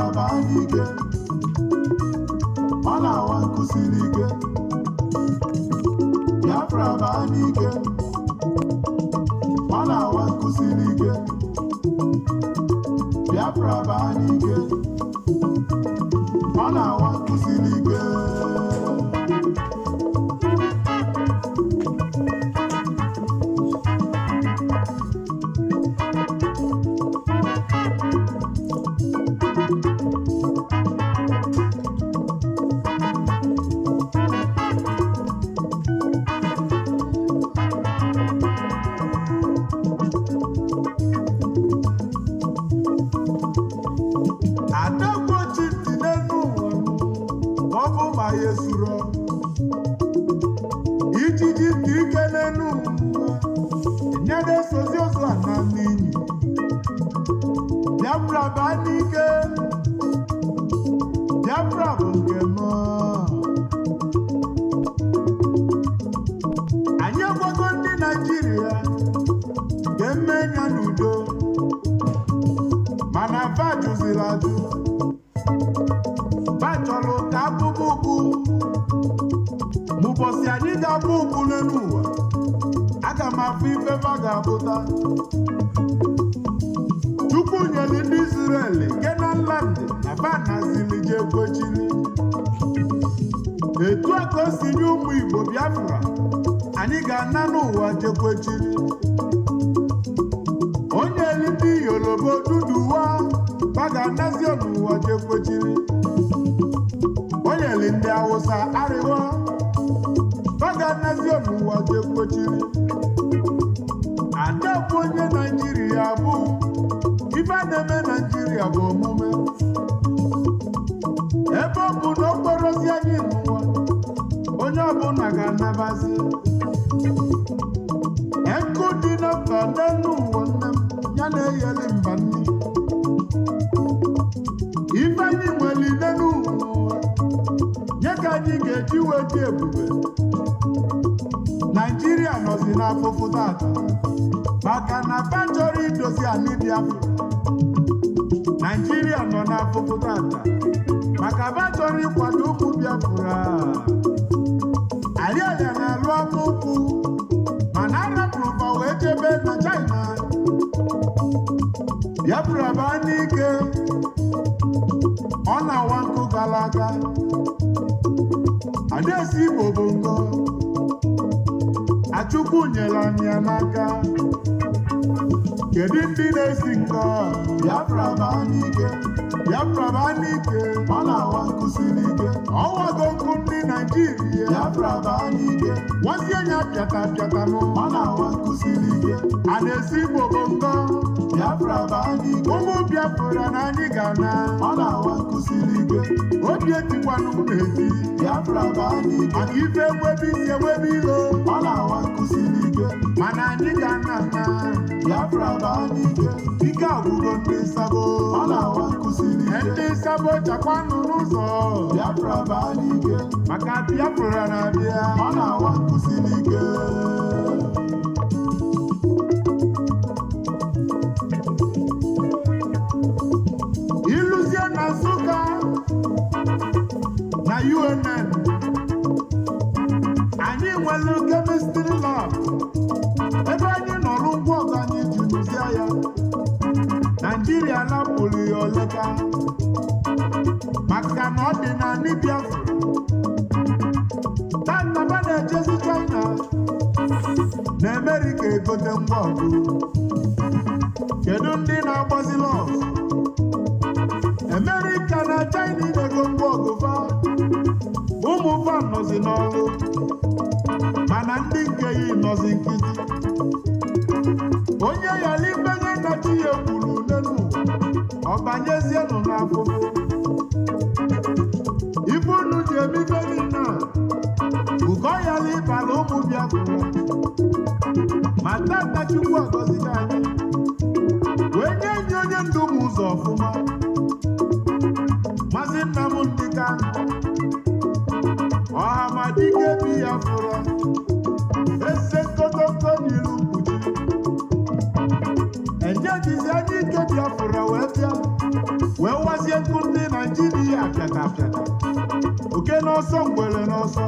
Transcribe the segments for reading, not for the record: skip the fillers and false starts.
Biafra banike Ona wankusirike Biafra banike Ona wankusirike Biafra banike Ona wankusirike Biafra banike Biafra bungemo anyị agwago ndị Naịjirịa ga-emenya n'udo mana fa jụziri ajụ fa chọrọ ka abụbụ ugwu m'ụbọchị anyị ga-abụ ugwu n'elu ụwa aga m afụ ife fa ga-abụta Chukwu nyere ndị Israel Kenaland na banazili je kwechiri etu a ka o si nye ụmụ Igbo Biafra anyị ga-ana n'ụwa je kwechiri onye ndị Yoruba duduwa ba ga-anazi n'ụwa je kwechiri onye ndị Hausa arịwa ba ga-anazi n'ụwa je kwechiri ada bụ onye Naịjirịa bụ ife na-eme Naịjirịa bụ omume ebe ọ bụ na okporozi anyị n'ụwa onye ọbụla ga-anabazi eku dị n'ọkọ n'elu ụwa nne m ya na-eyeli mba nne ife anyị nwere n'elu ụwa nye ka anyị ga-eji wee dị ebube Naịjirịa nọzi n'afụfụ tata maka na fa chọrọ idozi anyị Biafra Naịjirịa nọ n'afụfụ tata maka fa chọrọ ịkwado ụmụ Biafra Ariaria na-alụ amaokwu mana arapụrụ fa wee jebe na China Biafra banike ọ na-awa nkụ gara aga Adaeze Igbo bụ ngo Achukwu nyere anyị ya n'aka kedu ndị na-esi nkọ Biafra banike Biafra banike ọ na-awa nkụsiri ike ọwago nkụ ndị Naịjirịa Biafra banike nwazi anya pịata nụ ọ na-awa nkụsiri ike Adaeze Igbo bụ ngo Biafra banike ụmụ Biafra na anyị ga-ana ọ na-awa nkụsiri ike obi etikwanụ n'ezi Biafra banike maka ife ewebe isi ewebe ilo ọ na-awa nkụsiri ike mana anyị ga-ana nna Biafra banike ike agwụgo ndị Sabo ọ na-awa nkụsiri ike ndị Sabo chakwanụ n'ụzọ Biafra banike maka Biafra na-abịa ọ na-awa nkụsiri ike iluzie na Nsụka na UNN anyị nwere chemistry lab ebe anyị nọrụ ngwa ọgụ anyị ji rụzie ya Naịjirịa napụrụ ya oleka maka na ọ dị na ndị Biafra tataba na-ejezi China na Amerịka egote ngwa ọgụ kedu ndị na-agbazi lọs Amerịka na China na-ego ngwa ọgụ fa ụmụ fa nọzi n'ọrụ mana ndị nke ya nọzi nkịtị onye yala ibenye na chi ya kwuru n'elu ọ banyezienụ n'afụfụ ife unu ji emife niile ugo yala ịbara ụmụ Biafra ma tata Chukwu agọzighị anyị wee nye enyi onye ndu ụmụ ụzọ ọfụma Mazi Nnamdi Kanu ọhamadike Biafra ese nkotoko n'ilu mkpuchi enyejizi anyị ike Biafra wee bịa wee wazie gbazie nkụ ndị Naịjirịa pịata oke n'ọsọ ngwere n'ọsọ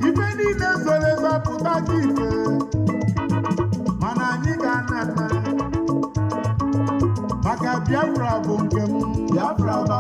ife niile zoro ezo pụta ka ife mana anyị ga-ana maka Biafra bụ nke m Biafra bụ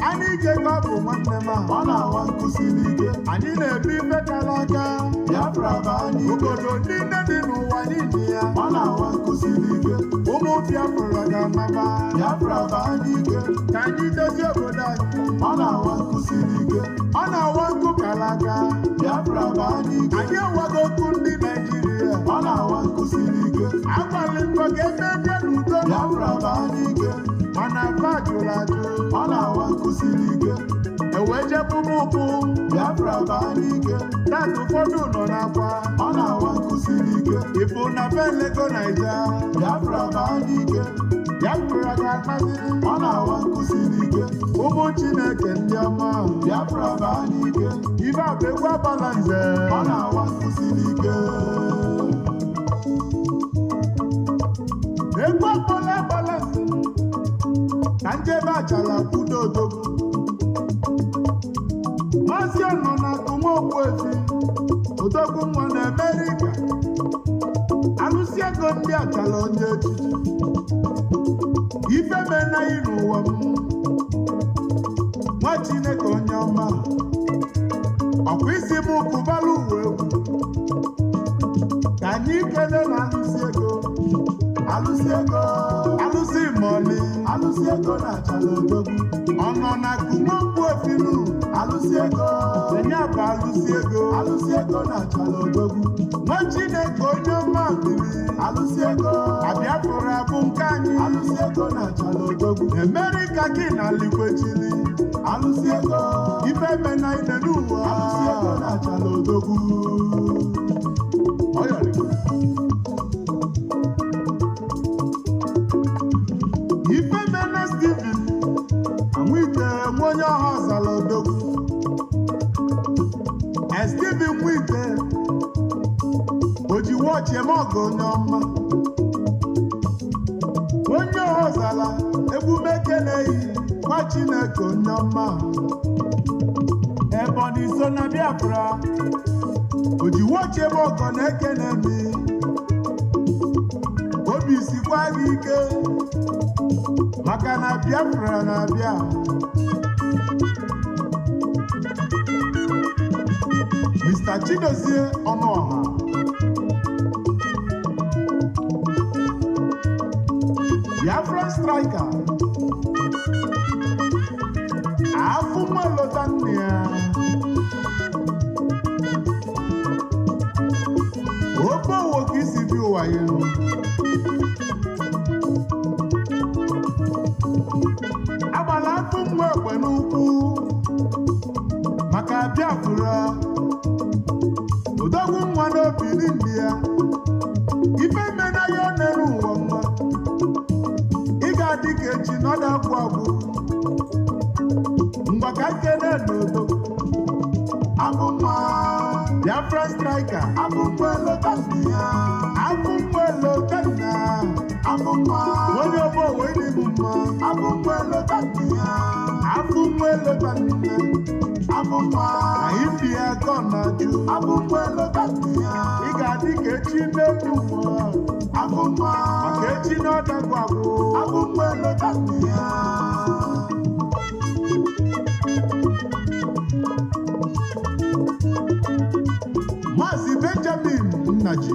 anyị ike ka ọ bụ nwanne m ọ na-awa nkụsiri ike anyị na-ebi ife kara aka Biafra bụ anyị obodo niile dị n'ụwa niile ya ọ na-awa nkụsiri ike ụmụ Biafra ga-anaba Biafra bụ anyị ike ka anyị dozie obodo anyị ọ na-awa nkụsiri ike ọ na-awa nkụ kara aka Biafra bụ anyị ike anyị enweghị okwu ndị Naịjirịa ọ na-awa nkụsiri ike agbalị mbọ ga-eme n'udo Biafra bụ anyị ike mana afa jụrụ ajụ ọ na-awa nkụsiri ike ewee jebụbụ ụkwụ Biafra bụ anyị ike taata ụfọdụ nọ n'akwa ọ na-awa nkụsiri ike ịbụ na be Lego Naija Biafra bụ anyị ike Biafra ga-akpaziri ọ na-awa nkụsiri ike ụmụ Chineke ndị ọma Biafra bụ anyị ike ibe abụ egwu agbala nze ọ na-awa nkụsiri ike egwu akpọla agbala nze ka njebe achala kwudo odogwu Mazi ọnọ na akụmokwu efi odogwu nwa na Amerịka alụsị ego ndị achala onye echichi ife menaghị n'ụwa m nwa Chineke onye ọma ọkwa isi m kụbala uwe egwu ka anyị kele na alụsị mọlị alụsị ego na achala odogwu ọnọ na akụmokwu efinu alụsị ego enye bụ alụsị ego na achala odogwu nwa Chineke onye ọma biri alụsị ego Biafra bụ nke anyị alụsị ego na achala odogwu Amerịka gị na likwechili alụsị ego ife mena ide n'ụwa alụsị ego na achala odogwu ife mena Steven Nwite nwe onye ọha ọzala odogwu Steven Nwite o ji wọchị eme ọgụ onye ọma onye ọha ọzala emume keneghị nwa Chineke onye ọma Eboni so na Biafra o ji wọchị eme ọgọ na-ekene mi obi sikwa gị ike maka na Biafra na-abịa Mr. Chidozie Ọnụọha Biafra striker afụ mmalọta nne ya ofe owo ka isi bi ụwa ya agbala afụ mma egbe n'ukwu maka Biafra odogwu nwa n'obi n'indi ya ife mena ya ọ na-eru ụwa mma ị ga-adị ka echi n'ọdụ agwụ agwụ mgbe ka nkene n'odo abụmma Biafra striker abụmma elotanna abụmma elotanna abụmma onye ọgbọ wee n'ịbụ mma abụmma elotanna abụmma elotanna abụmma anyị bi ya ka ọ na-ajụ abụmma elotanna ị ga-adị ka echi n'elu ụwa abụmma maka echi n'ọdagwụ agwụ abụmma elotanna Mazi Benjamin Nnaji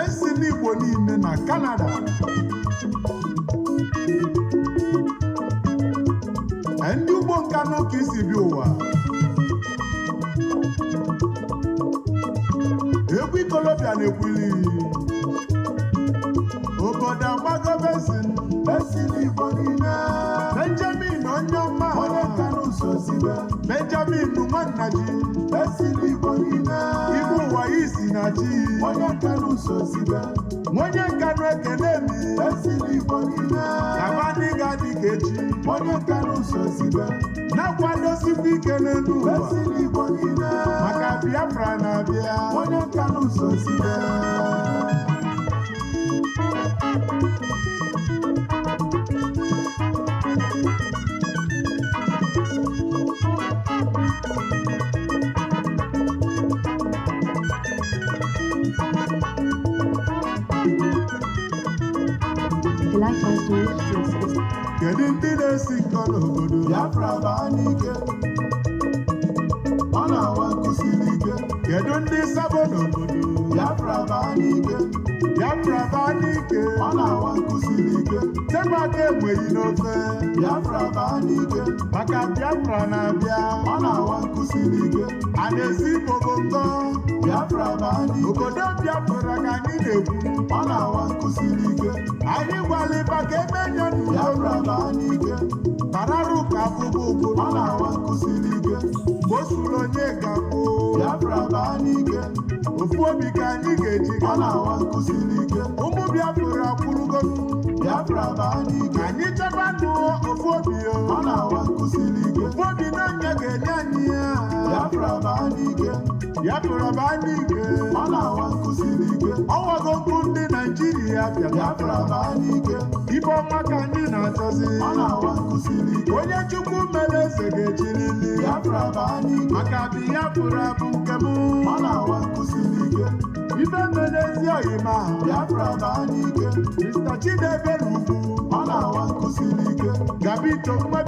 esi n'Igbo niile na Canada ndị ugbo Kanu ka isi bi ụwa egwu ikolobịa na-ekwuli obodo agbago esi n'Igbo niile Benjamin onye ọma onye Kanu sozibe Benjamin Nnaji esi n'Igbo niile Igbo ụwa isi na chi onye Kanu sozibe onye Kanu ekele mi esi n'Igbo niile abadị ga-adị ka echi onye Kanu sozibe na-akwadosikwa ike n'elu ụwa esi n'Igbo niile maka Biafra na-abịa onye Kanu sozibe like us to reach kedu ndị na-esi nkọ n'obodo Biafra baa n'ike ọ na-awa nkụsiri ike kedu ndị sabo n'obodo Biafra baa n'ike Biafra baa n'ike ọ na-awa nkụsiri ike tebaka enweghị n'ofe Biafra baa n'ike maka Biafra na-abịa ọ na-awa nkụsiri ike a na-esi bogongo Biafra baa n'ike obodo Biafra ka anyị na-ekwu ọ na-awa nkụsiri ike anyị gwaliba ka emenye Biafra baa n'ike pararụ ka abụbụ ụbụ ọ na-awa nkụsiri ike o suru onye ga-abụ Biafra baa n'ike ofu obi ka anyị ga-eji ọ na-awa nkụsiri ike ụmụ Biafra kwurugo Biafra baa n'ike anyị chọba ndụ ofu obi ọ na-awa nkụsiri ike ofu obi n'anya ga-enye anyị ya Biafra baa n'ike Biafra baa n'ike ọ na-awa nkụsiri ike ọwago nkụ ndị Naịjirịa Biafra baa n'ike ibe ọma ka anyị na-achọzi ọ na-awa nkụsiri ike onye Chukwu mere eze ga-echirili Biafra baa n'ike maka Biafra bụ nke m ọ na-awa nkụsiri ike ibe mere ezi oyima Biafra baa n'ike Mr. Chidebere Ugwu ọ na-awa nkụsiri ike Gabito nwa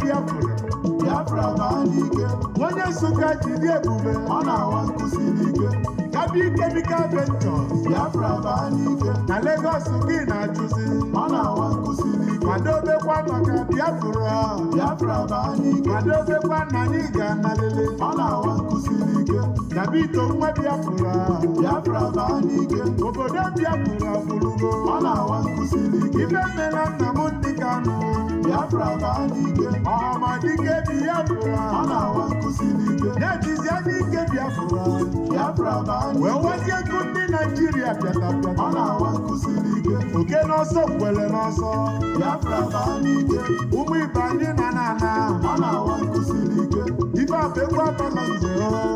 Biafra baa n'ike onye Nsụka jiri ebube ọ na-awa nkụsiri ike Gabi Chemical Ventures Biafra baa n'ike na Lagos gị na-achụzi ọ na-awa nkụsiri ike kwadobekwa maka Biafra baa n'ike kwadobekwa na anyị ga-analele ọ na-awa nkụsiri ike Gabito nwa Biafra baa n'ike obodo Biafra gwurugo ọ na-awa nkụsiri ike ibe mere Nnamdi Kanu Biafra baa n'ike ọhamadike Biafra ọ na-awa nkụsiri ike na-ejizi anya ike Biafra baa n'ike wee wezie ego ndị Naịjirịa pịata ọ na-awa nkụsiri ike oke n'ọsọ kwere n'ọsọ Biafra baa n'ike ụmụ ibe anyị na ọ na-awa nkụsiri ike ife abụ egwu abalọ nze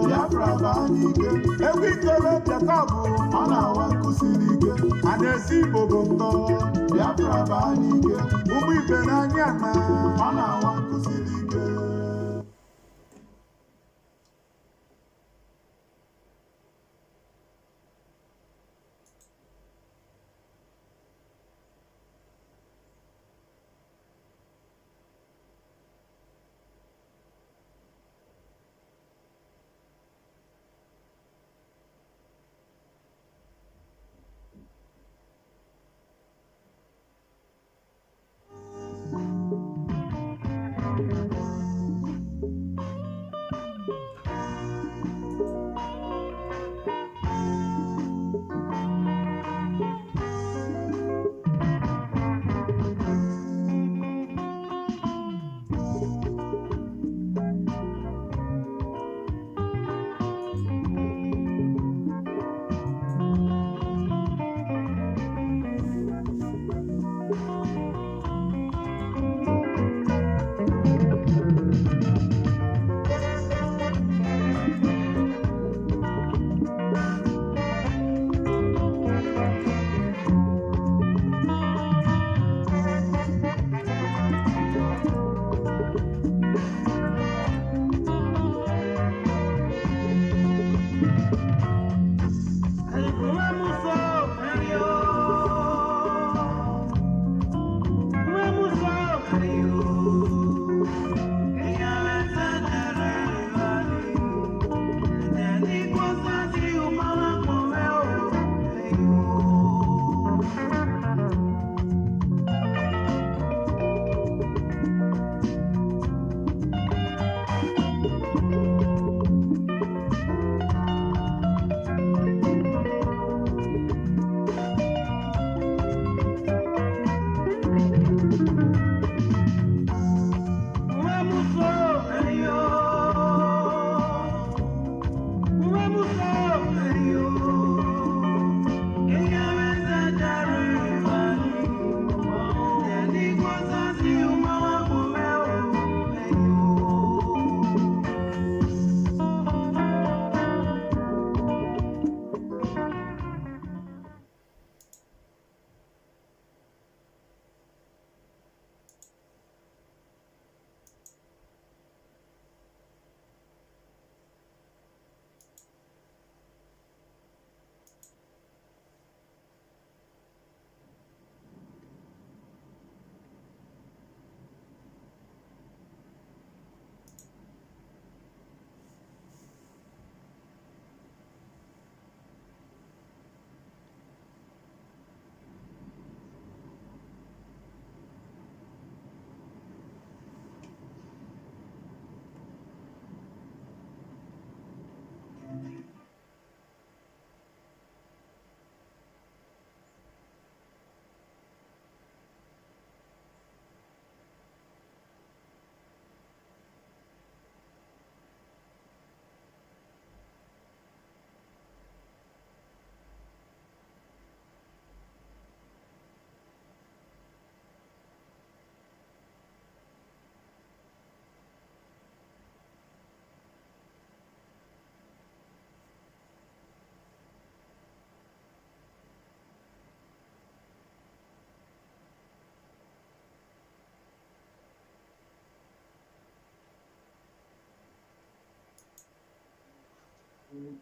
Biafra baa n'ike egwu ikolobịa ka bụ ọ na-awa nkụsiri ike a na-esi Igbo bụ ntọ Biafra baa n'ike ụmụ ibe n'anya ọ na-awa nkụsiri ike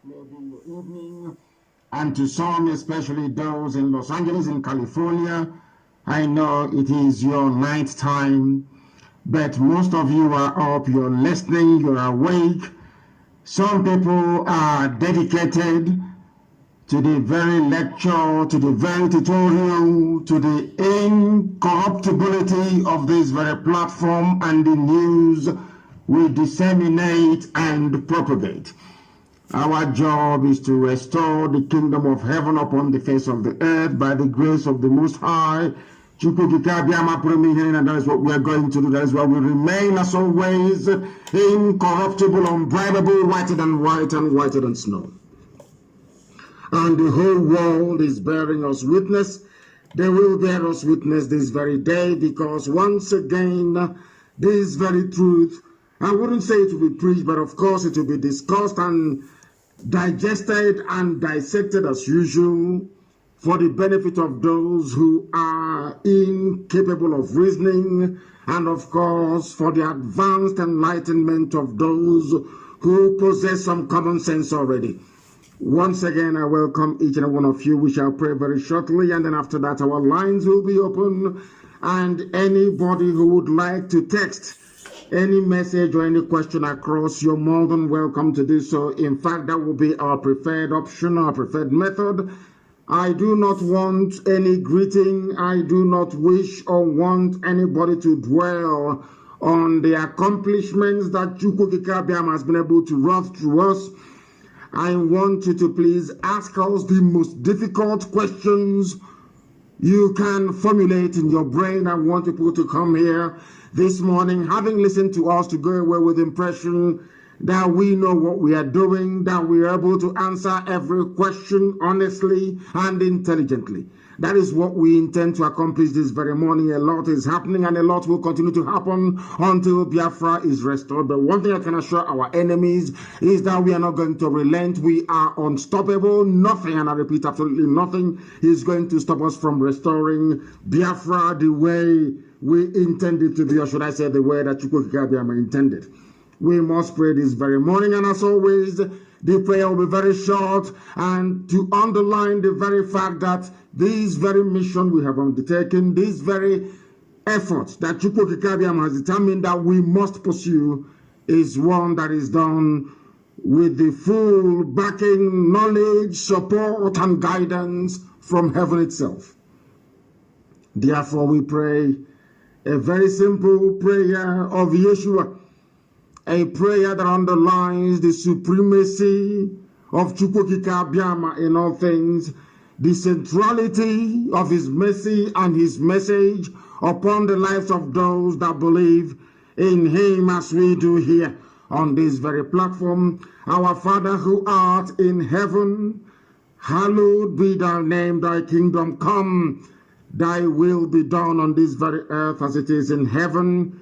maybe your evening, and to some, especially those in Los Angeles, in California, I know it is your night time, but most of you are up, you're listening, you're awake. Some people are dedicated to the very lecture, to the very tutorial, to the incorruptibility of this very platform and the news we disseminate and propagate. Our job is to restore the kingdom of heaven upon the face of the earth by the grace of the Most High. And that is what we are going to do. That is why we remain as always incorruptible, unbribable, whiter than white and whiter than snow. And the whole world is bearing us witness. They will bear us witness this very day, because once again, this very truth, I wouldn't say it will be preached, but of course it will be discussed and digested and dissected as usual for the benefit of those who are incapable of reasoning, and of course for the advanced enlightenment of those who possess some common sense already. Once again, I welcome each and every one of you. We shall pray very shortly, and then after that our lines will be open, and anybody who would like to text any message or any question across, you're more than welcome to do so. In fact, that will be our preferred option, our preferred method. I do not want any greeting. I do not wish or want anybody to dwell on the accomplishments that Chukwukikabiam has been able to run through us. I want you to please ask us the most difficult questions you can formulate in your brain. I want people to come here this morning, having listened to us, to go away with the impression that we know what we are doing, that we are able to answer every question honestly and intelligently. That is what we intend to accomplish this very morning. A lot is happening, and a lot will continue to happen until Biafra is restored. But one thing I can assure our enemies is that we are not going to relent. We are unstoppable. Nothing, and I repeat, absolutely nothing, is going to stop us from restoring Biafra the way we intended to be, or should I say the way that Chukwukikabiama intended. We must pray this very morning, and as always, the prayer will be very short, and to underline the very fact that this very mission we have undertaken, this very effort that Chukwukikabiam has determined that we must pursue, is one that is done with the full backing, knowledge, support, and guidance from heaven itself. Therefore, we pray a very simple prayer of Yeshua, a prayer that underlines the supremacy of Chukwukikabiama in all things, the centrality of his mercy and his message upon the lives of those that believe in him, as we do here on this very platform. Our Father who art in heaven, hallowed be thy name, thy kingdom come, thy will be done on this very earth as it is in heaven.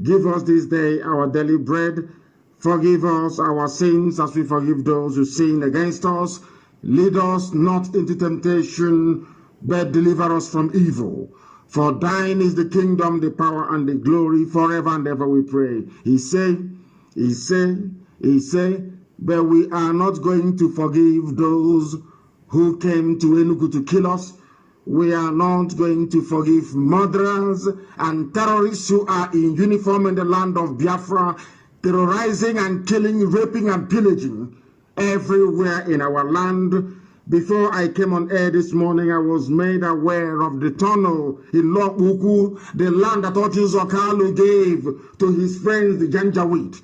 Give us this day our daily bread. Forgive us our sins as we forgive those who sin against us. Lead us not into temptation, but deliver us from evil. For thine is the kingdom, the power, and the glory, forever and ever, we pray. He say, but we are not going to forgive those who came to Enugu to kill us. We are not going to forgive murderers and terrorists who are in uniform in the land of Biafra, terrorizing and killing, raping and pillaging everywhere in our land. Before I came on air this morning, I was made aware of the tunnel in Lokuku, the land that Otis Okalu gave to his friends, the Janjaweed.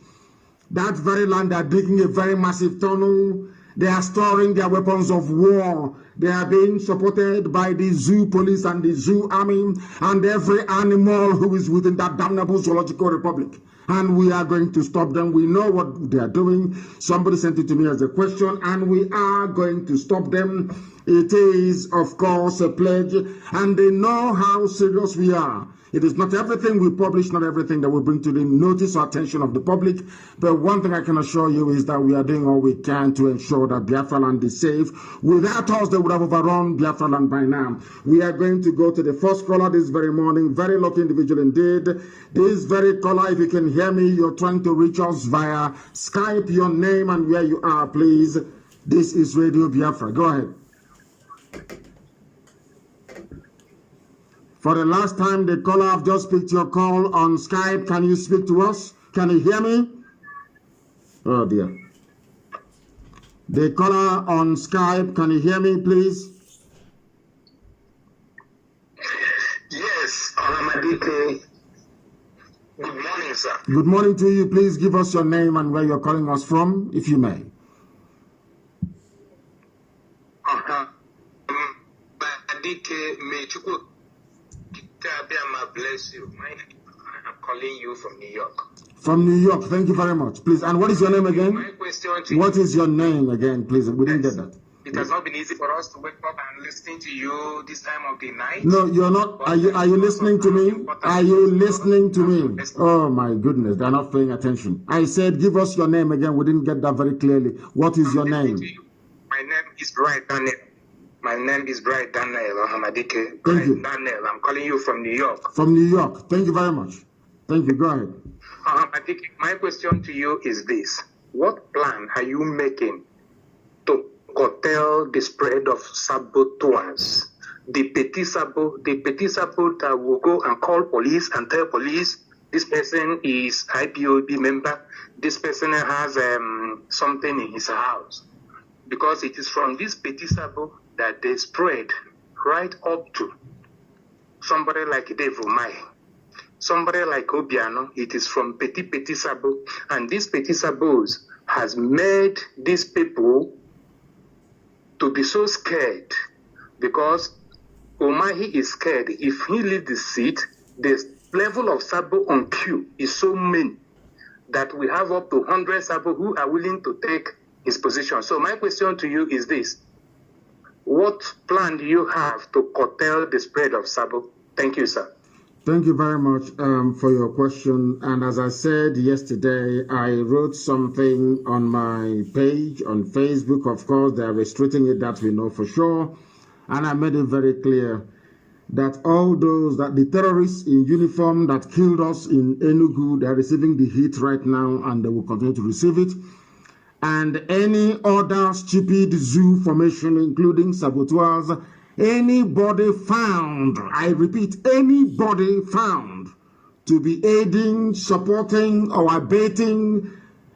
That very land, they are digging a very massive tunnel. They are storing their weapons of war. They are being supported by the zoo police and the zoo army and every animal who is within that damnable zoological republic. And we are going to stop them. We know what they are doing. Somebody sent it to me as a question, and we are going to stop them. It is, of course, a pledge, and they know how serious we are. It is not everything we publish, not everything that we bring to the notice or attention of the public. But one thing I can assure you is that we are doing all we can to ensure that Biafra land is safe. Without us, they would have overrun Biafra land by now. We are going to go to the first caller this very morning. Very lucky individual indeed. This very caller, if you can hear me, you're trying to reach us via Skype. Your name and where you are, please. This is Radio Biafra. Go ahead. For the last time, the caller, I've just picked your call on Skype. Can you speak to us? Can you hear me? Oh dear. The caller on Skype, can you hear me, please? Yes, Nnamdi. Good morning, sir. Good morning to you. Please give us your name and where you're calling us from, if you may. Bless you. I'm calling you from New York. From New York. Thank you very much. Please. And what is your name again? My question to what is your name again, please? We didn't get that. It has not been easy for us to wake up and listen to you this time of the night. No, you're not. Are you listening to me? Are you listening to me? Oh my goodness, they're not paying attention. I said, give us your name again. We didn't get that very clearly. What is your name? My name is Bright Daniel. My name is Bright Daniel Hamadike. Thank you. Daniel, I'm calling you from New York. From New York. Thank you very much. Thank you. Go ahead. My question to you is this. What plan are you making to curtail the spread of saboteurs? The petty saboteur that will go and call police and tell police this person is IPOB member, this person has something in his house. Because it is from this petty saboteur that they spread right up to somebody like Dave Umai, somebody like Obiano. It is from petty sabo, and these petty sabos has made these people to be so scared because Umahi is scared. If he leaves the seat, the level of sabo on queue is so many that we have up to 100 sabo who are willing to take his position. So my question to you is this. What plan do you have to curtail the spread of sabo? Thank you, sir. Thank you very much for your question. And as I said yesterday, I wrote something on my page on Facebook. Of course, they are restricting it, that we know for sure. And I made it very clear that all those, that the terrorists in uniform that killed us in Enugu, they are receiving the heat right now and they will continue to receive it. And any other stupid zoo formation, including saboteurs, anybody found, I repeat, anybody found to be aiding, supporting, or abating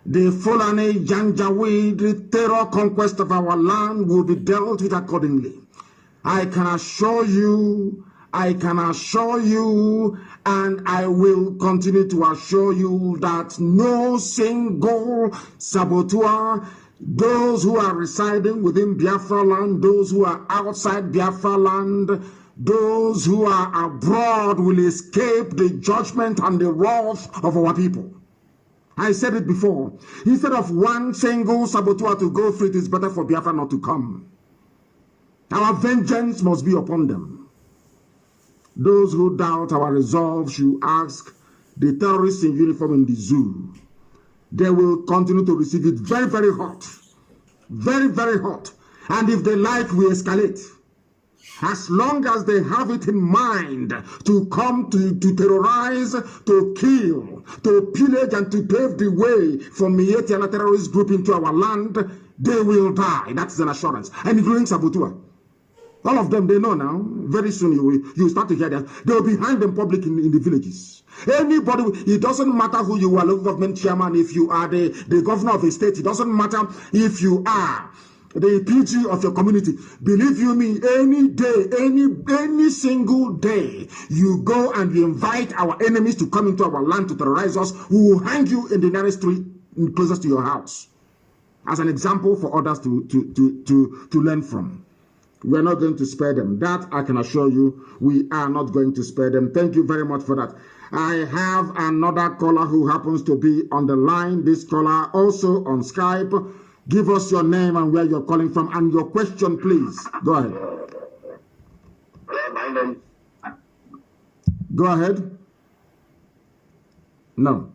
the Fulani Janjaweed terror conquest of our land will be dealt with accordingly. I can assure you, and I will continue to assure you that no single saboteur, those who are residing within Biafra land, those who are outside Biafra land, those who are abroad will escape the judgment and the wrath of our people. I said it before. Instead of one single saboteur to go free, it is better for Biafra not to come. Our vengeance must be upon them. Those who doubt our resolve should ask the terrorists in uniform in the zoo. They will continue to receive it very, very hot. Very, very hot. And if they like, we escalate. As long as they have it in mind to come to terrorize, to kill, to pillage, and to pave the way for Mieti and a terrorist group into our land, they will die. That's an assurance. And including saboteur. All of them, they know now. Very soon you start to hear that. They'll be behind them public in the villages. Anybody, it doesn't matter who you are, local government chairman, if you are the governor of a state, it doesn't matter if you are the PG of your community. Believe you me, any day, any single day, you go and you invite our enemies to come into our land to terrorize us, we will hang you in the nearest tree closest to your house. As an example for others to learn from. We are not going to spare them. That I can assure you, we are not going to spare them. Thank you very much for that. I have another caller who happens to be on the line. This caller also on Skype. Give us your name and where you're calling from and your question, please. Go ahead. Go ahead. No,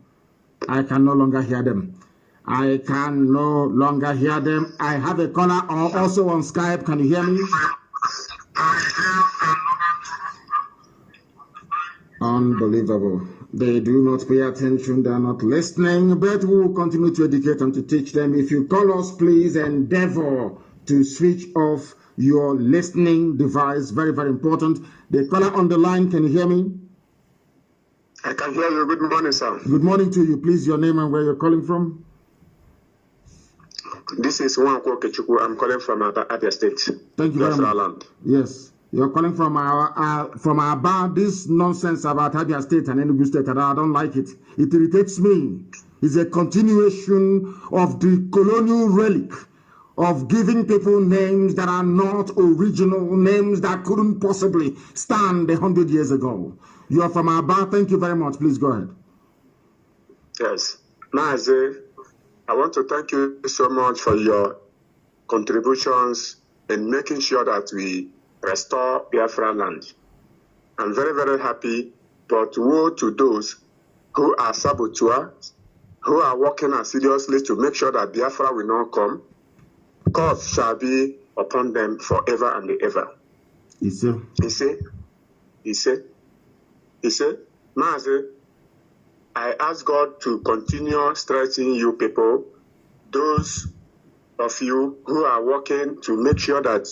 I can no longer hear them. I can no longer hear them. I have a caller also on Skype. Can you hear me? Unbelievable. They do not pay attention, they are not listening, but we will continue to educate and to teach them. If you call us, please endeavor to switch off your listening device. Very, very important. The caller on the line, can you hear me? I can hear you. Good morning, sir. Good morning to you. Please, your name and where you're calling from. This is Nwankwo Okechukwu. I'm calling from Abia State. Thank you very much. Land. Yes. You're calling from Aba. This nonsense about Abia State and Enugu State, I don't like it. It irritates me. It's a continuation of the colonial relic of giving people names that are not original, names that couldn't possibly stand 100 years ago. You are from Aba. Thank you very much. Please go ahead. Yes. Mazi, I want to thank you so much for your contributions in making sure that we restore Biafra land. I'm very, very happy, but woe to those who are saboteurs, who are working assiduously to make sure that Biafra will not come. Curse shall be upon them forever and ever. He said, Mazi, I ask God to continue strengthening you people, those of you who are working to make sure that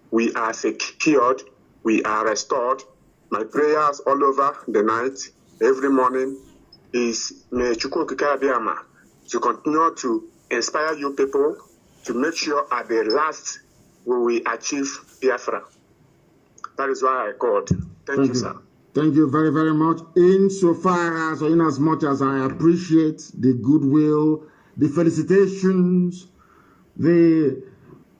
we are secured, we are restored. My prayers all over the night, every morning, is may Chukwu Okike Abiyama to continue to inspire you people to make sure at the last we will achieve Biafra. That is why I called. Thank you, sir. Thank you very, very much. Insofar as, or in as much as I appreciate the goodwill, the felicitations, the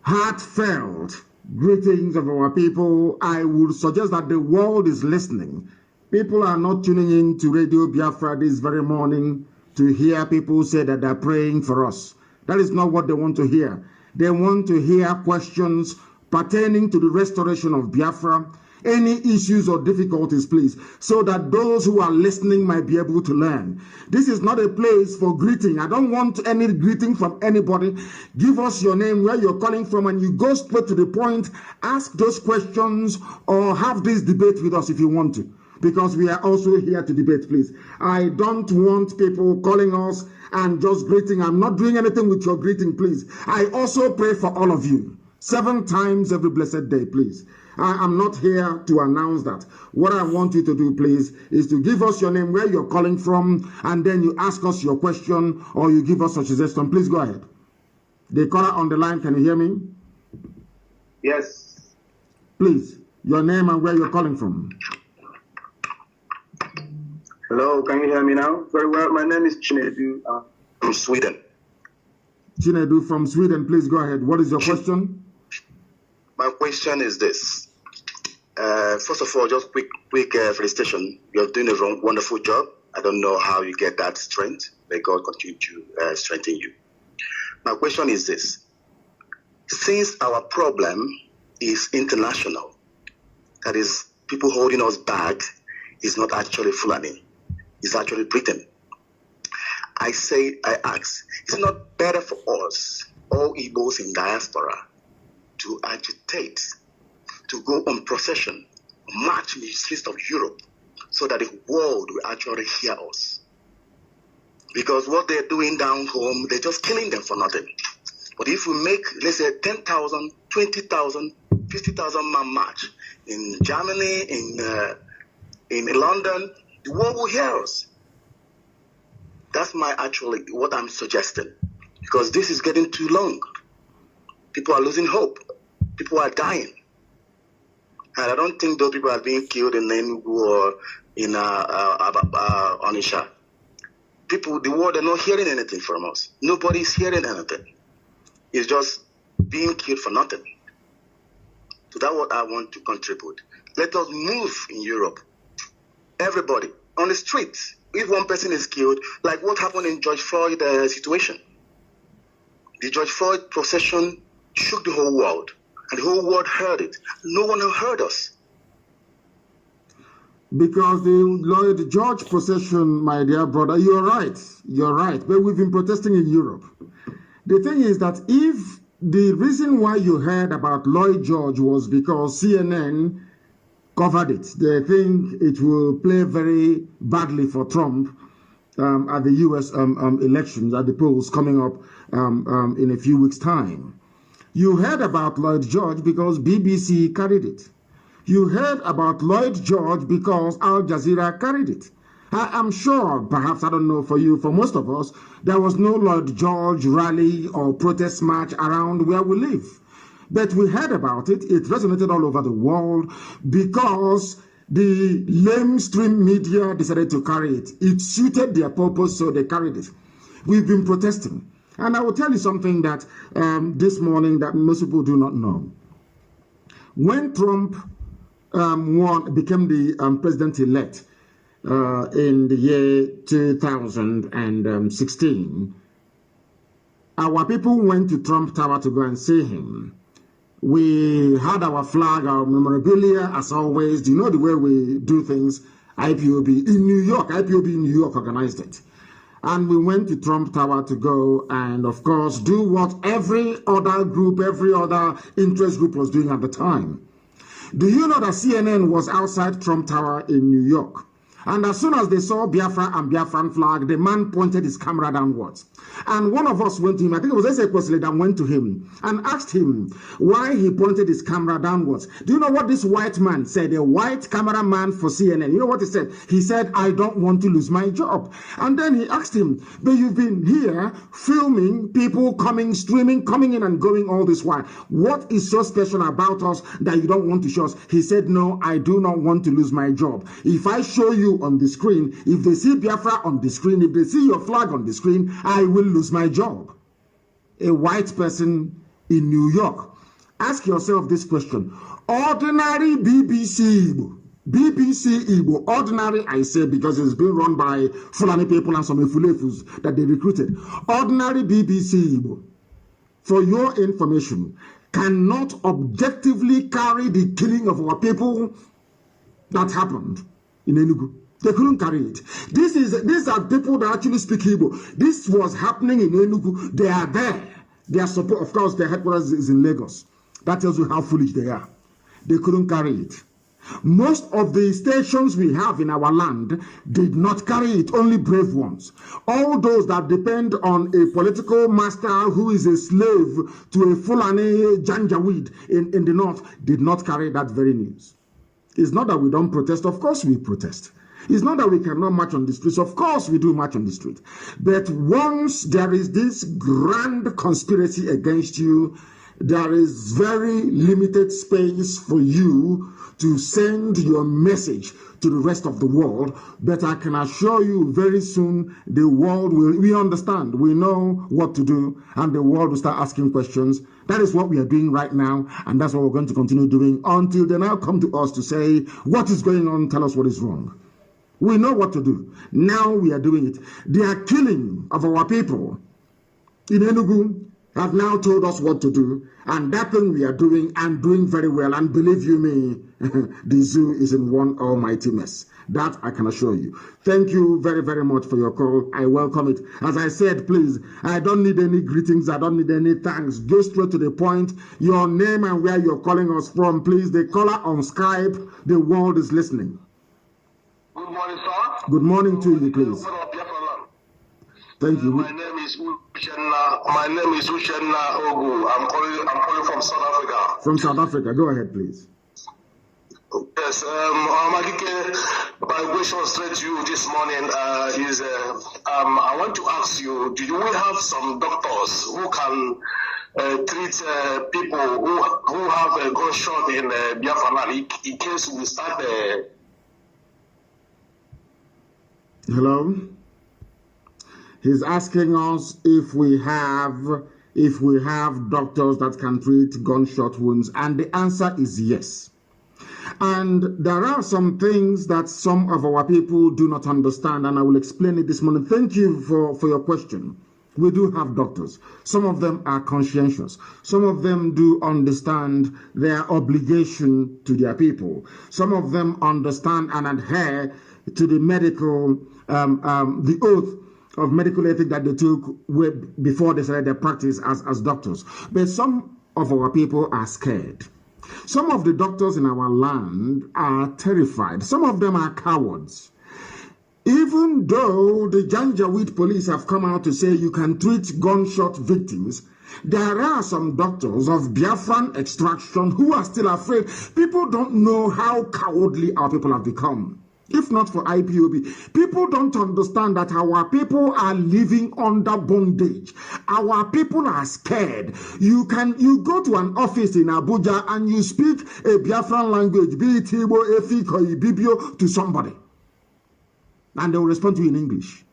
heartfelt greetings of our people, I would suggest that the world is listening. People are not tuning in to Radio Biafra this very morning to hear people say that they're praying for us. That is not what they want to hear. They want to hear questions pertaining to the restoration of Biafra, any issues or difficulties, please, so that those who are listening might be able to learn. This is not a place for greeting. I don't want any greeting from anybody. Give us your name, where you're calling from, and you go straight to the point. Ask those questions or have this debate with us if you want to, because we are also here to debate, please. I don't want people calling us and just greeting. I'm not doing anything with your greeting, please. I also pray for all of you 7 times every blessed day, please. I am not here to announce that. What I want you to do, please, is to give us your name, where you're calling from, and then you ask us your question or you give us a suggestion. Please go ahead. The caller on the line, can you hear me? Yes. Please, your name and where you're calling from. Hello, can you hear me now? Very well. My name is Chinedu from Sweden. Chinedu from Sweden, please go ahead. What is your question? My question is this. First of all, just quick felicitation. You're doing a wonderful job. I don't know how you get that strength. May God continue to strengthen you. My question is this. Since our problem is international, that is, people holding us back is not actually Fulani, it's actually Britain. I ask, is it not better for us, all Igbos in diaspora, to agitate, to go on procession, march in the streets of Europe, so that the world will actually hear us? Because what they're doing down home, they're just killing them for nothing. But if we make, let's say, 10,000, 20,000, 50,000 man march in Germany, in London, the world will hear us. That's what I'm suggesting. Because this is getting too long. People are losing hope. People are dying. And I don't think those people are being killed in Enugu or in Onisha. People, the world, are not hearing anything from us. Nobody's hearing anything. It's just being killed for nothing. So that's what I want to contribute. Let us move in Europe. Everybody on the streets. If one person is killed, like what happened in George Floyd situation. The George Floyd procession shook the whole world, and the whole world heard it. No one heard us. Because the Lloyd George procession, my dear brother, you're right, but we've been protesting in Europe. The thing is that if the reason why you heard about Lloyd George was because CNN covered it. They think it will play very badly for Trump at the U.S. Elections, at the polls coming up in a few weeks' time. You heard about Lloyd George because BBC carried it. You heard about Lloyd George because Al Jazeera carried it. I'm sure, perhaps, I don't know for you, for most of us, there was no Lloyd George rally or protest march around where we live. But we heard about it. It resonated all over the world because the lamestream media decided to carry it. It suited their purpose, so they carried it. We've been protesting. And I will tell you something that this morning that most people do not know. When Trump became the president-elect in the year 2016, our people went to Trump Tower to go and see him. We had our flag, our memorabilia, as always. Do you know the way we do things? IPOB in New York. IPOB in New York organized it. And we went to Trump Tower to go and, of course, do what every other group, every other interest group was doing at the time. Do you know that CNN was outside Trump Tower in New York? And as soon as they saw Biafra and Biafran flag, the man pointed his camera downwards. And one of us went to him, I think it was Eze Kwesile that went to him and asked him why he pointed his camera downwards. Do you know what this white man said? A white cameraman for CNN. You know what he said? He said, I don't want to lose my job. And then he asked him, but you've been here filming people coming, streaming, coming in and going all this while. What is so special about us that you don't want to show us? He said, no, I do not want to lose my job. If I show you on the screen, if they see Biafra on the screen, if they see your flag on the screen, I will lose my job. A white person in New York. Ask yourself this question. Ordinary BBC Igbo, ordinary I say because it's been run by Fulani people and some Efulefus that they recruited. Ordinary BBC Igbo, for your information, cannot objectively carry the killing of our people that happened in Enugu. They couldn't carry it. These are people that actually speak Igbo. This was happening in Enugu. They are there. They are support. Of course, their headquarters is in Lagos. That tells you how foolish they are. They couldn't carry it. Most of the stations we have in our land did not carry it, only brave ones. All those that depend on a political master who is a slave to a Fulani Janjaweed in the north did not carry that very news. It's not that we don't protest. Of course we protest. It's not that we cannot march on the streets. Of course we do march on the street. But once there is this grand conspiracy against you, there is very limited space for you to send your message to the rest of the world. But I can assure you very soon the world we understand. We know what to do and the world will start asking questions. That is what we are doing right now, and that's what we're going to continue doing until they now come to us to say, what is going on? Tell us what is wrong. We know what to do. Now we are doing it. The killing of our people in Enugu have now told us what to do, and that thing we are doing and doing very well. And believe you me, the zoo is in one almighty mess. That I can assure you. Thank you very, very much for your call. I welcome it. As I said, please, I don't need any greetings. I don't need any thanks. Go straight to the point. Your name and where you're calling us from, please. The caller on Skype, the world is listening. Good morning, sir. Good morning to you, please. Thank you. My name is Uchenna Ogu. I'm calling from South Africa. From South Africa. Go ahead, please. Yes, my question straight to you this morning is I want to ask you, do we have some doctors who can treat people who have a gunshot in Biafra in case we start Hello? He's asking us if we have doctors that can treat gunshot wounds, and the answer is yes. And there are some things that some of our people do not understand, and I will explain it this morning. Thank you for your question. We do have doctors. Some of them are conscientious. Some of them do understand their obligation to their people. Some of them understand and adhere to the medical, the oath of medical ethics that they took before they started their practice as doctors. But some of our people are scared. Some of the doctors in our land are terrified. Some of them are cowards. Even though the Janjaweed police have come out to say you can treat gunshot victims, there are some doctors of Biafran extraction who are still afraid. People don't know how cowardly our people have become. If not for IPOB, people don't understand that our people are living under bondage. Our people are scared. You go to an office in Abuja and you speak a Biafran language, be it Igbo, Efik, or Ibibio, to somebody, and they will respond to you in English.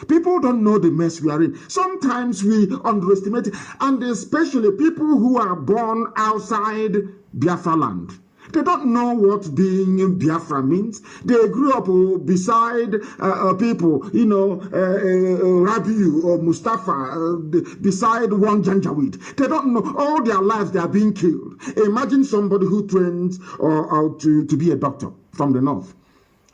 People don't know the mess we are in. Sometimes we underestimate it, and especially people who are born outside Biafra land. They don't know what being Biafra means. They grew up beside people, Rabiu or Mustafa, beside one Janjaweed. They don't know. All their lives they are being killed. Imagine somebody who trains to be a doctor from the north.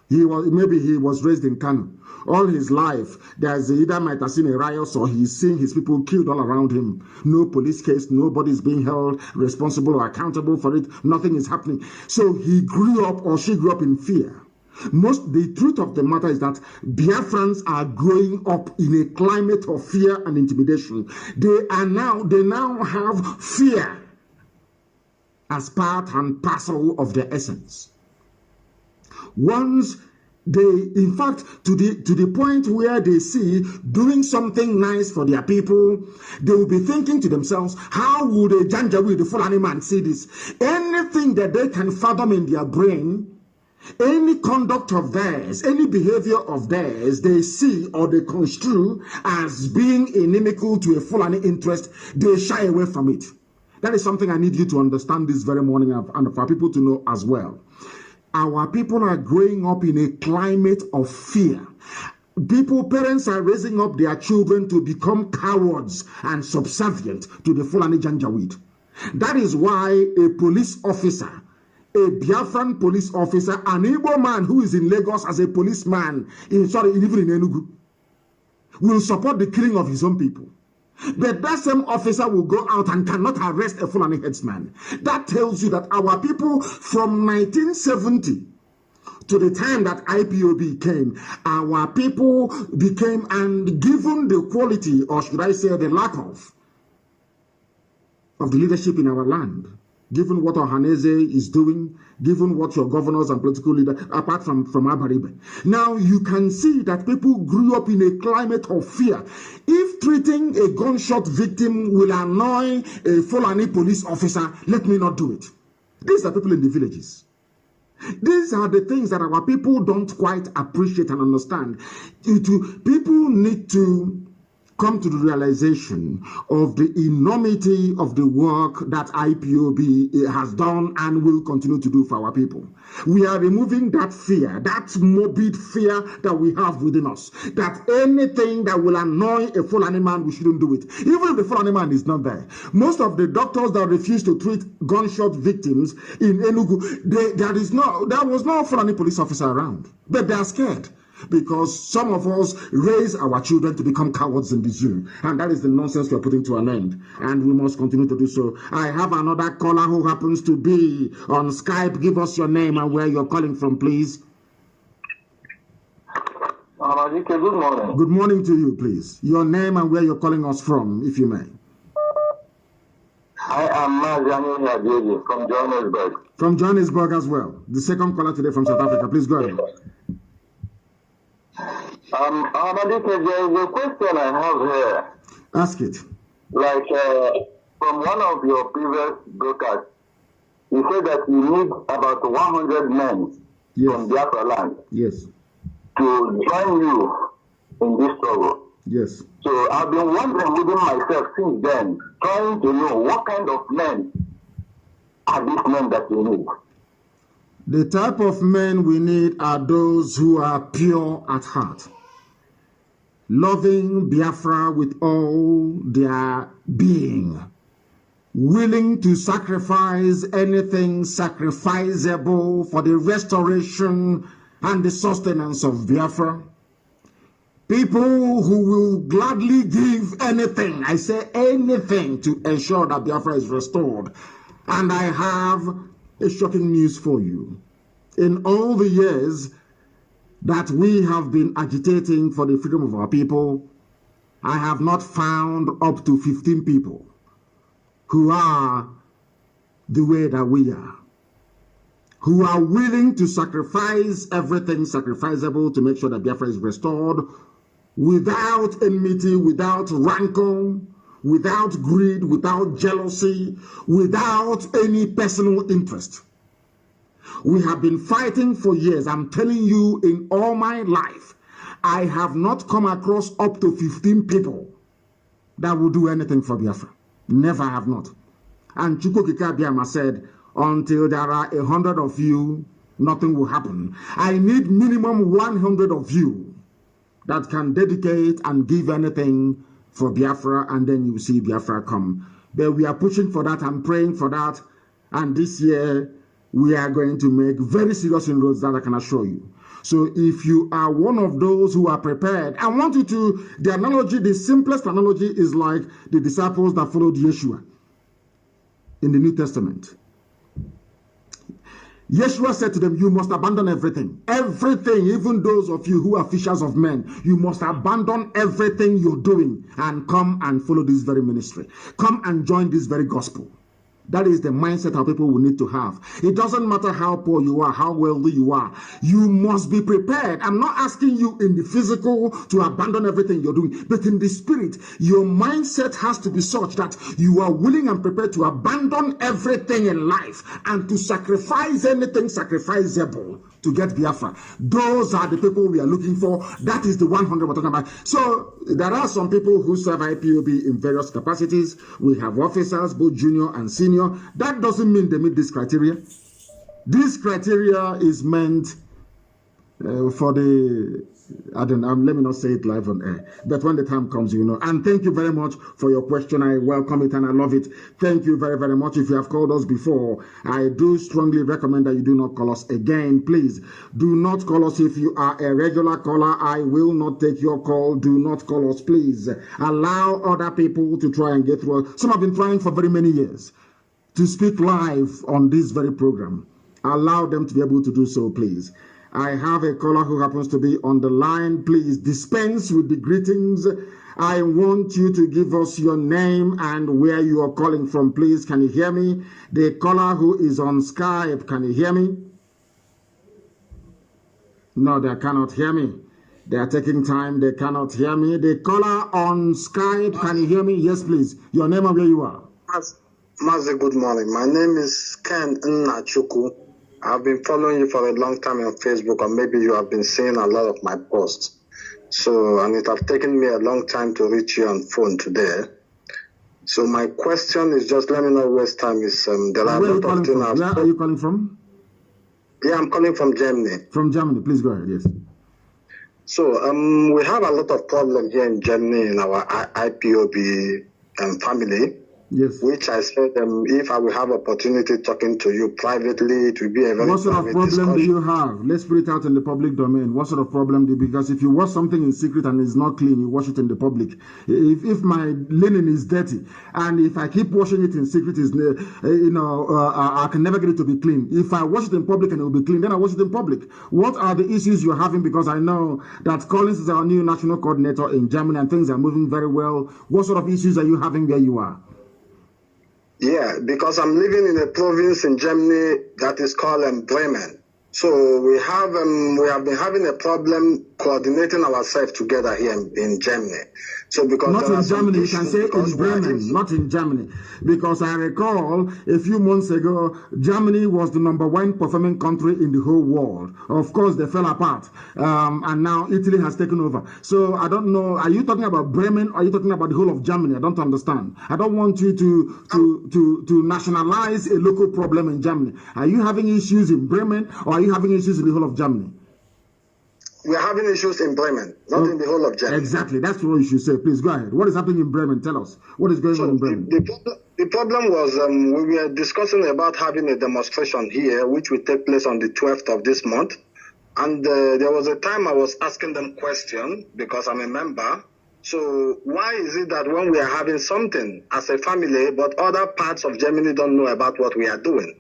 Maybe he was raised in Kanu. All his life, there's either might have seen a riot or he's seen his people killed all around him. No police case, nobody's being held responsible or accountable for it. Nothing is happening. So he grew up or she grew up in fear. The truth of the matter is that Biafrans are growing up in a climate of fear and intimidation. They now have fear as part and parcel of their essence. Once in fact, to the point where they see doing something nice for their people, they will be thinking to themselves, how would a Janjaweed, the Fulani man, see this? Anything that they can fathom in their brain, any conduct of theirs, any behavior of theirs, they see or they construe as being inimical to a Fulani interest, they shy away from it. That is something I need you to understand this very morning and for people to know as well. Our people are growing up in a climate of fear. Parents are raising up their children to become cowards and subservient to the Fulani Janjaweed. That is why a police officer, a Biafran police officer, an Igbo man who is in Lagos as a policeman, even in Enugu, will support the killing of his own people. But that same officer will go out and cannot arrest a Fulani headsman. That tells you that our people from 1970 to the time that IPOB came, our people became, and given the quality, or should I say the lack of the leadership in our land, given what Ohaneze is doing, given what your governors and political leaders, apart from Abaribe. Now you can see that people grew up in a climate of fear. If treating a gunshot victim will annoy a Fulani police officer, let me not do it. These are people in the villages. These are the things that our people don't quite appreciate and understand. People need to come to the realization of the enormity of the work that IPOB has done and will continue to do for our people. We are removing that fear, that morbid fear that we have within us, that anything that will annoy a Fulani man, we shouldn't do it. Even if the Fulani man is not there. Most of the doctors that refuse to treat gunshot victims in Enugu, there was no Fulani police officer around, but they are scared. Because some of us raise our children to become cowards in this room. And that is the nonsense we're putting to an end. And we must continue to do so. I have another caller who happens to be on Skype. Give us your name and where you're calling from, please. Good morning. Good morning to you, please. Your name and where you're calling us from, if you may. I am Mazi from Johannesburg. From Johannesburg as well. The second caller today from South Africa. Please go ahead. There is a question I have here. Ask it. Like from one of your previous broadcasts, you said that you need about 100 men from Biafra land to join you in this struggle. Yes. So I've been wondering within myself since then, trying to know what kind of men are these men that you need. The type of men we need are those who are pure at heart, loving Biafra with all their being, willing to sacrifice anything sacrificable for the restoration and the sustenance of Biafra. People who will gladly give anything, I say anything, to ensure that Biafra is restored And I have a shocking news for you. In all the years that we have been agitating for the freedom of our people, I have not found up to 15 people who are the way that we are, who are willing to sacrifice everything sacrificable to make sure that Biafra is restored without enmity, without rancor, without greed, without jealousy, without any personal interest. We have been fighting for years. I'm telling you, in all my life, I have not come across up to 15 people that will do anything for Biafra. Never have not. And Chukwukika Biama said, until there are 100 of you, nothing will happen. I need minimum 100 of you that can dedicate and give anything for Biafra, and then you see Biafra come. But we are pushing for that and praying for that. And this year, we are going to make very serious inroads, that I can assure you. So if you are one of those who are prepared, I want you to, the analogy, the simplest analogy is like the disciples that followed Yeshua in the New Testament. Yeshua said to them, you must abandon everything. Everything, even those of you who are fishers of men, you must abandon everything you're doing and come and follow this very ministry. Come and join this very gospel. That is the mindset our people will need to have. It doesn't matter how poor you are, how wealthy you are. You must be prepared. I'm not asking you in the physical to abandon everything you're doing, but in the spirit, your mindset has to be such that you are willing and prepared to abandon everything in life and to sacrifice anything sacrificable to get Biafra. Those are the people we are looking for. That is the 100 we're talking about. So there are some people who serve IPOB in various capacities. We have officers, both junior and senior. That doesn't mean they meet this criteria. This criteria is meant for the, I don't know, let me not say it live on air, but when the time comes, you know. And thank you very much for your question. I welcome it and I love it. Thank you very, very much. If you have called us before, I do strongly recommend that you do not call us again. Please do not call us. If you are a regular caller, I will not take your call. Do not call us, please. Allow other people to try and get through. Some have been trying for very many years to speak live on this very program. Allow them to be able to do so, please. I have a caller who happens to be on the line. Please dispense with the greetings. I want you to give us your name and where you are calling from, please. Can you hear me? The caller who is on Skype, can you hear me? No, they cannot hear me. They are taking time. They cannot hear me. The caller on Skype, can you hear me? Yes, please. Your name and where you are. Mazi, good morning. My name is Ken Nnachukwu. I've been following you for a long time on Facebook, or maybe you have been seeing a lot of my posts. So, and it has taken me a long time to reach you on phone today. So my question is just, let me know where time is. There are where are you calling from? Yeah, I'm calling from Germany. From Germany, please go ahead, yes. So we have a lot of problems here in Germany in our IPOB family. Yes. Which I said, if I will have opportunity talking to you privately, it will be a very What sort of problem discussion. do you have? Let's put it out in the public domain. What sort of problem do you, because if you wash something in secret and it's not clean, you wash it in the public. If my linen is dirty and if I keep washing it in secret, I can never get it to be clean. If I wash it in public and it will be clean, then I wash it in public. What are the issues you're having? Because I know that Collins is our new national coordinator in Germany and things are moving very well. What sort of issues are you having where you are? Yeah, because I'm living in a province in Germany that is called Bremen. So we have been having a problem coordinating ourselves together here in Germany. So because not in Germany, you can say in Bremen, not in Germany, because I recall a few months ago, Germany was the #1 performing country in the whole world. Of course, they fell apart, and now Italy has taken over. So I don't know. Are you talking about Bremen? Or are you talking about the whole of Germany? I don't understand. I don't want you to nationalize a local problem in Germany. Are you having issues in Bremen, or are you having issues in the whole of Germany? We are having issues in Bremen, not in the whole of Germany. Exactly. That's what you should say. Please go ahead. What is happening in Bremen? Tell us. What is going on in Bremen? The problem was we were discussing about having a demonstration here, which will take place on the 12th of this month. And there was a time I was asking them questions because I'm a member. So why is it that when we are having something as a family, but other parts of Germany don't know about what we are doing?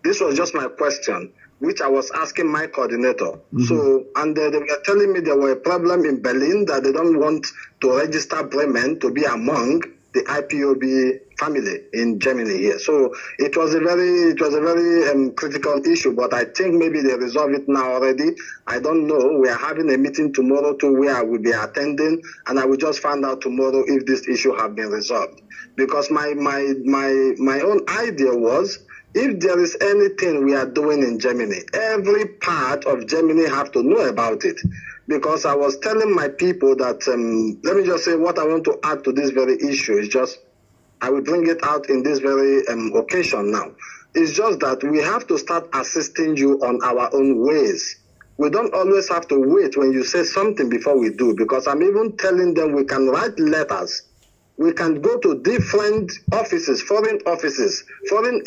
This was just my question, which I was asking my coordinator. So, and they were telling me there were a problem in Berlin that they don't want to register Bremen to be among the IPOB family in Germany here. So it was a very critical issue, but I think maybe they resolved it now already. I don't know. We are having a meeting tomorrow too where I will be attending, and I will just find out tomorrow if this issue have been resolved. Because my own idea was, if there is anything we are doing in Germany, every part of Germany have to know about it. Because I was telling my people that, let me just say what I want to add to this very issue is just, I will bring it out in this very occasion now. It's just that we have to start assisting you on our own ways. We don't always have to wait when you say something before we do, because I'm even telling them we can write letters. We can go to different offices, foreign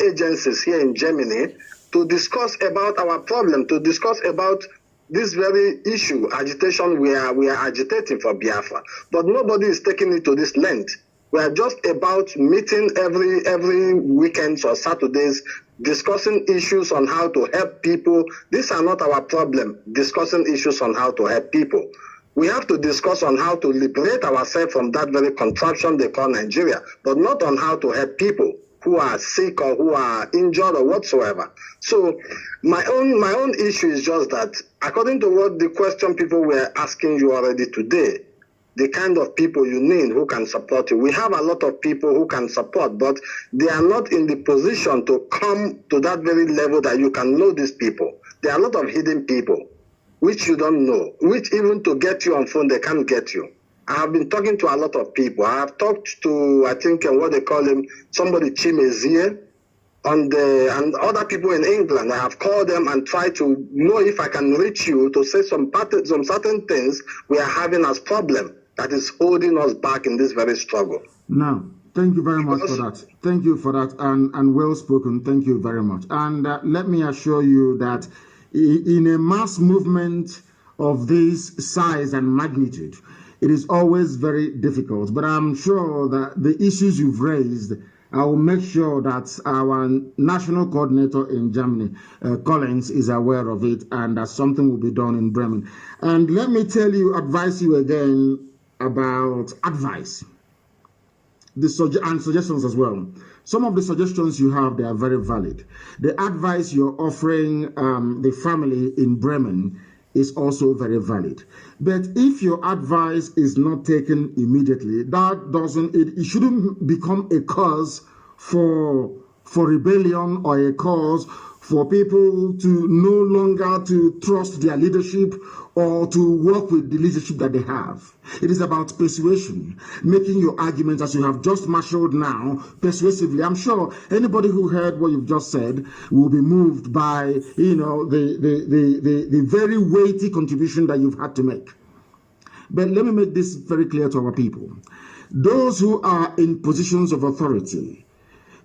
agencies here in Germany to discuss about our problem, to discuss about this very issue, agitation we are agitating for Biafra. But nobody is taking it to this length. We are just about meeting every weekends or Saturdays, discussing issues on how to help people. These are not our problem, discussing issues on how to help people. We have to discuss on how to liberate ourselves from that very contraption they call Nigeria, but not on how to help people who are sick or who are injured or whatsoever. So my own issue is just that, according to what the question people were asking you already today, the kind of people you need who can support you. We have a lot of people who can support, but they are not in the position to come to that very level that you can know these people. There are a lot of hidden people, which you don't know, which even to get you on phone, they can't get you. I have been talking to a lot of people. I have talked to, I think, what they call him, somebody Chimezie, and other people in England. I have called them and tried to know if I can reach you to say some certain things we are having as problem that is holding us back in this very struggle. Now, thank you very much for that. Thank you for that, and well spoken. Thank you very much. And let me assure you that in a mass movement of this size and magnitude, it is always very difficult. But I'm sure that the issues you've raised, I will make sure that our national coordinator in Germany, Collins, is aware of it, and that something will be done in Bremen. And let me advise you again about advice and suggestions as well. Some of the suggestions you have, they are very valid. The advice you're offering the family in Bremen is also very valid. But if your advice is not taken immediately, it shouldn't become a cause for rebellion or a cause for people to no longer to trust their leadership or to work with the leadership that they have. It is about persuasion, making your arguments as you have just marshaled now persuasively. I'm sure anybody who heard what you've just said will be moved by, the very weighty contribution that you've had to make. But let me make this very clear to our people. Those who are in positions of authority,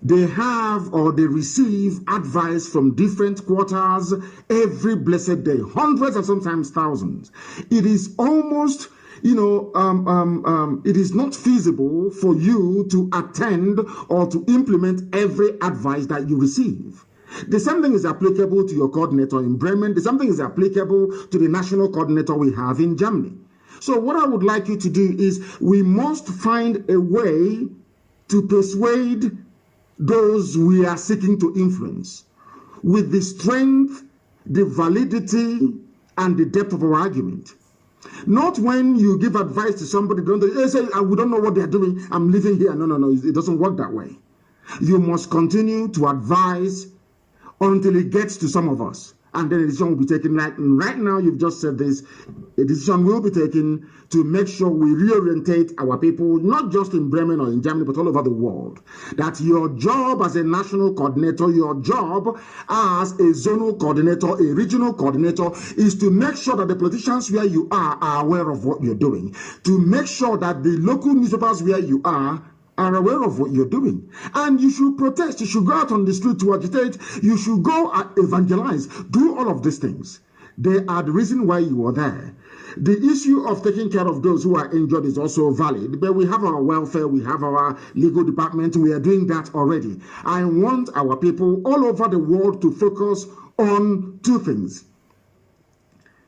they have or they receive advice from different quarters every blessed day, hundreds and sometimes thousands. It is almost, it is not feasible for you to attend or to implement every advice that you receive. The same thing is applicable to your coordinator in Bremen. The same thing is applicable to the national coordinator we have in Germany. So what I would like you to do is we must find a way to persuade those we are seeking to influence with the strength, the validity, and the depth of our argument. Not when you give advice to somebody, they say, we don't know what they're doing, I'm living here. No, it doesn't work that way. You must continue to advise until it gets to some of us. And then a decision will be taken. Right now, you've just said this. A decision will be taken to make sure we reorientate our people, not just in Bremen or in Germany, but all over the world. That your job as a national coordinator, your job as a zonal coordinator, a regional coordinator, is to make sure that the politicians where you are aware of what you're doing. To make sure that the local newspapers where you are aware of what you're doing. And you should protest, you should go out on the street to agitate, you should go evangelize, do all of these things. They are the reason why you are there. The issue of taking care of those who are injured is also valid, but we have our welfare, we have our legal department, we are doing that already. I want our people all over the world to focus on two things.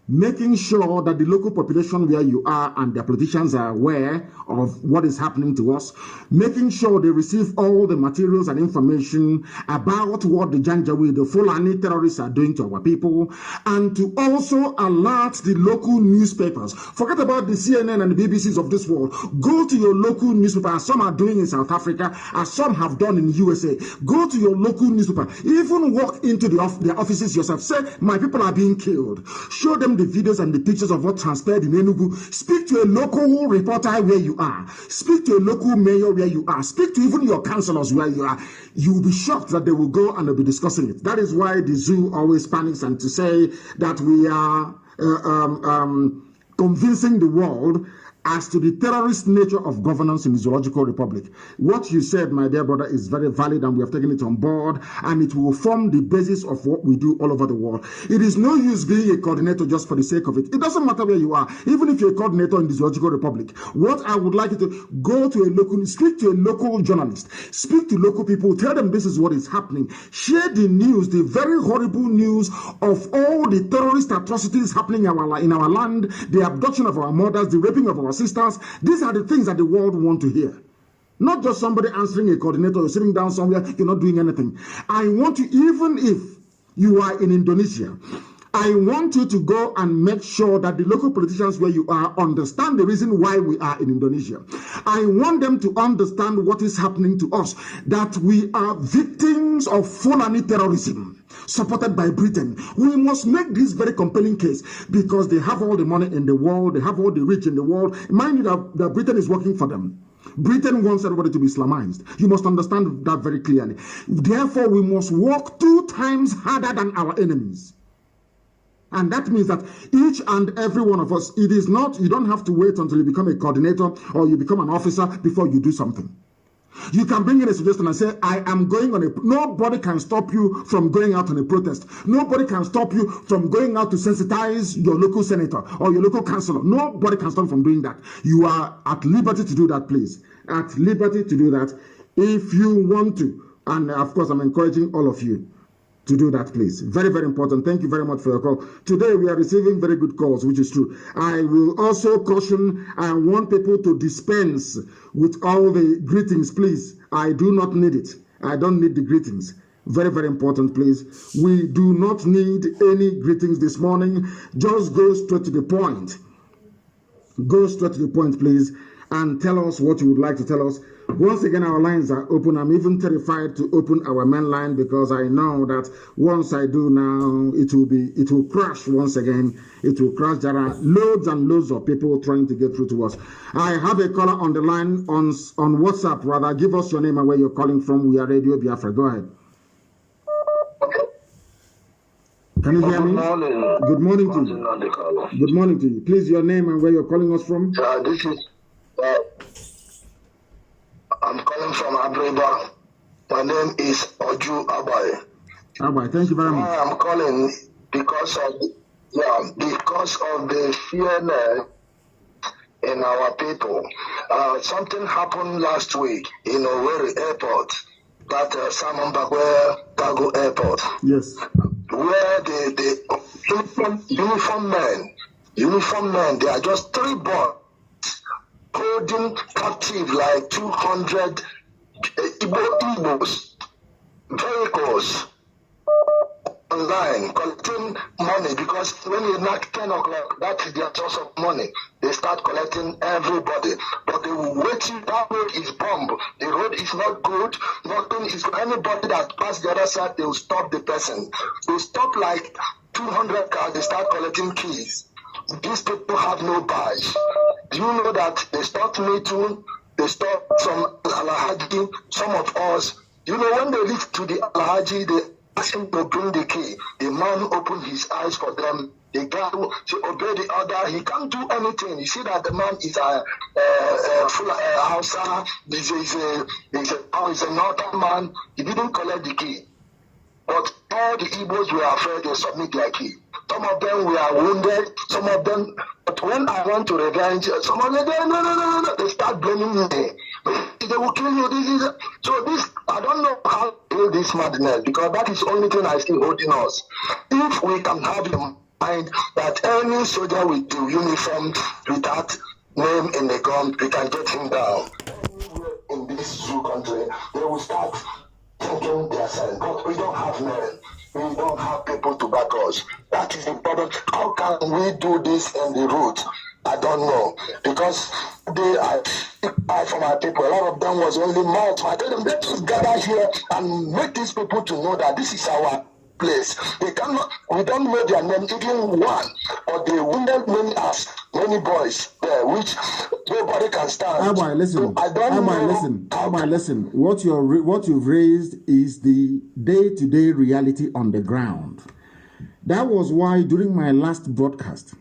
Making sure that the local population where you are and their politicians are aware of what is happening to us. Making sure they receive all the materials and information about what the Janjaweed, the Fulani terrorists are doing to our people. And to also alert the local newspapers. Forget about the CNN and the BBCs of this world. Go to your local newspaper, as some are doing in South Africa, as some have done in the USA. Go to your local newspaper. Even walk into their offices yourself. Say, my people are being killed. Show them the videos and the pictures of what transpired in Enugu. Speak to a local reporter where you are. Speak to a local mayor where you are. Speak to even your councillors where you are. You will be shocked that they will go and they'll be discussing it. That is why the zoo always panics and to say that we are convincing the world as to the terrorist nature of governance in the Zoological Republic. What you said, my dear brother, is very valid, and we have taken it on board, and it will form the basis of what we do all over the world. It is no use being a coordinator just for the sake of it. It doesn't matter where you are, even if you're a coordinator in the Zoological Republic. What I would like you to go to a local, speak to a local journalist, speak to local people, tell them this is what is happening. Share the news, the very horrible news of all the terrorist atrocities happening in our land, the abduction of our mothers, the raping of our sisters. These are the things that the world want to hear. Not just somebody answering a coordinator or sitting down somewhere, you're not doing anything. I want you, even if you are in Indonesia, I want you to go and make sure that the local politicians where you are understand the reason why we are in Indonesia. I want them to understand what is happening to us, that we are victims of Fulani terrorism supported by Britain. We must make this very compelling case because they have all the money in the world, they have all the rich in the world. Mind you that Britain is working for them. Britain wants everybody to be Islamized. You must understand that very clearly. Therefore, we must work 2 times harder than our enemies. And that means that each and every one of us, it is not, you don't have to wait until you become a coordinator or you become an officer before you do something. You can bring in a suggestion and say, I am going on a... Nobody can stop you from going out on a protest. Nobody can stop you from going out to sensitize your local senator or your local councillor. Nobody can stop you from doing that. You are at liberty to do that, please. At liberty to do that if you want to. And of course, I'm encouraging all of you to do that, please. Very, very important. Thank you very much for your call. Today, we are receiving very good calls, which is true. I will also caution, I want people to dispense with all the greetings, please. I do not need it. I don't need the greetings. Very, very important, please. We do not need any greetings this morning. Just go straight to the point. Go straight to the point, please, and tell us what you would like to tell us. Once again, our lines are open. I'm even terrified to open our main line because I know that once I do now, it will crash once again. It will crash. There are loads and loads of people trying to get through to us. I have a caller on the line on WhatsApp. Rather, give us your name and where you're calling from. We are Radio Biafra. Go ahead. Can you hear me? Good morning to you. Good morning to you. Please, your name and where you're calling us from. This is... I'm calling from Abreba. My name is Oju Abai. Abai, thank you very much. I'm calling because of the fear in our people. Something happened last week in Owerri Airport, that Simon Bagwe Cargo Airport. Yes. Where the uniform men, they are just 3 boys holding captive like 200 Igbos vehicles online collecting money, because when you knock 10 o'clock, that is their source of money. They start collecting everybody, but they will wait you. That road is bombed. The road is not good. Nothing is. Anybody that pass the other side, they will stop the person. They stop like 200 cars. They start collecting keys. These people have no badge. Do you know that they stopped me too? They stopped some Alhaji, some of us. You know, when they leave to the Alhaji, they ask him to bring the key. The man opened his eyes for them. The guy to obey the order. He can't do anything. You see that the man is a full Hausa. He's a northern man. He didn't collect the key. But all the Igbos were afraid. They submit their key. Some of them were wounded, some of them, but when I want to revenge, some of them, no, they start blaming me. They will kill you, this is, so this, I don't know how to do this madness, because that is the only thing I see holding us. If we can have in mind that any soldier with the uniform, with that name in the gun, we can get him down. In this zoo country, they will start thinking themselves, but we don't have men. We don't have people to back us. That is the problem. How can we do this in the root? I don't know. Because I for my people, a lot of them was only mouth. I tell them, let us gather here and make these people to know that this is our place. They cannot, we don't know their name, even one, but they wounded many boys there, which nobody can stand. Listen. What you've raised is the day-to-day reality on the ground. That was why during my last broadcast,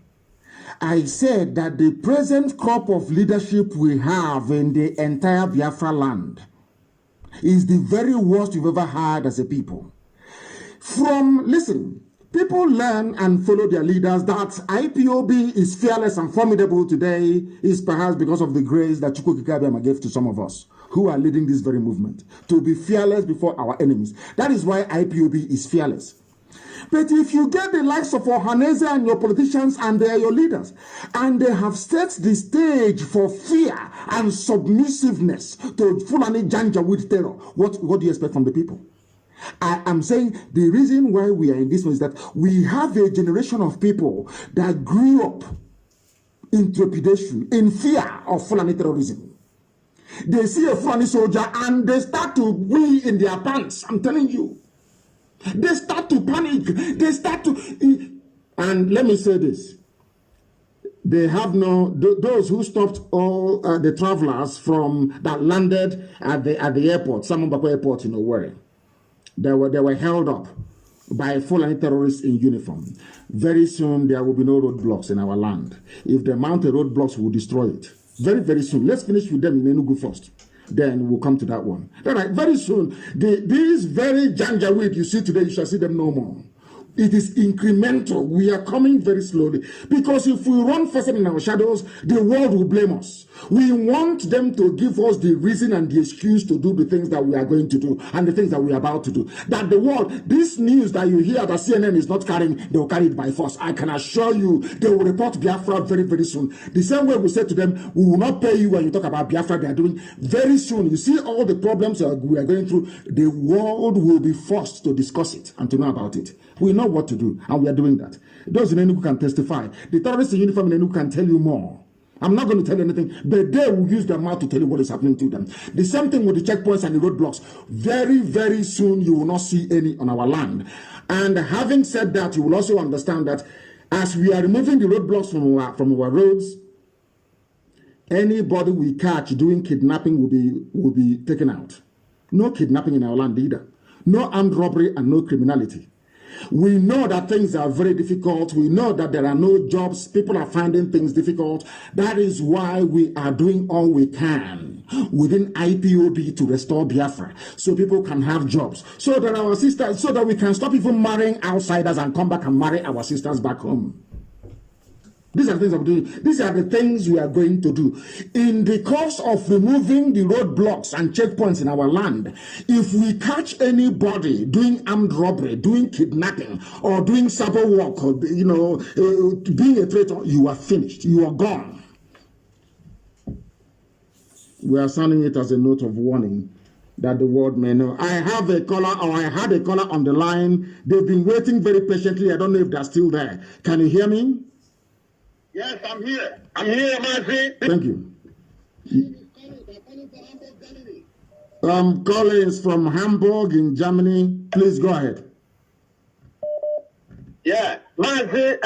I said that the present crop of leadership we have in the entire Biafra land is the very worst we've ever had as a people. Listen, people learn and follow their leaders. That IPOB is fearless and formidable today is perhaps because of the grace that Chukwu Kikabiyama gave to some of us who are leading this very movement, to be fearless before our enemies. That is why IPOB is fearless. But if you get the likes of Ohaneze and your politicians and they are your leaders, and they have set the stage for fear and submissiveness to Fulani Janjaweed terror, what do you expect from the people? I am saying the reason why we are in this one is that we have a generation of people that grew up in trepidation, in fear of Fulani terrorism. They see a Fulani soldier and they start to wee in their pants. I'm telling you. They start to panic. They start to... And let me say this. They have those who stopped all the travelers that landed at the airport, Samambako Airport in Owerri. They were held up by Fulani terrorists in uniform. Very soon, there will be no roadblocks in our land. If they mount a roadblocks, we'll destroy it. Very, very soon. Let's finish with them in Enugu first. Then we'll come to that one. All right, very soon, these very Janjaweed you see today, you shall see them no more. It is incremental. We are coming very slowly. Because if we run faster in our shadows, the world will blame us. We want them to give us the reason and the excuse to do the things that we are going to do and the things that we are about to do. That the world, this news that you hear that CNN is not carrying, they will carry it by force. I can assure you, they will report Biafra very, very soon. The same way we say to them, we will not pay you when you talk about Biafra. They are doing very soon. You see all the problems we are going through. The world will be forced to discuss it and to know about it. We know what to do, and we are doing that. Those in Enugu can testify. The terrorists in uniform in Enugu can tell you more. I'm not going to tell you anything, but they will use their mouth to tell you what is happening to them. The same thing with the checkpoints and the roadblocks. Very, very soon, you will not see any on our land. And having said that, you will also understand that as we are removing the roadblocks from our roads, anybody we catch doing kidnapping will be taken out. No kidnapping in our land either. No armed robbery and no criminality. We know that things are very difficult. We know that there are no jobs. People are finding things difficult. That is why we are doing all we can within IPOB to restore Biafra, so people can have jobs, so that our sisters, so that we can stop even marrying outsiders and come back and marry our sisters back home. These are the things I'm doing. These are the things we are going to do. In the course of removing the roadblocks and checkpoints in our land, if we catch anybody doing armed robbery, doing kidnapping, or doing cyber work, or being a traitor, you are finished. You are gone. We are sounding it as a note of warning that the world may know. I have a caller, or I had a caller on the line. They've been waiting very patiently. I don't know if they're still there. Can you hear me? Yes, I'm here. I'm here, Mazi. Thank you. Collins from Hamburg in Germany. Please go ahead. Yeah, Mazi,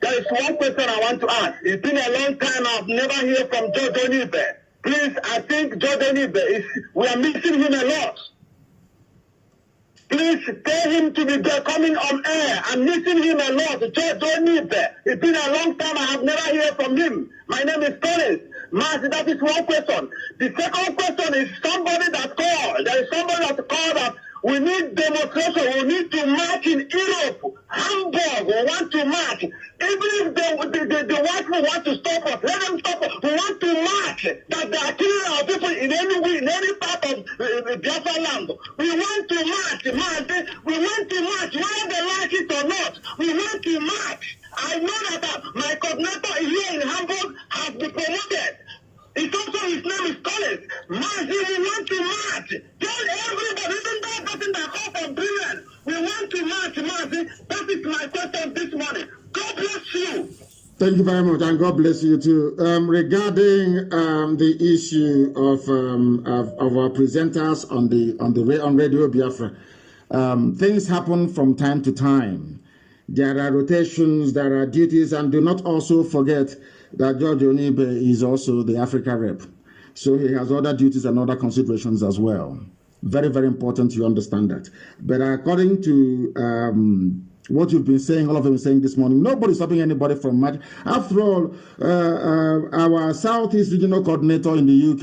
there is one question I want to ask. It's been a long time. I've never heard from George Onibe. Please, I think George Onibe we are missing him a lot. Please tell him to be there coming on air. I'm missing him a lot. George Onibe. It's been a long time. I have never heard from him. My name is Collins. Mazi, that is one question. The second question is somebody that called. There is somebody that called that We need demonstration. We need to march in Europe, Hamburg. We want to march. Even if the white people want to stop us, let them stop us. We want to march. That they are killing our people in any part of Biafra land. We want to march. We want to march, whether they like it or not. We want to march. I know that my coordinator here in Hamburg has been promoted. It's also his name is Collins. Mazi, we want to march. Tell everybody, even that person that called for brilliant. We want to march, Mazi. That is my question this morning. God bless you. Thank you very much, and God bless you too. Regarding the issue of our presenters on Radio Biafra, things happen from time to time. There are rotations, there are duties, and do not also forget that George Onibe is also the Africa rep. So he has other duties and other considerations as well. Very, very important you understand that. But according to what you've been saying, all of them saying this morning, nobody's stopping anybody from march. After all, our Southeast Regional Coordinator in the UK,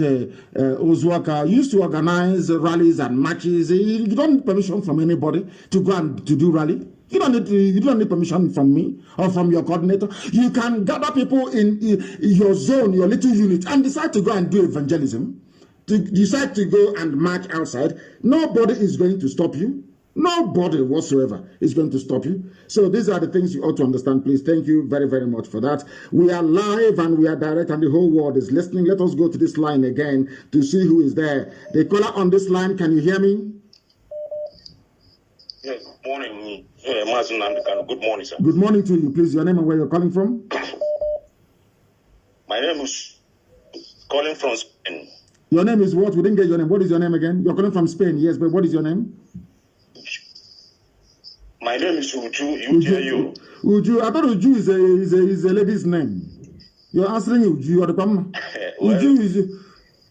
Ozuaka, used to organize rallies and marches. You don't need permission from anybody to go and to do rally. You don't need permission from me or from your coordinator. You can gather people in your zone, your little unit, and decide to go and do evangelism. To decide to go and march outside. Nobody is going to stop you. Nobody whatsoever is going to stop you. So these are the things you ought to understand, please. Thank you very, very much for that. We are live and we are direct and the whole world is listening. Let us go to this line again to see who is there. The caller on this line, can you hear me? Yes, good morning, Mazi Nnamdi Kanu. Good morning, sir. Good morning to you, please. Your name and where you're calling from? My name is calling from Spain. Your name is what? We didn't get your name. What is your name again? You're calling from Spain, yes, but what is your name? My name is Uju. Uju, I thought Uju is a lady's name. You're answering Uju. You're the problem. Well, Uju is.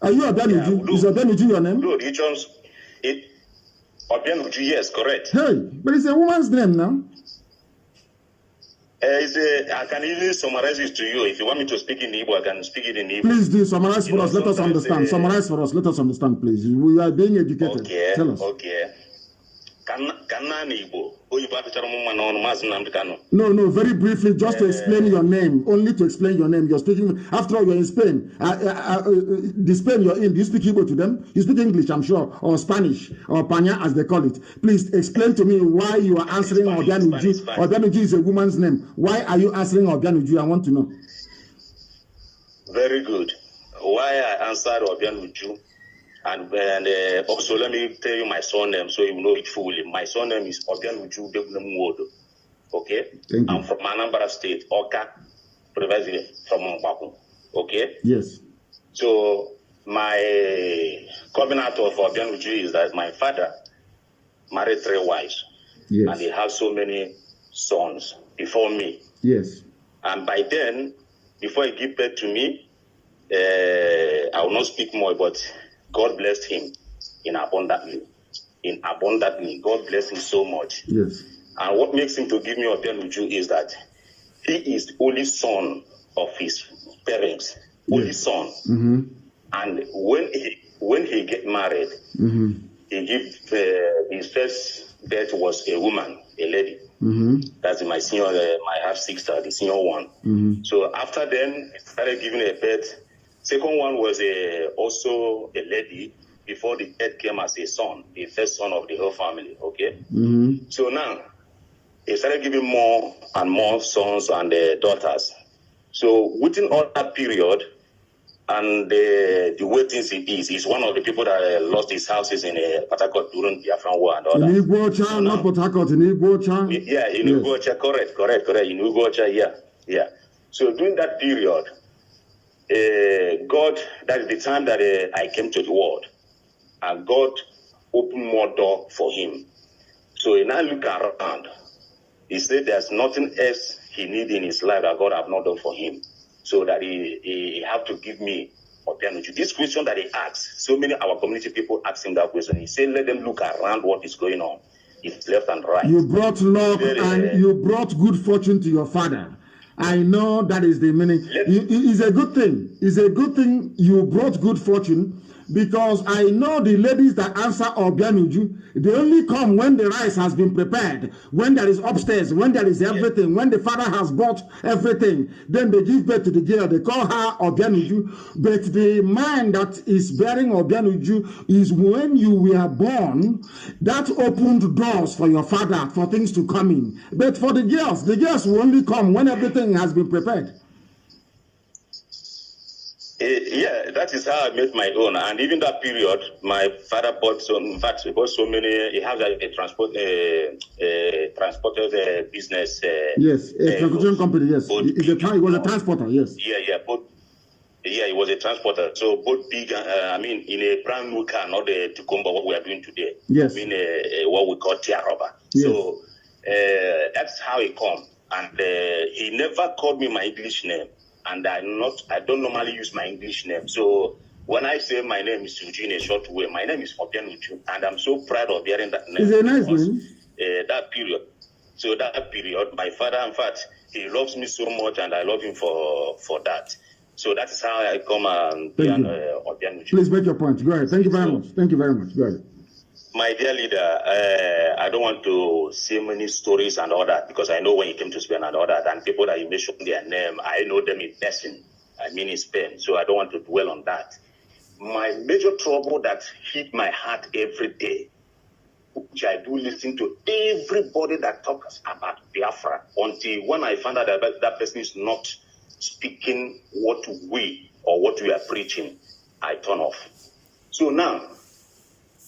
Are you Obian Uju? Is Obian Uju your name? No, Obian Uju, yes, correct. Hey, but it's a woman's name now. I can even summarize it to you. If you want me to speak in Igbo, I can speak it in Igbo. Please do summarize for us. Let us understand. Summarize for us. Let us understand, please. We are being educated. Okay. Tell us. Okay. No, very briefly, just to explain your name. Only to explain your name. You're speaking, after all, you're in Spain. The Spain you're in, do you speak Igbo to them? You speak English, I'm sure, or Spanish, or Panya, as they call it. Please explain to me why you are answering Obian Uju. Obian Uju is a woman's name. Why are you answering Obian Uju? I want to know. Very good. Why I answered Obian Uju? And also, let me tell you my surname so you know it fully. My surname is Obian Uju Degnemwodo. Okay? I'm from Anambra State, Oka, precisely from Mbaku. Okay? Yes. So, my covenant of Obian Uju is that my father married 3 wives. Yes. And he had so many sons before me. Yes. And by then, before he gave birth to me, I will not speak more, but God blessed him abundantly. God blessed him so much. Yes. And what makes him to give me Obian Uju is that he is the only son of his parents. Only son. Mm-hmm. And when he get married, mm-hmm. he give his first birth was a woman, a lady. Mm-hmm. That's my senior, my half sister, the senior one. Mm-hmm. So after then, he started giving a birth. Second one was also a lady. Before the third came as a son, the first son of the whole family. Okay. Mm-hmm. So now he started giving more and more sons and daughters. So within all that period, and the way things it is, he's one of the people that lost his houses in Port Harcourt during the Biafran War and all that. In Igbocha, not Port Harcourt, in Igbocha. Yeah, in Igbocha, correct. In Igbocha, yeah. So during that period, God, that is the time that I came to the world, and God opened more door for him. So he now look around. He said there's nothing else he need in his life that God have not done for him. So that he have to give me Obian Uju. This question that he asked, so many of our community people ask him that question. He said, let them look around what is going on. It's left and right. You brought luck and you brought good fortune to your father. I know that is the meaning. It's a good thing. It's a good thing you brought good fortune. because I know the ladies that answer Obianuju, they only come when the rice has been prepared, when there is upstairs, when there is everything, when the father has bought everything, then they give birth to the girl. They call her Obianuju. But the man that is bearing Obianuju is when you were born, that opened doors for your father for things to come in. But for the girls will only come when everything has been prepared. Yeah, that is how I made my own. And even that period, my father bought he bought so many. He has a transporter business. Yes, a transportation company. Yes, he was a transporter. Yes. Yeah, he was a transporter. So both big, in a brand new car, not the Tukumba what we are doing today. Yes. What we call tear rubber. Yes. So that's how he come. And he never called me my English name. And I don't normally use my English name. So when I say my name is Uju in a short way, my name is Obianuju, and I'm so proud of bearing that name. It's a nice name. That period. So that period, my father, in fact, he loves me so much, and I love him for that. So that is how I come and be Obianuju. Please make your point. Go ahead. Thank you very much. Thank you very much. Go ahead. My dear leader, I don't want to say many stories and all that, because I know when you came to Spain and all that, and people that you mentioned their name, I know them in person, in Spain, so I don't want to dwell on that. My major trouble that hit my heart every day, which I do listen to everybody that talks about Biafra, until when I find out that that person is not speaking what we are preaching, I turn off. So now,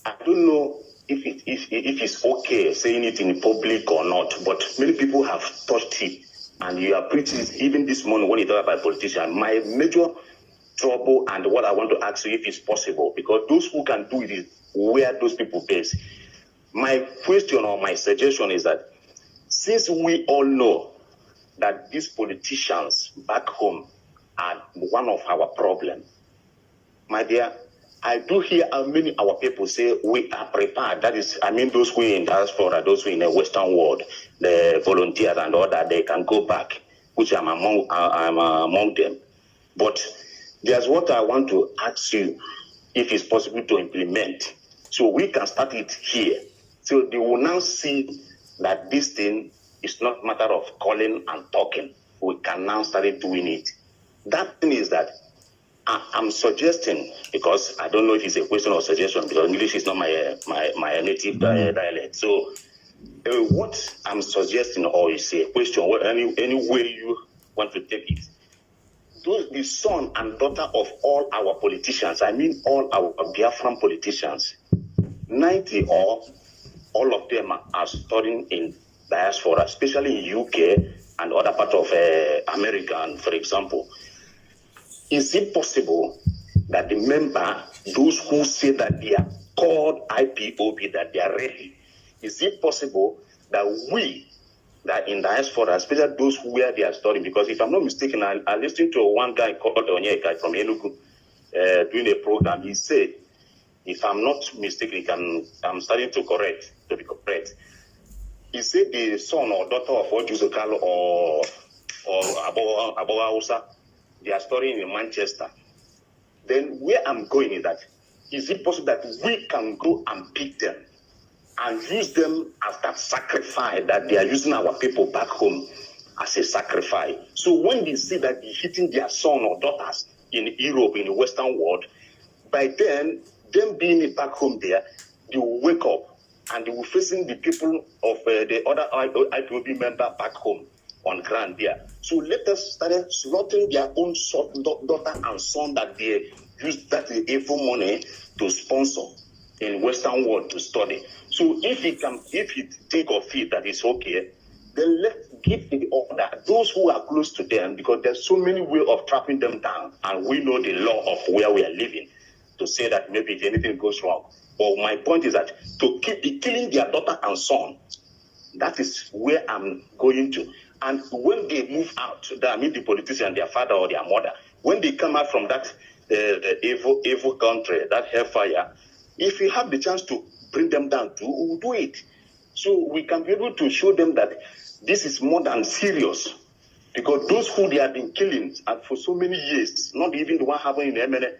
I don't know if it's okay saying it in public or not, but many people have touched it, and you are preaching it even this morning when you talk about politicians. My major trouble, and what I want to ask you if it's possible, because those who can do it is where those people base. My question or my suggestion is that since we all know that these politicians back home are one of our problems, my dear, I do hear how many our people say we are prepared. That is, those who are in diaspora, those who are in the Western world, the volunteers and all that, they can go back, which I'm among them. But there's what I want to ask you, if it's possible to implement, so we can start it here. So they will now see that this thing is not a matter of calling and talking. We can now start doing it. That thing is that I'm suggesting, because I don't know if it's a question or suggestion, because English is not my native dialect. So what I'm suggesting, or is a question, any way you want to take it, the son and daughter of all our politicians, all our Biafran politicians, 90 or all of them are studying in diaspora, especially in UK and other parts of America, for example. Is it possible that the member, those who say that they are called IPOB, that they are ready, is it possible that we, that in diaspora, especially those who where they are studying, because if I'm not mistaken, I listened to one guy called Onyeka from Enugu doing a program. He said, if I'm not mistaken, I'm starting to be correct. He said the son or daughter of Ojuzokalo or Abo Hausa, they are studying in Manchester. Then where I'm going is that, is it possible that we can go and pick them and use them as that sacrifice, that they are using our people back home as a sacrifice? So when they see that they're hitting their son or daughters in Europe, in the Western world, by then, them being back home there, they will wake up and they will facing the people of the other IPOB member back home on ground there. So let us start slaughtering their own daughter and son that they use that evil money to sponsor in Western world to study. So if he think of it that it's okay, then let's give the order those who are close to them, because there's so many ways of trapping them down, and we know the law of where we are living, to say that maybe if anything goes wrong. But my point is that to keep killing their daughter and son, that is where I'm going to. And when they move out, the politician, their father or their mother, when they come out from that evil country, that hellfire, if we have the chance to bring them down too, we will do it. So we can be able to show them that this is more than serious. Because those who they have been killing for so many years, not even the one happening in MNA,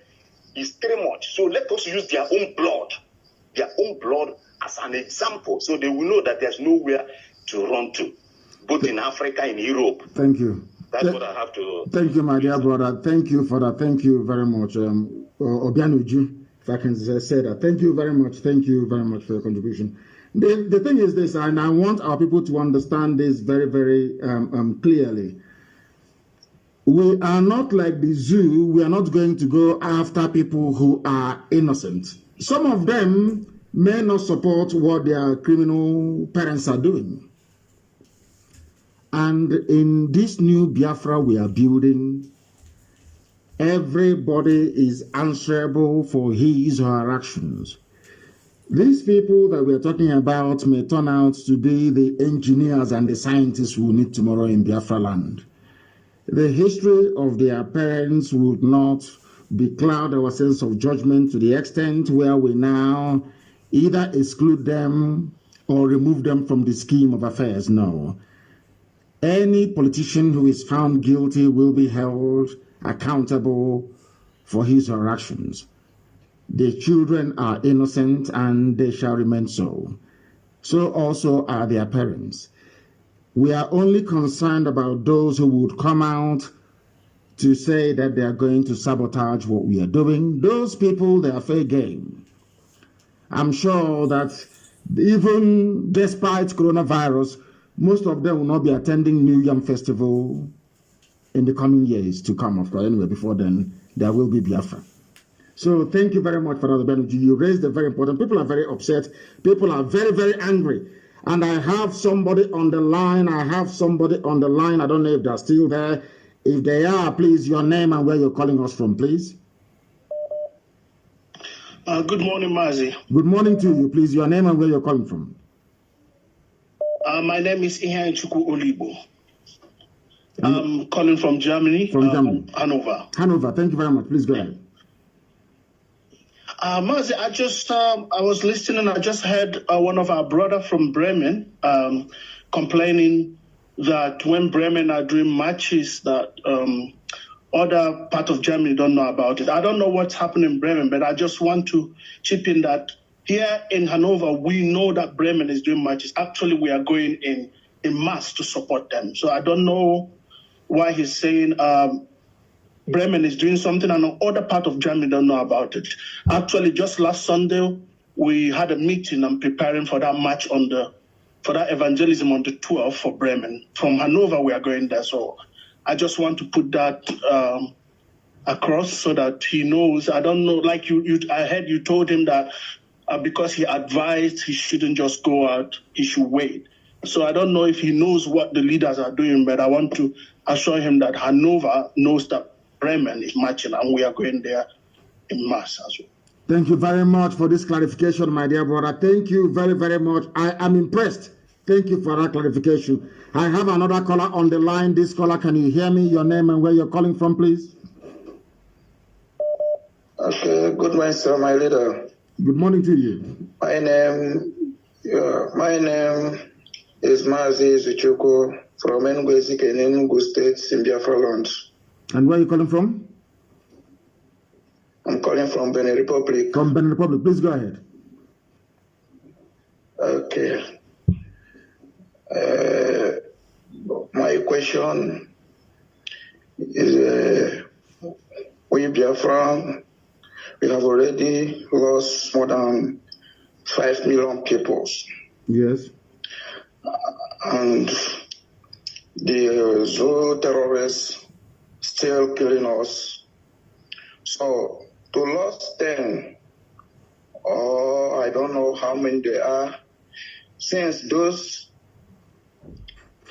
is too much. So let us use their own blood as an example, so they will know that there's nowhere to run to, both in Africa and Europe. Thank you. That's what I have to. Thank you, my dear brother. Thank you for that. Thank you very much. Obianuju, if I can say that. Thank you very much. Thank you very much for your contribution. The thing is this, and I want our people to understand this very, very clearly. We are not like the zoo. We are not going to go after people who are innocent. Some of them may not support what their criminal parents are doing. And in this new Biafra we are building, everybody is answerable for his or her actions. These people that we are talking about may turn out to be the engineers and the scientists we need tomorrow in Biafra land. The history of their parents would not becloud our sense of judgment to the extent where we now either exclude them or remove them from the scheme of affairs. No. Any politician who is found guilty will be held accountable for his or her actions. The children are innocent and they shall remain so. So also are their parents. We are only concerned about those who would come out to say that they are going to sabotage what we are doing. Those people, they are fair game. I'm sure that even despite coronavirus, most of them will not be attending New Yam Festival in the coming years to come. Of course, anyway, before then, there will be Biafra. So thank you very much for that, Eboni. You raised a very important. People are very upset. People are very, very angry. And I have somebody on the line. I don't know if they're still there. If they are, please, your name and where you're calling us from, please. Good morning, Mazi. Good morning to you, please. Your name and where you're calling from. My name is Chuku Olibo. I'm calling from Germany. From Germany. Hanover. Hanover. Thank you very much. Please go ahead. Mazi, I was listening. I just heard one of our brother from Bremen complaining that when Bremen are doing matches, that other part of Germany don't know about it. I don't know what's happening in Bremen, but I just want to chip in that here in Hanover, we know that Bremen is doing matches. Actually, we are going in mass to support them. So I don't know why he's saying Bremen is doing something and other part of Germany don't know about it. Actually, just last Sunday, we had a meeting and preparing for that match for that evangelism on the 12th for Bremen. From Hanover, we are going there. So I just want to put that across so that he knows. I don't know, like I heard you told him that because he advised he shouldn't just go out, he should wait. So I don't know if he knows what the leaders are doing, but I want to assure him that Hanover knows that Bremen is marching and we are going there in mass as well. Thank you very much for this clarification, my dear brother. Thank you very, very much. I am impressed. Thank you for that clarification. I have another caller on the line. This caller, can you hear me? Your name and where you're calling from, please? Okay, good morning, sir, my leader. Good morning to you. My name is Mazi Zuchuku from Enugu State, in Biafra land. And where are you calling from? I'm calling from Benin Republic. From Benin Republic. Please go ahead. Okay. My question is, we Biafra, we have already lost more than 5 million people. Yes. And the Zulu terrorists still killing us. So to lose 10, or I don't know how many there are, since those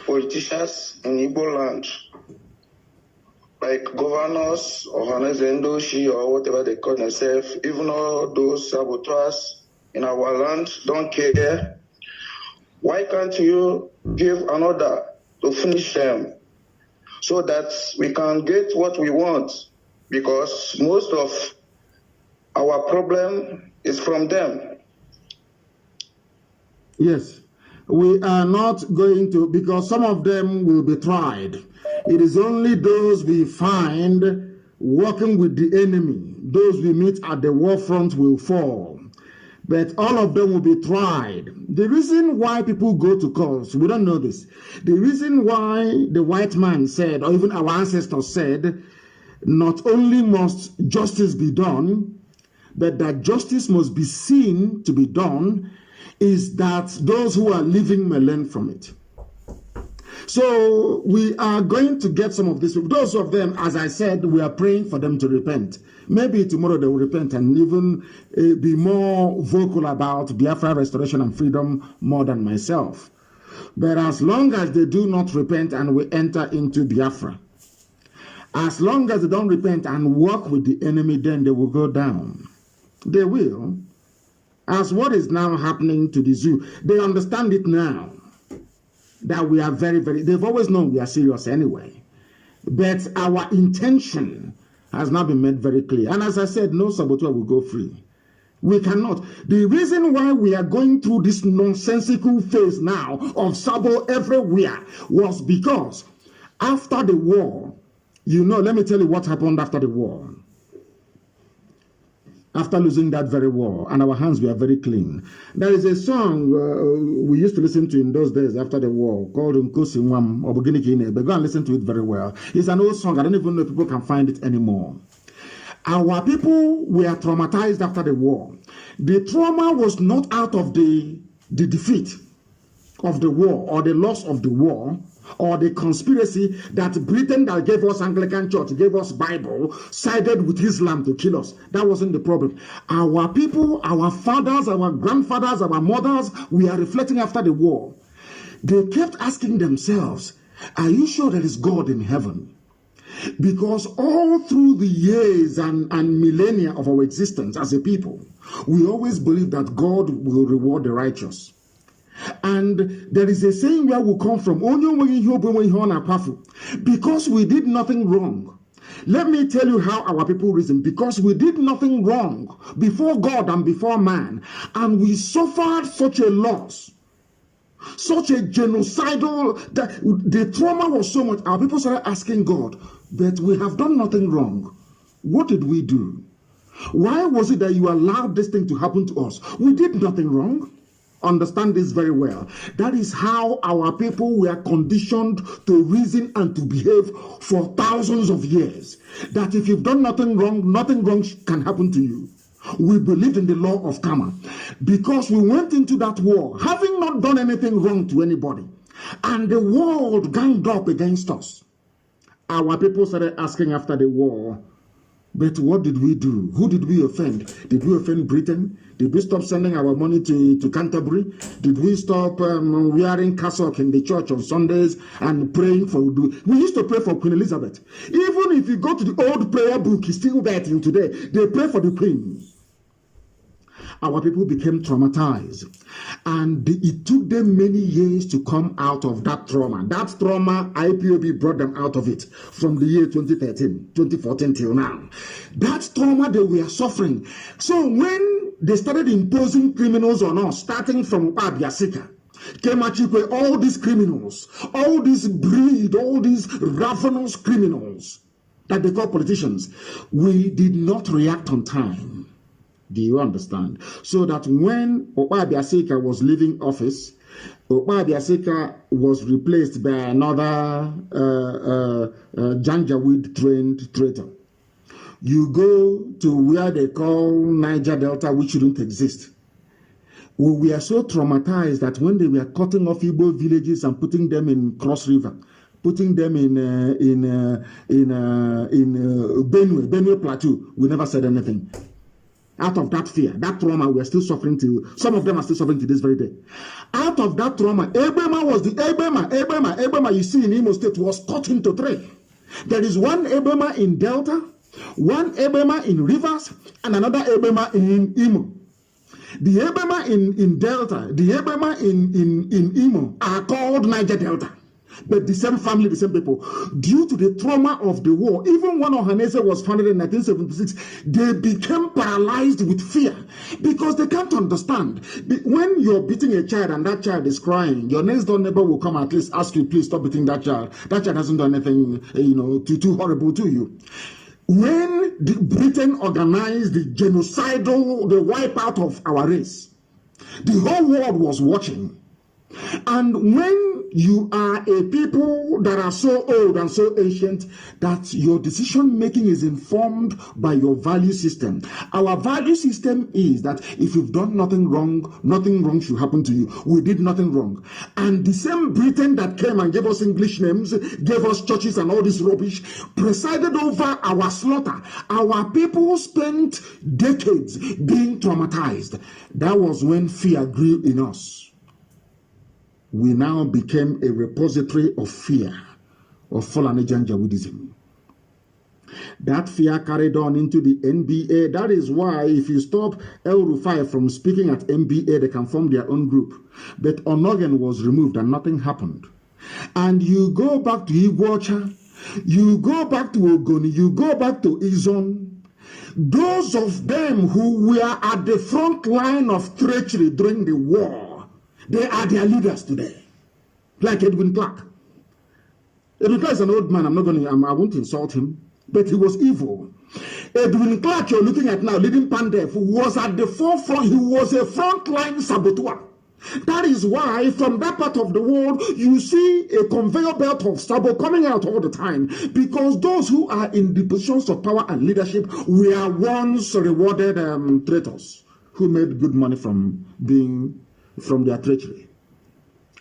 politicians in Igbo land, like governors or Hanezendoshi or whatever they call themselves, even all those saboteurs in our land don't care, why can't you give an order to finish them so that we can get what we want? Because most of our problem is from them. Yes, we are not going to, because some of them will be tried. It is only those we find working with the enemy, those we meet at the war front will fall, but all of them will be tried. The reason why people go to courts, we don't know this. The reason why the white man said, or even our ancestors said, not only must justice be done, but that justice must be seen to be done, is that those who are living may learn from it. So we are going to get some of this. Those of them, as I said, we are praying for them to repent. Maybe tomorrow they will repent and even be more vocal about Biafra restoration and freedom more than myself. But as long as they do not repent and we enter into Biafra, as long as they don't repent and work with the enemy, then they will go down. They will. As what is now happening to the zoo, they understand it now. That we are very, they've always known we are serious anyway. But our intention has now been made very clear. And as I said, no saboteur will go free. We cannot. The reason why we are going through this nonsensical phase now of sabo everywhere was because after the war, you know, let me tell you what happened after the war. After losing that very war, and our hands were very clean. There is a song we used to listen to in those days after the war called Nkosi Nwam Oboginikine, but go and listen to it very well. It's an old song. I don't even know if people can find it anymore. Our people were traumatized after the war. The trauma was not out of the defeat of the war or the loss of the war, or the conspiracy that Britain that gave us Anglican Church, gave us Bible, sided with Islam to kill us. That wasn't the problem. Our people, our fathers, our grandfathers, our mothers, we are reflecting after the war. They kept asking themselves, are you sure there is God in heaven? Because all through the years and millennia of our existence as a people, we always believe that God will reward the righteous. And there is a saying where we come from, because we did nothing wrong. Let me tell you how our people reason. Because we did nothing wrong before God and before man, and we suffered such a loss, such a genocidal, that the trauma was so much, our people started asking God, but we have done nothing wrong. What did we do? Why was it that you allowed this thing to happen to us? We did nothing wrong. Understand this very well. That is how our people were conditioned to reason and to behave for thousands of years. That if you've done nothing wrong can happen to you. We believed in the law of karma. Because we went into that war, having not done anything wrong to anybody. And the world ganged up against us. Our people started asking after the war, but what did we do? Who did we offend? Did we offend Britain? Did we stop sending our money to Canterbury? Did we stop wearing cassock in the church on Sundays and praying for... We used to pray for Queen Elizabeth. Even if you go to the old prayer book, it's still there till today. They pray for the Queen. Our people became traumatized. And it took them many years to come out of that trauma. That trauma, IPOB brought them out of it from the year 2014 till now. That trauma they were suffering. So when they started imposing criminals on us, starting from Abiasika, Kemachikwe, all these criminals, all this breed, all these ravenous criminals that they call politicians, we did not react on time. Do you understand? So that when Okpa Abiasika was leaving office, Okpa Abiasika was replaced by another Janjaweed trained traitor. You go to where they call Niger Delta, which shouldn't exist. We were so traumatized that when they were cutting off Igbo villages and putting them in Cross River, putting them in Benue Plateau, we never said anything. Out of that fear, that trauma, we are still suffering till, some of them are still suffering to this very day. Out of that trauma, Ebema you see in Imo State was cut into three. There is one Ebema in Delta, one Ebema in Rivers, and another Ebema in Imo. The Ebema in Delta, the Ebema in Imo are called Niger Delta. But the same family, the same people. Due to the trauma of the war, even when Ohanese was founded in 1976, they became paralyzed with fear because they can't understand. When you're beating a child and that child is crying, your next door neighbor will come at least ask you, please stop beating that child. That child hasn't done anything, too horrible to you. When Britain organized the genocidal, the wipeout of our race. The whole world was watching. And when you are a people that are so old and so ancient that your decision making is informed by your value system. Our value system is that if you've done nothing wrong should happen to you. We did nothing wrong. And the same Britain that came and gave us English names, gave us churches and all this rubbish, presided over our slaughter. Our people spent decades being traumatized. That was when fear grew in us. We now became a repository of fear of Fulani Janjaweedism. That fear carried on into the NBA. That is why if you stop El Rufai from speaking at NBA, they can form their own group. But Onogen was removed and nothing happened. And you go back to Iguacha, you go back to Ogoni, you go back to Izon. Those of them who were at the front line of treachery during the war, they are their leaders today, like Edwin Clark. Edwin Clark is an old man. I won't insult him, but he was evil. Edwin Clark, you're looking at now, leading Pandef, was at the forefront. He was a frontline saboteur. That is why from that part of the world, you see a conveyor belt of sabo coming out all the time, because those who are in the positions of power and leadership were once rewarded traitors who made good money from their treachery.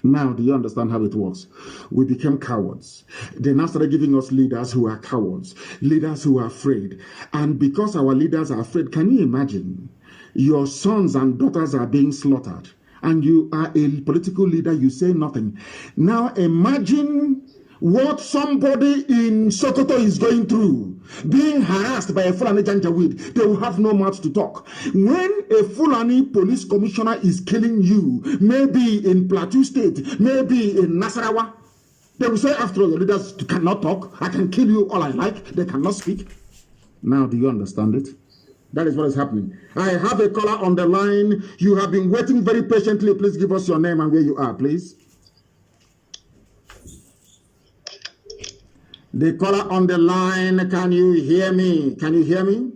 Now, do you understand how it works? We became cowards. They now started giving us leaders who are cowards, leaders who are afraid. And because our leaders are afraid, can you imagine? Your sons and daughters are being slaughtered, and you are a political leader, you say nothing. Now, imagine what somebody in Sokoto is going through, being harassed by a Fulani Janjaweed. They will have no mouth to talk. When a Fulani police commissioner is killing you, maybe in Plateau State, maybe in Nasarawa, they will say, after all, your leaders cannot talk. I can kill you all I like. They cannot speak. Now, do you understand it? That is what is happening. I have a caller on the line. You have been waiting very patiently. Please give us your name and where you are, please. The caller on the line, can you hear me? Can you hear me?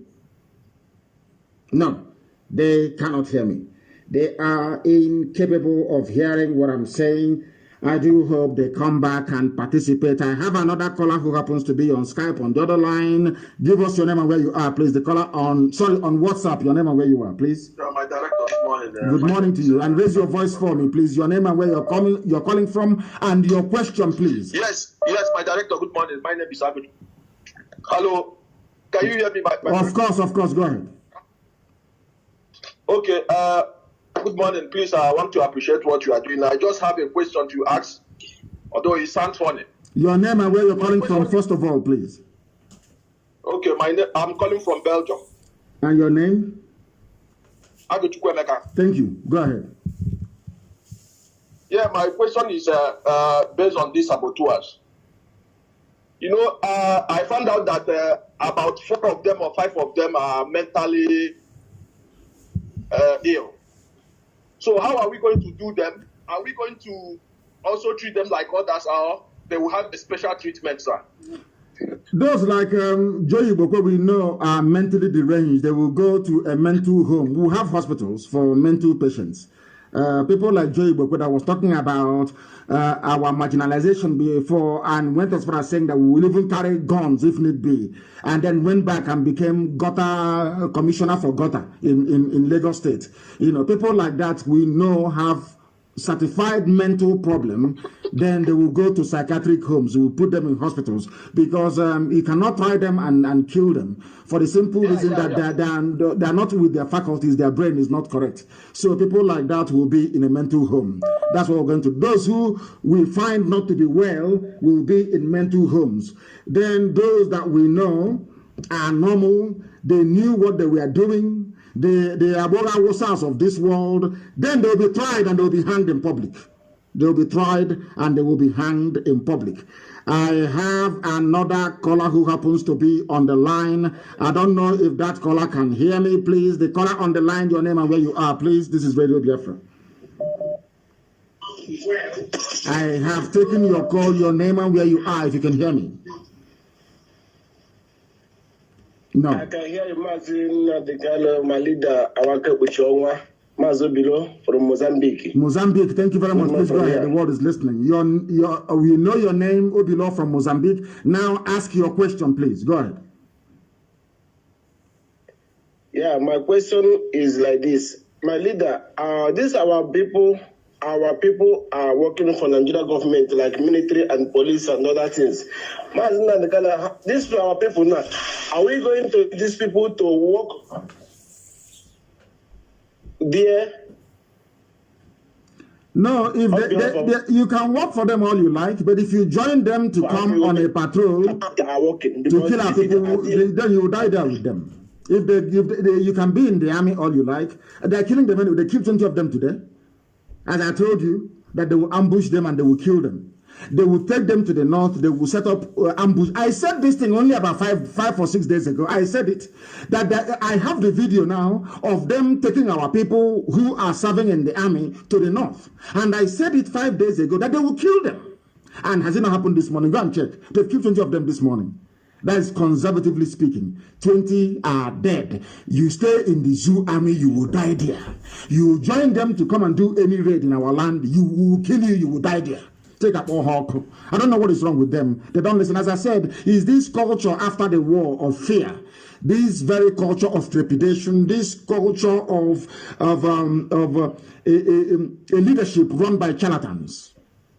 No, they cannot hear me. They are incapable of hearing what I'm saying. I do hope they come back and participate. I have another caller who happens to be on Skype on the other line. Give us your name and where you are, please. The caller on WhatsApp, your name and where you are, please. My director, good morning. Good morning to you. And raise your voice for me, please. Your name and where you're calling from, and your question, please. Yes, my director, good morning. My name is Eboni. Hello, can you hear me? Of course, go ahead. Okay, good morning. Please, I want to appreciate what you are doing. I just have a question to ask, although it sounds funny. Your name and where you're calling from, first of all, please. Okay, I'm calling from Belgium. And your name? Agochukwemeka. Thank you. Go ahead. Yeah, my question is based on these saboteurs. You know, I found out that about 4 of them or 5 of them are mentally ill. So how are we going to do them? Are we going to also treat them like others, or they will have a special treatment, sir? Those like Joey Boko, we know are mentally deranged. They will go to a mental home. We have hospitals for mental patients. People like Joey Boko that was talking about our marginalization before and went as far as saying that we will even carry guns if need be, and then went back and became Gota commissioner for Gota in Lagos State. You know, people like that we know have certified mental problem. Then they will go to psychiatric homes. We will put them in hospitals because you cannot try them and kill them for the simple reason that they are not with their faculties. Their brain is not correct. So people like that will be in a mental home. That's what we're going to do. Those who we find not to be well will be in mental homes. Then those that we know are normal, they knew what they were doing, the Abora Wosas of this world, then they'll be tried and they'll be hanged in public. They'll be tried and they will be hanged in public. I have another caller who happens to be on the line. I don't know if that caller can hear me, please. The caller on the line, your name and where you are, please. This is Radio Biafra. I have taken your call, your name and where you are, if you can hear me. No. I can hear you, Mazi, Nnamdi, my leader, Awaka Buchonwa, Mazo Bilo from Mozambique. Mozambique, thank you very much. Please go ahead. The world is listening. We know your name, Obilo from Mozambique. Now ask your question, please. Go ahead. Yeah, my question is like this. My leader, these our people are working for Nigeria government, like military and police and other things. These are our people now. Are we going to these people to work there? No, if you can work for them all you like, but if you join them to come on a patrol to kill our people, then you will die there with them. If you can be in the army all you like, they're killing them anyway. They killed 20 of them today. As I told you, that they will ambush them and they will kill them. They will take them to the north. They will set up ambush. I said this thing only about five or 6 days ago. I said it. That I have the video now of them taking our people who are serving in the army to the north. And I said it 5 days ago that they will kill them. And has it not happened this morning? Go and check. They've killed 20 of them this morning. That is conservatively speaking. 20 are dead. You stay in the zoo army, you will die there. You join them to come and do any raid in our land, you will kill you, you will die there. Take up all hawk. I don't know what is wrong with them. They don't listen. As I said, is this culture after the war of fear, this very culture of trepidation, this culture of a leadership run by charlatans.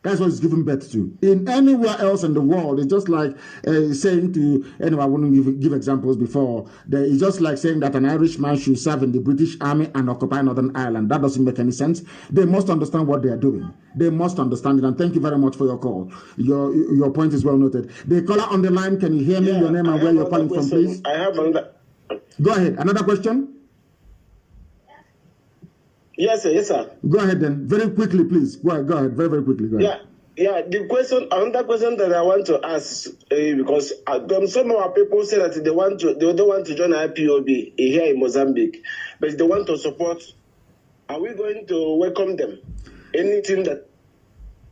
That's what it's given birth to. In anywhere else in the world, it's just like saying to anyone, I wouldn't give examples before. It's just like saying that an Irishman should serve in the British Army and occupy Northern Ireland. That doesn't make any sense. They must understand what they are doing. They must understand it. And thank you very much for your call. Your point is well noted. The caller on the line, can you hear me? Your name and where you're calling from, please? I have another. Go ahead. Another question? Yes, sir. Yes, sir. Go ahead then. Very quickly, please. Go ahead. Very, very quickly. Go ahead. Yeah. The question, another question that I want to ask, because some of our people say that they don't want to join IPOB here in Mozambique, but they want to support. Are we going to welcome them? Anything that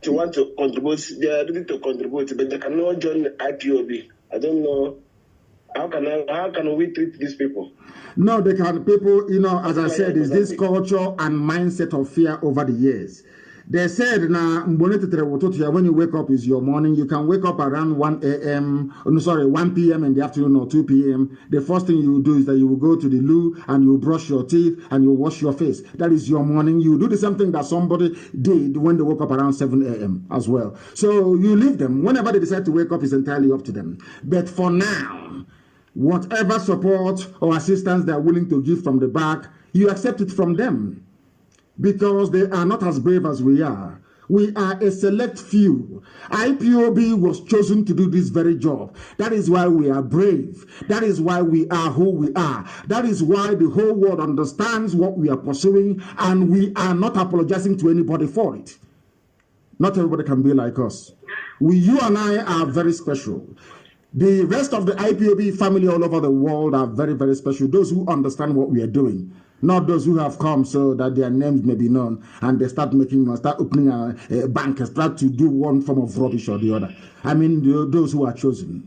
you want to contribute, they are ready to contribute, but they cannot join IPOB. I don't know. How can we treat these people? No, they can. People, as I said, is this culture and mindset of fear over the years. They said, when you wake up is your morning. You can wake up around 1 p.m. in the afternoon or 2 p.m. The first thing you do is that you will go to the loo and you brush your teeth and you wash your face. That is your morning. You do the same thing that somebody did when they woke up around 7 a.m. as well. So you leave them. Whenever they decide to wake up, it's entirely up to them. But for now, whatever support or assistance they are willing to give from the back, you accept it from them. Because they are not as brave as we are. We are a select few. IPOB was chosen to do this very job. That is why we are brave. That is why we are who we are. That is why the whole world understands what we are pursuing, and we are not apologizing to anybody for it. Not everybody can be like us. You and I are very special. The rest of the IPOB family all over the world are very, very special. Those who understand what we are doing. Not those who have come so that their names may be known and they start opening a bank and start to do one form of rubbish or the other. I mean, those who are chosen.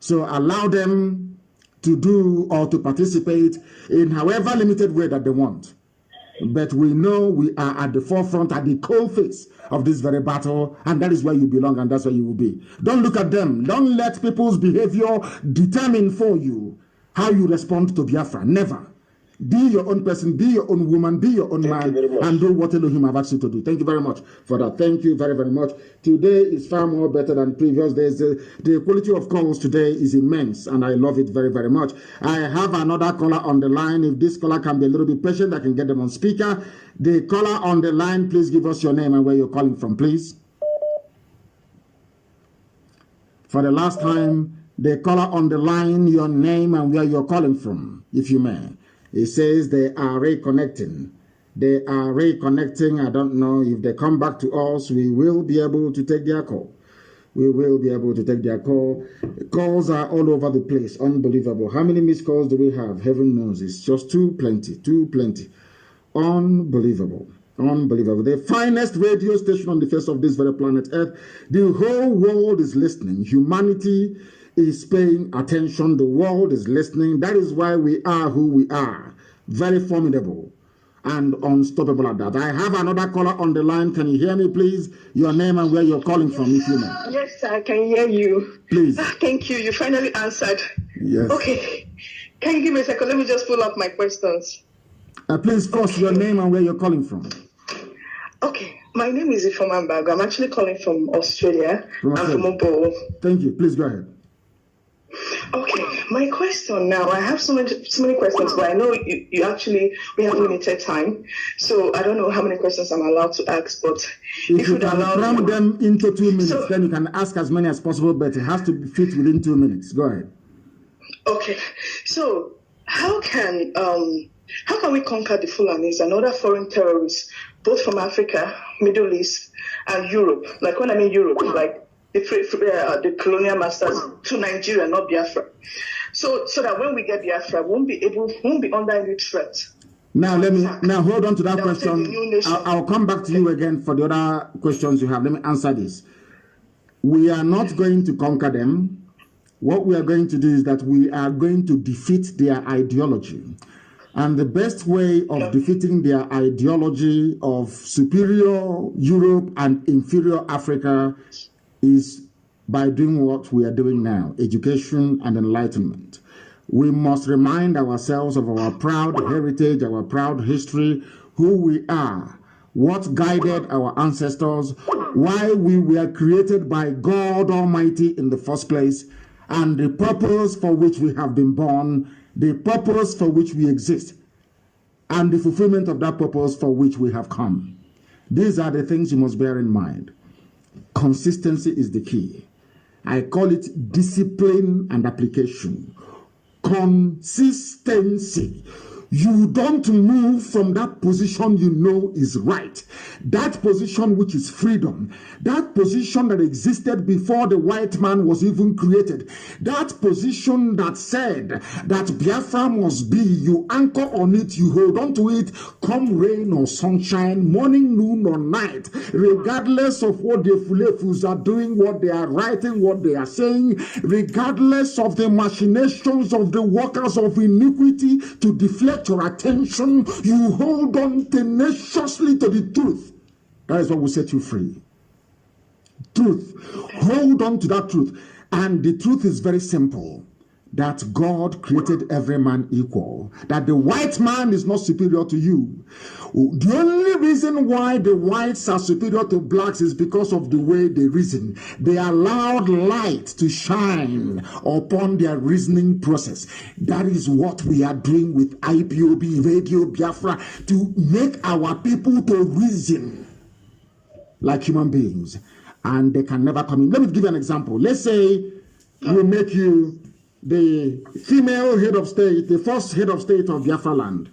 So allow them to do or to participate in however limited way that they want. But we know we are at the forefront, at the cold face of this very battle, and that is where you belong and that's where you will be. Don't look at them. Don't let people's behavior determine for you how you respond to Biafra. Never. Be your own person, be your own woman, be your own man, and do what Elohim have asked you to do. Thank you very much for that. Thank you very, very much. Today is far more better than previous days. The quality of calls today is immense, and I love it very, very much. I have another caller on the line. If this caller can be a little bit patient, I can get them on speaker. The caller on the line, please give us your name and where you're calling from, please. For the last time, the caller on the line, your name and where you're calling from, if you may. It says they are reconnecting. They are reconnecting. I don't know if they come back to us. We will be able to take their call. We will be able to take their call. Calls are all over the place. Unbelievable. How many missed calls do we have? Heaven knows. It's just too plenty. Too plenty. Unbelievable. Unbelievable. The finest radio station on the face of this very planet Earth. The whole world is listening. Humanity is paying attention. The world is listening. That is why we are who we are. Very formidable and unstoppable at that. I have another caller on the line. Can you hear me, please? Your name and where you're calling from, if you know. Yes, I can hear you. Please. Thank you. You finally answered. Yes. Okay. Can you give me a second? Let me just pull up my questions. Please, first, your name and where you're calling from. Okay. My name is Ifoma Mbago. I'm actually calling from Australia. I'm from Obo. Thank you. Please go ahead. Okay, my question now. I have so many questions, but I know we have limited time, so I don't know how many questions I'm allowed to ask. But if you can cram them into 2 minutes, then you can ask as many as possible, but it has to fit within 2 minutes. Go ahead. Okay, so how can we conquer the Fulanis and other foreign terrorists, both from Africa, Middle East, and Europe? Like when I mean Europe, like the colonial masters to Nigeria, not Biafra. So that when we get Biafra, won't be under any threat. Now hold on to that question. I'll come back to you again for the other questions you have. Let me answer this. We are not going to conquer them. What we are going to do is that we are going to defeat their ideology. And the best way of defeating their ideology of superior Europe and inferior Africa is by doing what we are doing now, education and enlightenment. We must remind ourselves of our proud heritage, our proud history, who we are, what guided our ancestors, why we were created by God Almighty in the first place, and the purpose for which we have been born, the purpose for which we exist, and the fulfillment of that purpose for which we have come. These are the things you must bear in mind. Consistency is the key. I call it discipline and application. Consistency. You don't move from that position you know is right. That position which is freedom. That position that existed before the white man was even created. That position that said that Biafra must be. You anchor on it, you hold on to it, come rain or sunshine, morning, noon or night, regardless of what the Fulefus are doing, what they are writing, what they are saying, regardless of the machinations of the workers of iniquity to deflect your attention, you hold on tenaciously to the truth. That is what will set you free. Truth. Hold on to that truth. And the truth is very simple. That God created every man equal. That the white man is not superior to you. The only reason why the whites are superior to blacks is because of the way they reason. They allowed light to shine upon their reasoning process. That is what we are doing with IPOB, Radio Biafra, to make our people to reason like human beings. And they can never come in. Let me give you an example. Let's say we make you the female head of state, the first head of state of Biafra land.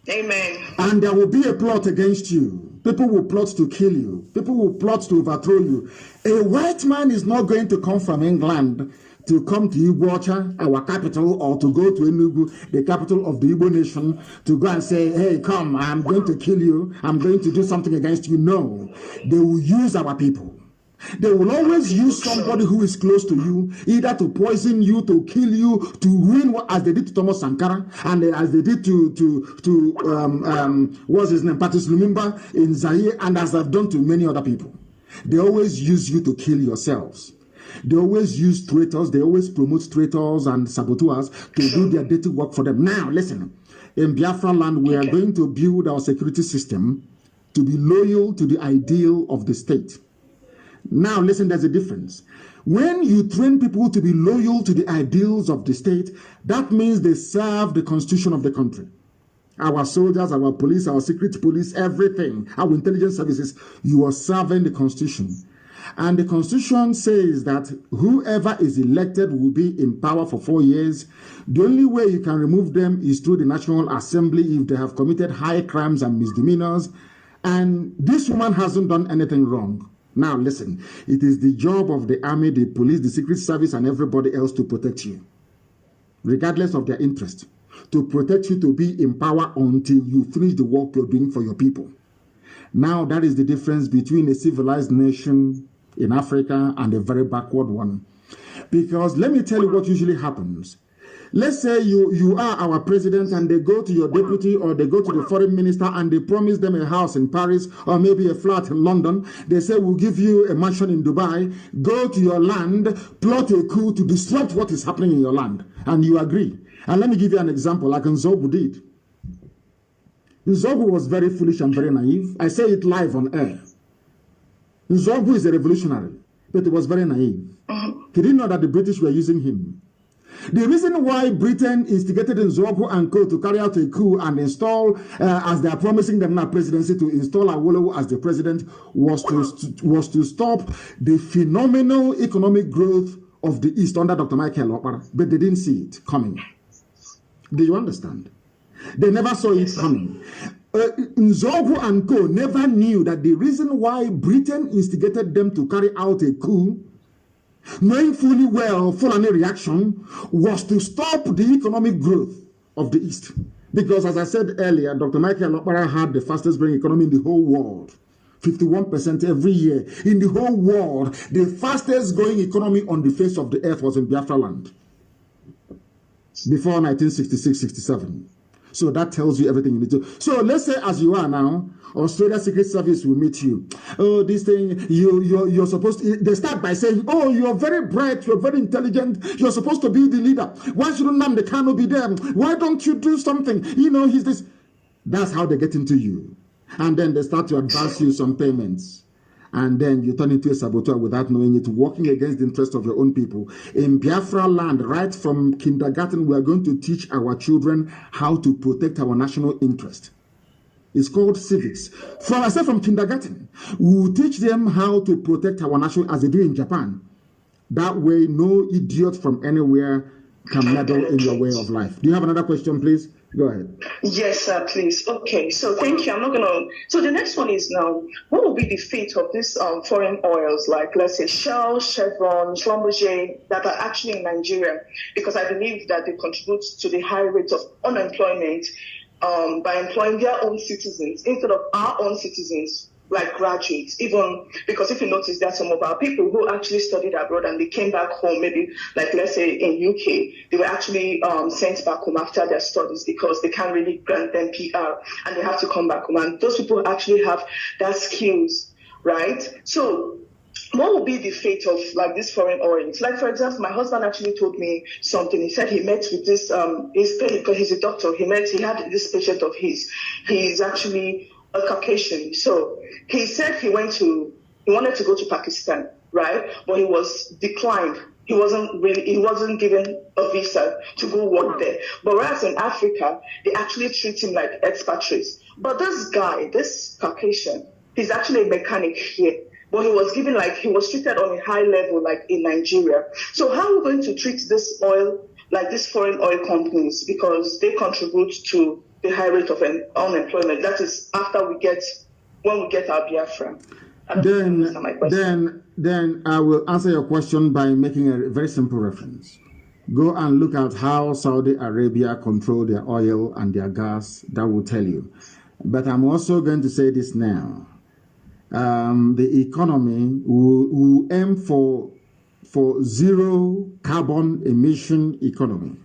Amen. And there will be a plot against you. People will plot to kill you. People will plot to overthrow you. A white man is not going to come from England to come to Igbocha, our capital, or to go to Enugu, the capital of the Igbo nation, to go and say, hey, come, I'm going to kill you. I'm going to do something against you. No. They will use our people. They will always use somebody who is close to you, either to poison you, to kill you, to ruin, as they did to Thomas Sankara, and as they did to what's his name, Patrice Lumumba in Zaire, and as they've done to many other people. They always use you to kill yourselves. They always use traitors. They always promote traitors and saboteurs to do their dirty work for them. Now, listen, in Biafra land, we are going to build our security system to be loyal to the ideal of the state. Now, listen, there's a difference. When you train people to be loyal to the ideals of the state, that means they serve the constitution of the country. Our soldiers, our police, our secret police, everything, our intelligence services, you are serving the constitution. And the constitution says that whoever is elected will be in power for 4 years. The only way you can remove them is through the National Assembly if they have committed high crimes and misdemeanors. And this woman hasn't done anything wrong. Now listen, it is the job of the army, the police, the secret service, and everybody else to protect you, regardless of their interest, to protect you to be in power until you finish the work you're doing for your people. Now that is the difference between a civilized nation in Africa and a very backward one. Because let me tell you what usually happens. Let's say you are our president and they go to your deputy or they go to the foreign minister and they promise them a house in Paris or maybe a flat in London. They say, we'll give you a mansion in Dubai. Go to your land, plot a coup to disrupt what is happening in your land. And you agree. And let me give you an example like Nzogu did. Nzogu was very foolish and very naive. I say it live on air. Nzogu is a revolutionary, but he was very naive. He didn't know that the British were using him. The reason why Britain instigated Nzogu and co to carry out a coup and install, as they are promising them now presidency, to install Awolowo as the president, was to stop the phenomenal economic growth of the East under Dr. Michael Okpara, but they didn't see it coming. Do you understand? They never saw it coming. Nzogu and co never knew that the reason why Britain instigated them to carry out a coup, knowing fully well Fulani reaction, was to stop the economic growth of the East. Because as I said earlier, Dr. Michael Okpara had the fastest growing economy in the whole world. 51% every year. In the whole world, the fastest growing economy on the face of the earth was in Biafra land. Before 1966-67. So that tells you everything you need to. So let's say as you are now, Australia Secret Service will meet you. Oh, this thing, you're supposed to, they start by saying, oh, you're very bright, you're very intelligent, you're supposed to be the leader. Why shouldn't Nnamdi Kanu be there? Why don't you do something? You know, he's this. That's how they get into you. And then they start to advance you some payments. And then you turn into a saboteur without knowing it, working against the interest of your own people. In Biafra land, right from kindergarten, we are going to teach our children how to protect our national interest. It's called civics. From kindergarten, we will teach them how to protect our national, as they do in Japan. That way, no idiot from anywhere can meddle in your way of life. Do you have another question, please? Go ahead. Yes, sir, please. Okay, so thank you. I'm not going to... So the next one is now, what will be the fate of these foreign oils, like, let's say, Shell, Chevron, Schlumberger, that are actually in Nigeria? Because I believe that they contribute to the high rate of unemployment by employing their own citizens instead of our own citizens, like graduates. Even because if you notice, there are some of our people who actually studied abroad and they came back home, maybe like let's say in UK, they were actually sent back home after their studies because they can't really grant them PR and they have to come back home. And those people actually have that skills, right? So what would be the fate of like these foreign oils? Like, for example, my husband actually told me something. He said he met with this, because he's a doctor, he had this patient of his. He's actually a Caucasian. So he said he wanted to go to Pakistan, right? But he was declined. He wasn't given a visa to go work there. But whereas in Africa, they actually treat him like expatriates. But this guy, this Caucasian, he's actually a mechanic here. But he was treated on a high level like in Nigeria. So how are we going to treat this oil, like these foreign oil companies, because they contribute to the high rate of unemployment? That is when we get our Biafra. Then I will answer your question by making a very simple reference. Go and look at how Saudi Arabia control their oil and their gas. That will tell you. But I'm also going to say this now. The economy will aim for zero carbon emission economy.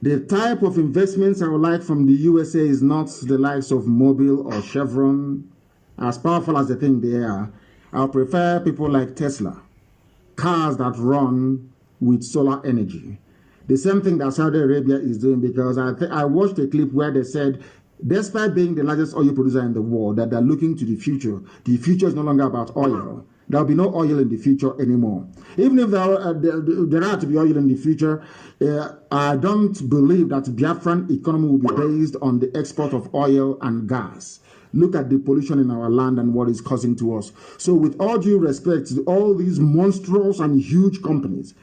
The type of investments I would like from the USA is not the likes of Mobil or Chevron. As powerful as they think they are, I prefer people like Tesla, cars that run with solar energy. The same thing that Saudi Arabia is doing, because I watched a clip where they said, despite being the largest oil producer in the world, that they're looking to the future. The future is no longer about oil. There will be no oil in the future anymore. Even if there are to be oil in the future, I don't believe that Biafran economy will be based on the export of oil and gas. Look at the pollution in our land and what it's causing to us. So with all due respect to all these monstrous and huge companies,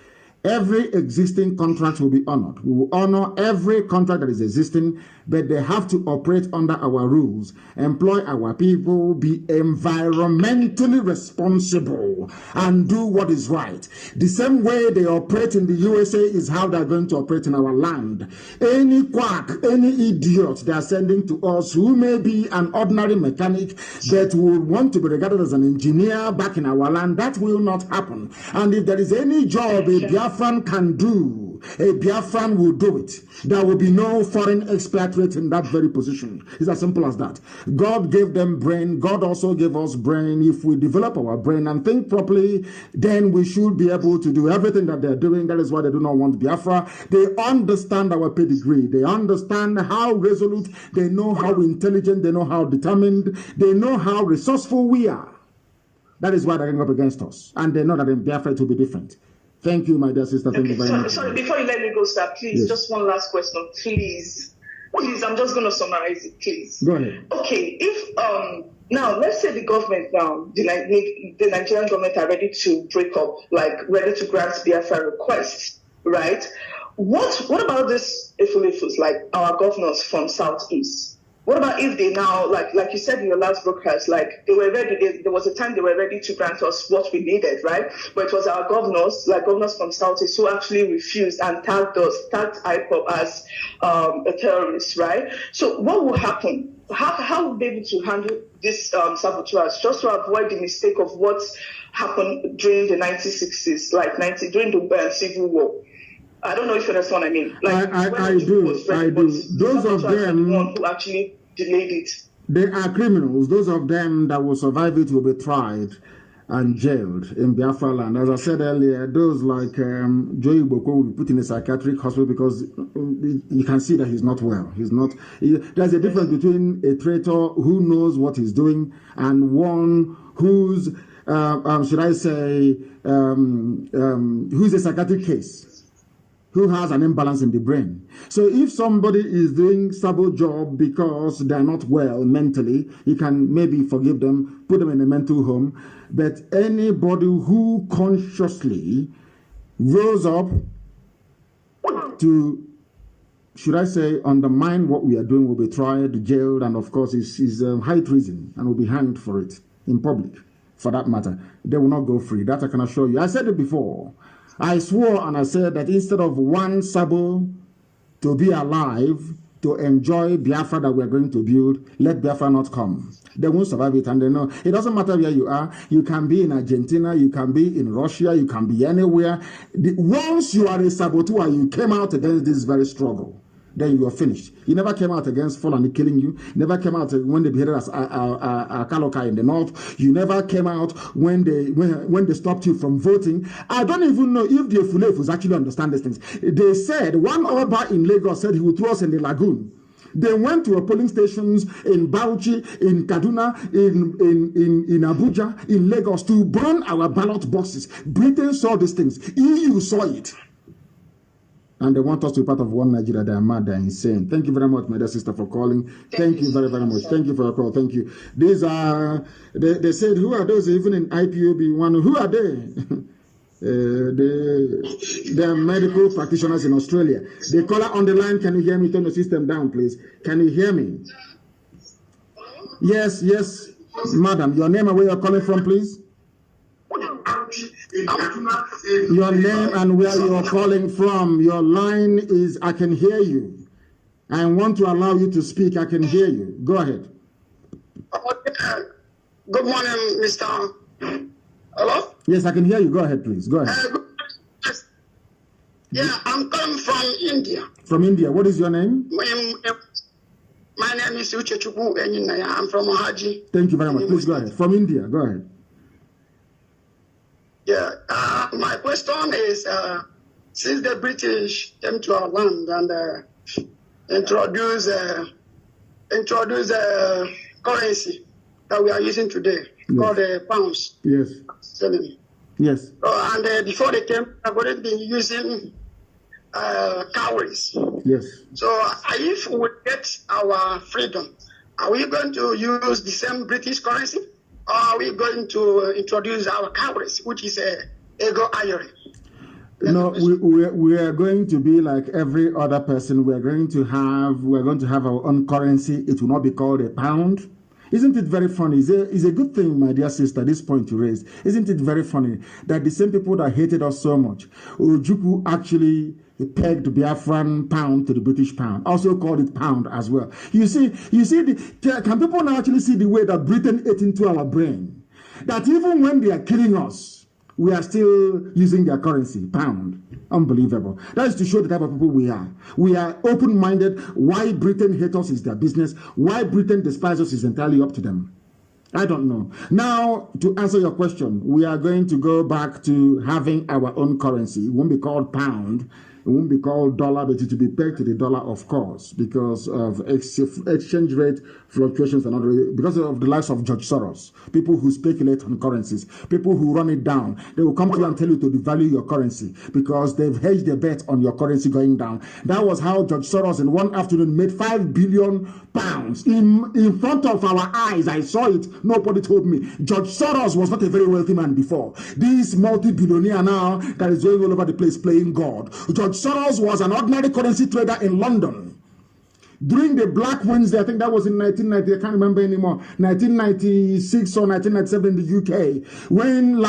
every existing contract will be honored. We will honor every contract that is existing. but they have to operate under our rules, employ our people, be environmentally responsible, and do what is right. The same way they operate in the USA is how they're going to operate in our land. Any quack, any idiot they are sending to us who may be an ordinary mechanic that will want to be regarded as an engineer back in our land, that will not happen. And if there is any job a Biafran can do, a Biafran will do it. There will be no foreign expatriate in that very position. It's as simple as that. God gave them brain. God also gave us brain. If we develop our brain and think properly, then we should be able to do everything that they're doing. That is why they do not want Biafra. They understand our pedigree. They understand how resolute. They know how intelligent. They know how determined. They know how resourceful we are. That is why they're going up against us. And they know that in Biafra it will be different. Thank you, my dear sister. Thank you very much. Sorry, before you let me go, sir, please, yes. Just one last question, please. Please, I'm just going to summarize it, please. Go ahead. Okay, if now let's say the government now, the Nigerian government are ready to break up, like ready to grant Biafra requests, right? What about this Ifulifus, like our governors from Southeast? What about if they now, like you said in your last broadcast, like they were ready, there was a time they were ready to grant us what we needed, right? But it was our governors, like governors from Southeast, who actually refused and tagged IPOB as a terrorist, right? So what will happen? How will we be able to handle this saboteurs, just to avoid the mistake of what happened during the 1960s, during the Civil War? I don't know if you understand what I mean. Like, I do. Those of them who actually delayed it. They are criminals. Those of them that will survive it will be tried and jailed in Biafra land. As I said earlier, those like Joey Boko will be put in a psychiatric hospital because you can see that he's not well. There's a difference between a traitor who knows what he's doing and one who's, should I say, who's a psychiatric case, who has an imbalance in the brain. So if somebody is doing sabo job because they're not well mentally, you can maybe forgive them, put them in a mental home. But anybody who consciously rose up to, should I say, undermine what we are doing will be tried, jailed, and of course is high treason and will be hanged for it in public, for that matter. They will not go free. That I can assure you. I said it before. I swore and I said that instead of one Sabo to be alive, to enjoy Biafra that we are going to build, let Biafra not come. They won't survive it, and they know. It doesn't matter where you are. You can be in Argentina, you can be in Russia, you can be anywhere. Once you are a saboteur, you came out against this very struggle, then you are finished. You never came out against Fulani killing you. Never came out when they beheaded us Kaloka in the north. You never came out when they stopped you from voting. I don't even know if the Fulefus actually understand these things. They said one Oba in Lagos said he would throw us in the lagoon. They went to polling stations in Bauchi, in Kaduna, in Abuja, in Lagos to burn our ballot boxes. Britain saw these things. EU saw it. And they want us to be part of one Nigeria. They are mad, they are insane. Thank you very much, my dear sister, for calling. Thank you very, very much. Thank you for your call. Thank you. These are, they said, who are those even in IPOB? Who are they? They are medical practitioners in Australia. The caller on the line, can you hear me? Turn the system down, please. Can you hear me? Yes, madam. Your name and where you're calling from, please? Your name and where you're calling from. Your line is, I can hear you. I want to allow you to speak. I can hear you. Go ahead. Good morning, Mr. Hello? Yes, I can hear you. Go ahead, please. Go ahead. Yeah, I'm coming from India. From India. What is your name? My name is Uchechukwu Enyinaya. I'm from Haji. Thank you very much. Please go ahead. From India. Go ahead. Yeah, my question is, since the British came to our land and introduce currency that we are using today, called pounds. Yes. Yes. And before they came, I've already been using cowries. Yes. So if we get our freedom, are we going to use the same British currency? Or are we going to introduce our cowries, which is ego iron? No, we are going to be like every other person. We are going to have our own currency. It will not be called a pound. Isn't it very funny? It's a good thing, my dear sister, this point you raised. Isn't it very funny that the same people that hated us so much, Ojukwu actually pegged the Biafran pound to the British pound, also called it pound as well. You see, can people now actually see the way that Britain ate into our brain? That even when they are killing us, we are still using their currency, pound. Unbelievable. That is to show the type of people we are. We are open-minded. Why Britain hates us is their business. Why Britain despises us is entirely up to them. I don't know. Now, to answer your question, we are going to go back to having our own currency. It won't be called pound. It won't be called dollar, but it will be pegged to the dollar, of course, because of exchange rate fluctuations and other, because of the likes of George Soros, people who speculate on currencies, people who run it down. They will come to you and tell you to devalue your currency because they've hedged their bet on your currency going down. That was how George Soros in one afternoon made £5 billion in front of our eyes. I saw it. Nobody told me. George Soros was not a very wealthy man before. This multi-billionaire now that is going all over the place playing God. George Soros was an ordinary currency trader in London. During the Black Wednesday, I think that was in 1990, I can't remember anymore, 1996 or 1997 in the UK, when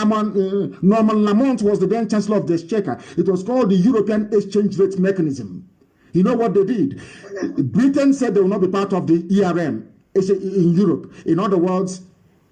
Norman Lamont was the then Chancellor of the Exchequer. It was called the European Exchange Rate Mechanism. You know what they did? Britain said they will not be part of the ERM in Europe. In other words,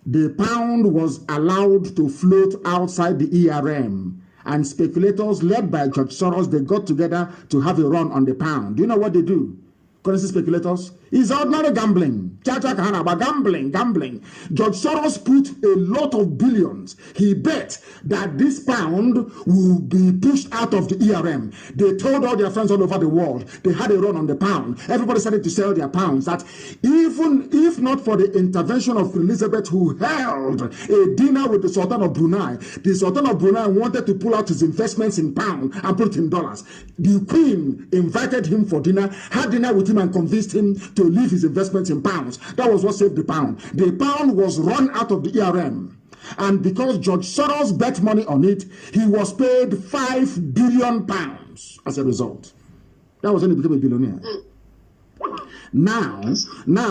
the pound was allowed to float outside the ERM. And speculators led by George Soros, they got together to have a run on the pound. Do you know what they do? Currency speculators? It's ordinary gambling. Gambling. George Soros put a lot of billions. He bet that this pound will be pushed out of the ERM. They told all their friends all over the world. They had a run on the pound. Everybody started to sell their pounds. That even if not for the intervention of Elizabeth, who held a dinner with the Sultan of Brunei, the Sultan of Brunei wanted to pull out his investments in pound and put it in dollars. The Queen invited him for dinner, had dinner with him and convinced him to leave his investments in pounds. That was what saved the pound. The pound was run out of the ERM. And because George Soros bet money on it, he was paid £5 billion as a result. That was when he became a billionaire. Now,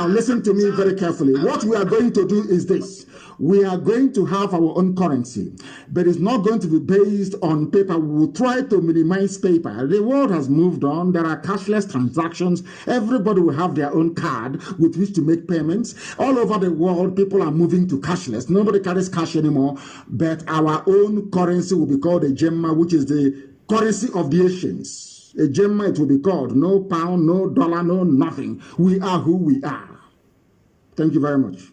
listen to me very carefully. What we are going to do is this. We are going to have our own currency, but it's not going to be based on paper. We will try to minimize paper. The world has moved on. There are cashless transactions. Everybody will have their own card with which to make payments. All over the world, people are moving to cashless. Nobody carries cash anymore, but our own currency will be called a gemma, which is the currency of the Asians. A gemma, it will be called. No pound, no dollar, no nothing. We are who we are. Thank you very much.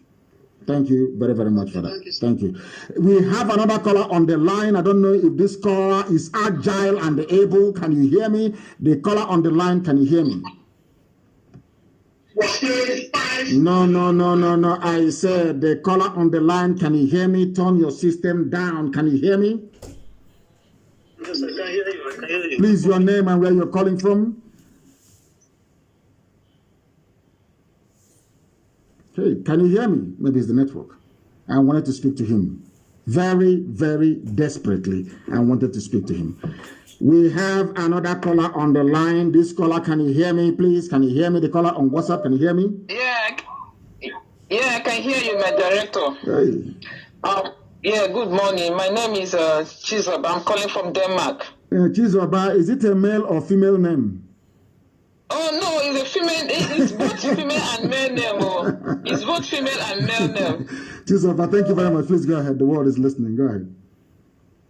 Thank you very, very much for that. Thank you. We have another caller on the line. I don't know if this caller is agile and able. Can you hear me? The caller on the line, can you hear me? No. I said the caller on the line, can you hear me? Turn your system down. Can you hear me? Yes, I can hear you. I can hear you. Please, your name and where you're calling from. Hey, can you hear me? Maybe it's the network. I wanted to speak to him. Very, very desperately, I wanted to speak to him. We have another caller on the line. This caller, can you hear me, please? Can you hear me? The caller on WhatsApp, can you hear me? Yeah, I can hear you, my director. Hey. Good morning. My name is Chizoba. I'm calling from Denmark. Chizoba, is it a male or female name? Oh, no, it's a female. It's both female and male name. Oh. It's both female and male name. Chizoba, thank you very much. Please go ahead. The world is listening. Go ahead.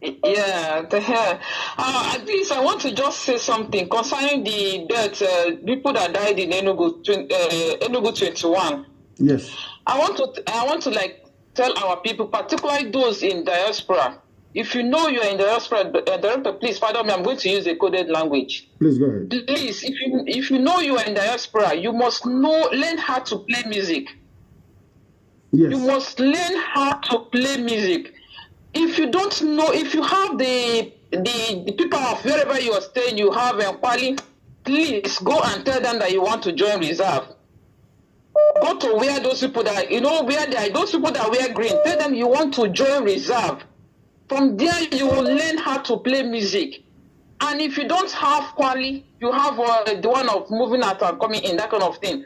Yeah, at least I want to just say something concerning the death, people that died in Enugu 21. Yes. I want to like tell our people, particularly those in diaspora. If you know you are in diaspora, director, please pardon me. I'm going to use a coded language. Please go ahead. Please, if you know you are in diaspora, you must learn how to play music. Yes. You must learn how to play music. If you don't know, if you have the people of wherever you are staying, you have a quality, please go and tell them that you want to join reserve. Go to where those people that, where they are, those people that wear green, tell them you want to join reserve. From there, you will learn how to play music. And if you don't have quali, you have the one of moving out and coming in, that kind of thing.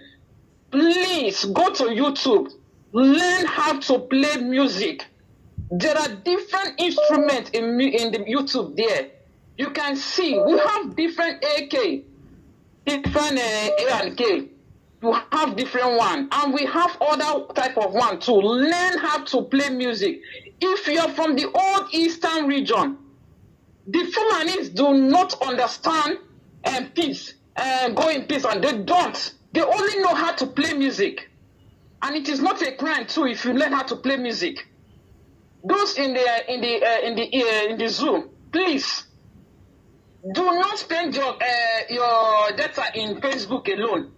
Please go to YouTube. Learn how to play music. There are different instruments in the YouTube there. You can see we have different AK, different A and K. You have different one, and we have other type of one too. Learn how to play music. If you're from the old Eastern region, the Fulanis do not understand peace, go in peace, and they don't. They only know how to play music, and it is not a crime too if you learn how to play music. Those in the Zoom, please do not spend your data in Facebook alone.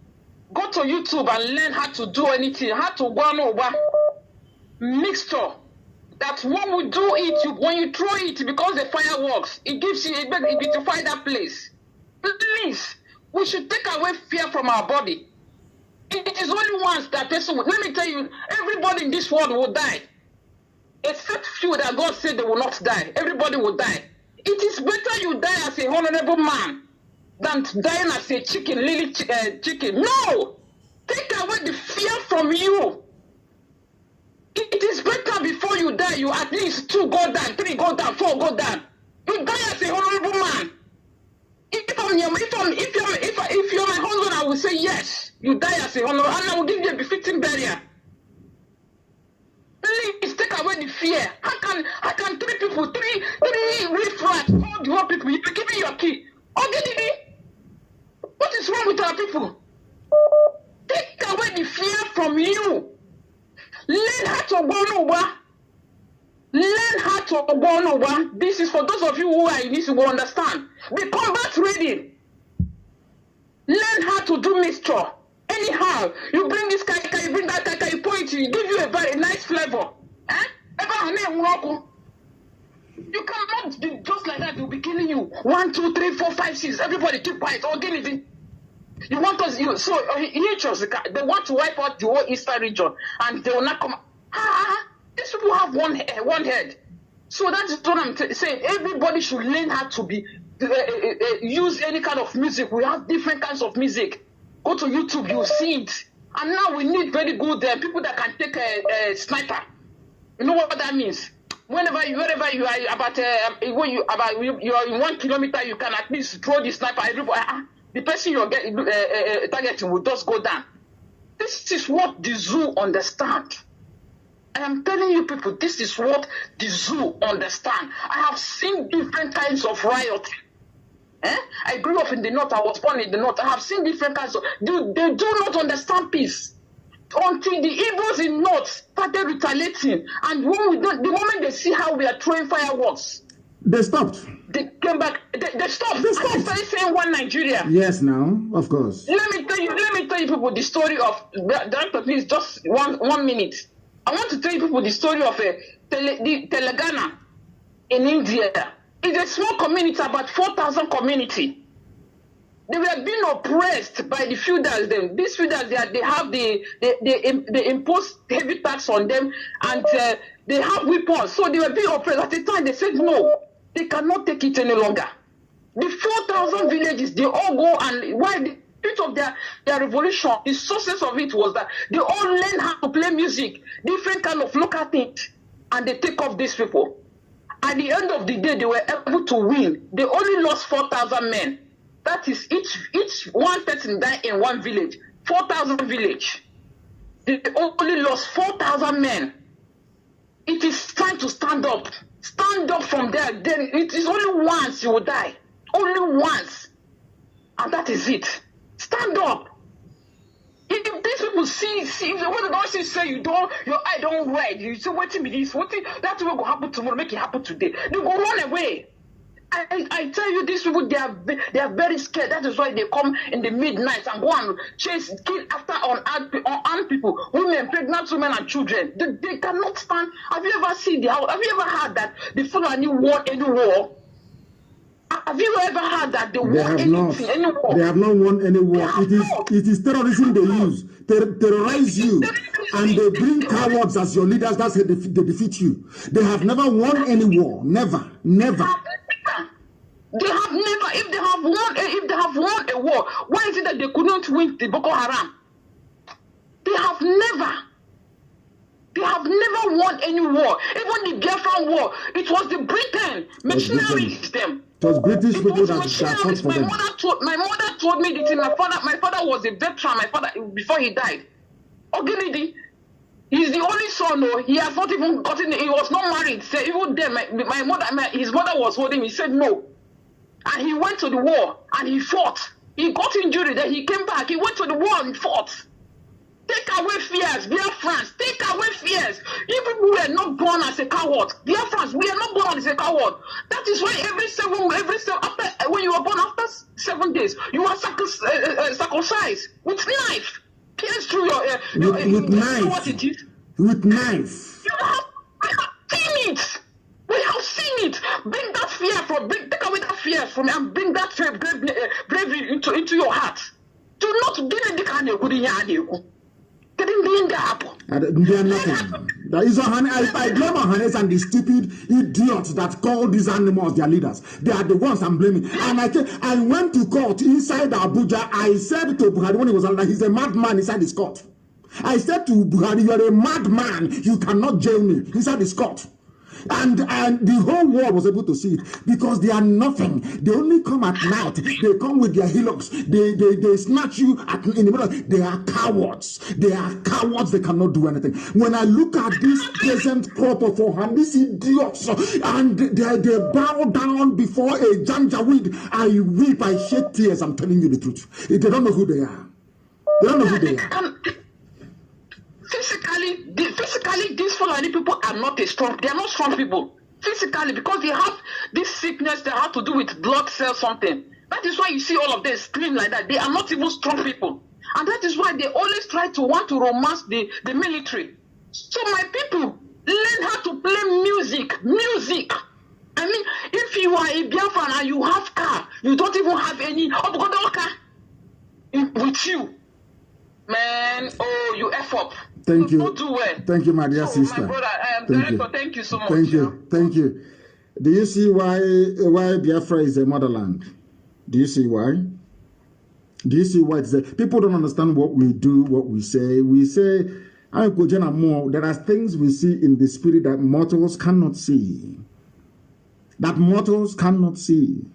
Go to YouTube and learn how to do anything, how to go over mixture. That when we do it, when you throw it, because the fireworks, it gives you a better beautify that place. Please, we should take away fear from our body. It is only once that person will. Let me tell you, everybody in this world will die. Except few that God said they will not die. Everybody will die. It is better you die as a honorable man than dying as a chicken, little chicken. No! Take away the fear from you. It is better before you die, you at least 2 go down, 3 go down, 4 go down. You die as a honorable man. If you're my husband, I will say yes. You die as a honorable, and I will give you a befitting burial. Please take away the fear. How can 3 people, 3 riffraff hold your people? You give me your key. Okay, what is wrong with our people? Take away the fear from you. Learn how to go over. Learn how to go over. This is for those of you who are in this, who will understand. Be combat ready. Learn how to do mixture. Anyhow, you bring this kaka, you bring that kaka, you point, you give you a very nice flavor. You cannot do just like that, they'll be killing you. 1, 2, 3, 4, 5, 6. Everybody keep quiet. Or give it. You want us, they want to wipe out the whole Eastern region, and they will not come. These people have one head. So that is what I'm saying. Everybody should learn how to be use any kind of music. We have different kinds of music. Go to YouTube, you'll see it. And now we need very good people that can take a sniper. You know what that means? Wherever you are, when you are in 1 kilometer, you can at least throw the sniper. Everybody, the person you're targeting will just go down. This is what the zoo understand. I am telling you people, this is what the zoo understand. I have seen different kinds of rioting. I grew up in the north. I was born in the north. I have seen different kinds of. They do not understand peace until the Igbos in north started retaliating. And when the moment they see how we are throwing fireworks, they stopped. They came back. They stopped. They started saying one Nigeria. Yes, now of course. Let me tell you people the story of. Director, please, just 1 minute. I want to tell you people the story of the Telangana in India. It's a small community, about 4,000 community. They were being oppressed by the feudals. These feudals, they impose heavy tax on them, and they have weapons. So they were being oppressed. At the time, they said no, they cannot take it any longer. The 4,000 villages, they all go, and why the spirit of their revolution, the sources of it was that they all learned how to play music, different kind of local things, and they take off these people. At the end of the day, they were able to win. They only lost 4,000 men. That is each one person died in one village. 4,000 village. They only lost 4,000 men. It is time to stand up. Stand up from there. Then it is only once you will die. Only once. And that is it. Stand up. If these people see, if they want to don't say your eye don't red, you say waiting be this, that will happen tomorrow, make it happen today. They go run away. I tell you, these people they are very scared. That is why they come in the midnight and go and kill after unarmed people, women, pregnant women and children. They cannot stand. Have you ever seen have you ever heard that the Fulani won any war? Have you ever heard that they won anything, any war? They have not won any war. It is terrorism they use. Terrorize you. And they bring cowards as your leaders. That's how they defeat you. They have never won any war. Never. Never. They have never, if they have won a war, why is it that they couldn't win the Boko Haram? They have never won any war. Even the Biafran war, it was the Britain machineries them. It was British people that fought for them. My mother told me this. My father was a veteran. My father, before he died, Oginidi, he's the only son. No, he has not even gotten. He was not married. So even then, his mother was holding him. He said no, and he went to the war and he fought. He got injured. Then he came back. He went to the war and fought. Take away fears, dear friends. Take away fears. Even we were not born as a coward. Dear friends, we are not born as a coward. That is why every seven after when you are born after 7 days, you are circumcised with knife. Pierce through your with knife. What it is? With knife. We have seen it. We have seen it. Bring that fear take away that fear from me and bring that bravery into your heart. Do not do the They are nothing. I blame Ohanes and the stupid idiots that call these animals their leaders. They are the ones I'm blaming. And I went to court inside Abuja. I said to Buhari when he was alive, he's a madman inside his court. I said to Buhari, you are a madman. You cannot jail me inside his court. And the whole world was able to see it because they are nothing. They only come at night. They come with their hillocks. They snatch you in the middle. They are cowards. They are cowards. They cannot do anything. When I look at this present crop of these idiots, and they bow down before a janjaweed, I weep. I shed tears. I'm telling you the truth. They don't know who they are. They don't know who they are. Physically, these Fulani people are not strong. They are not strong people. Physically, because they have this sickness that have to do with blood cells, something. That is why you see all of them scream like that. They are not even strong people. And that is why they always want to romance the military. So my people, learn how to play music. Music. I mean, if you are a Biafran and you have car, you don't even have any with you. Man, you F up. Thank you. Do well. Thank you, my dear sister. My brother, director, thank you so much. Thank you. Do you see why Biafra is a motherland? Do you see why? Do you see why it's people don't understand what we do, what we say. We say, there are things we see in the spirit that mortals cannot see. That mortals cannot see.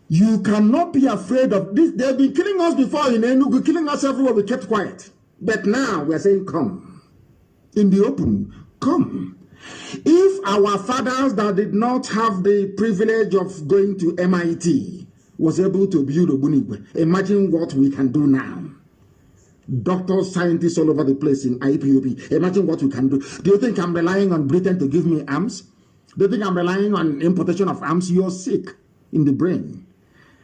You cannot be afraid of this. They've been killing us before in Enugu, killing us everywhere. We kept quiet. But now we are saying, come. In the open, come. If our fathers that did not have the privilege of going to MIT was able to build Eboni, imagine what we can do now. Doctors, scientists all over the place in IPOB, imagine what we can do. Do you think I'm relying on Britain to give me arms? Do you think I'm relying on importation of arms? You're sick in the brain.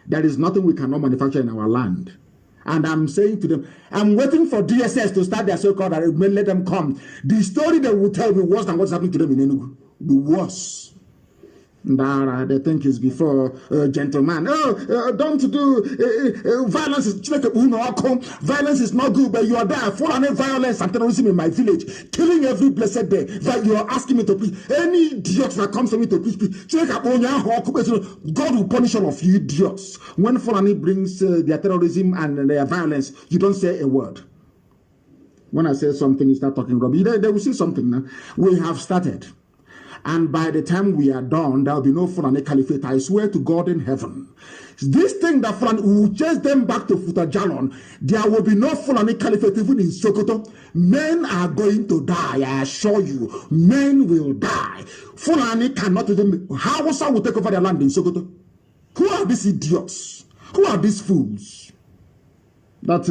There is nothing we cannot manufacture in our land. And I'm saying to them, I'm waiting for DSS to start their so-called arrangement. Let them come. The story they will tell me worse than what's happening to them in Enugu. The worse. They think it's before gentleman. Don't do violence. Violence is not good, but you are there. Full violence and terrorism in my village, killing every blessed day. That you are asking me to preach. Any idiot that comes to me to preach, God will punish all of you idiots. When Fulani brings their terrorism and their violence, you don't say a word. When I say something, you start talking rubbish. They will see something now. We have started. And by the time we are done, there will be no Fulani Caliphate. I swear to God in heaven. This thing that Fulani will chase them back to Futajalon, there will be no Fulani Caliphate even in Sokoto. Men are going to die, I assure you. Men will die. Fulani cannot even... Hausa will take over their land in Sokoto. Who are these idiots? Who are these fools? That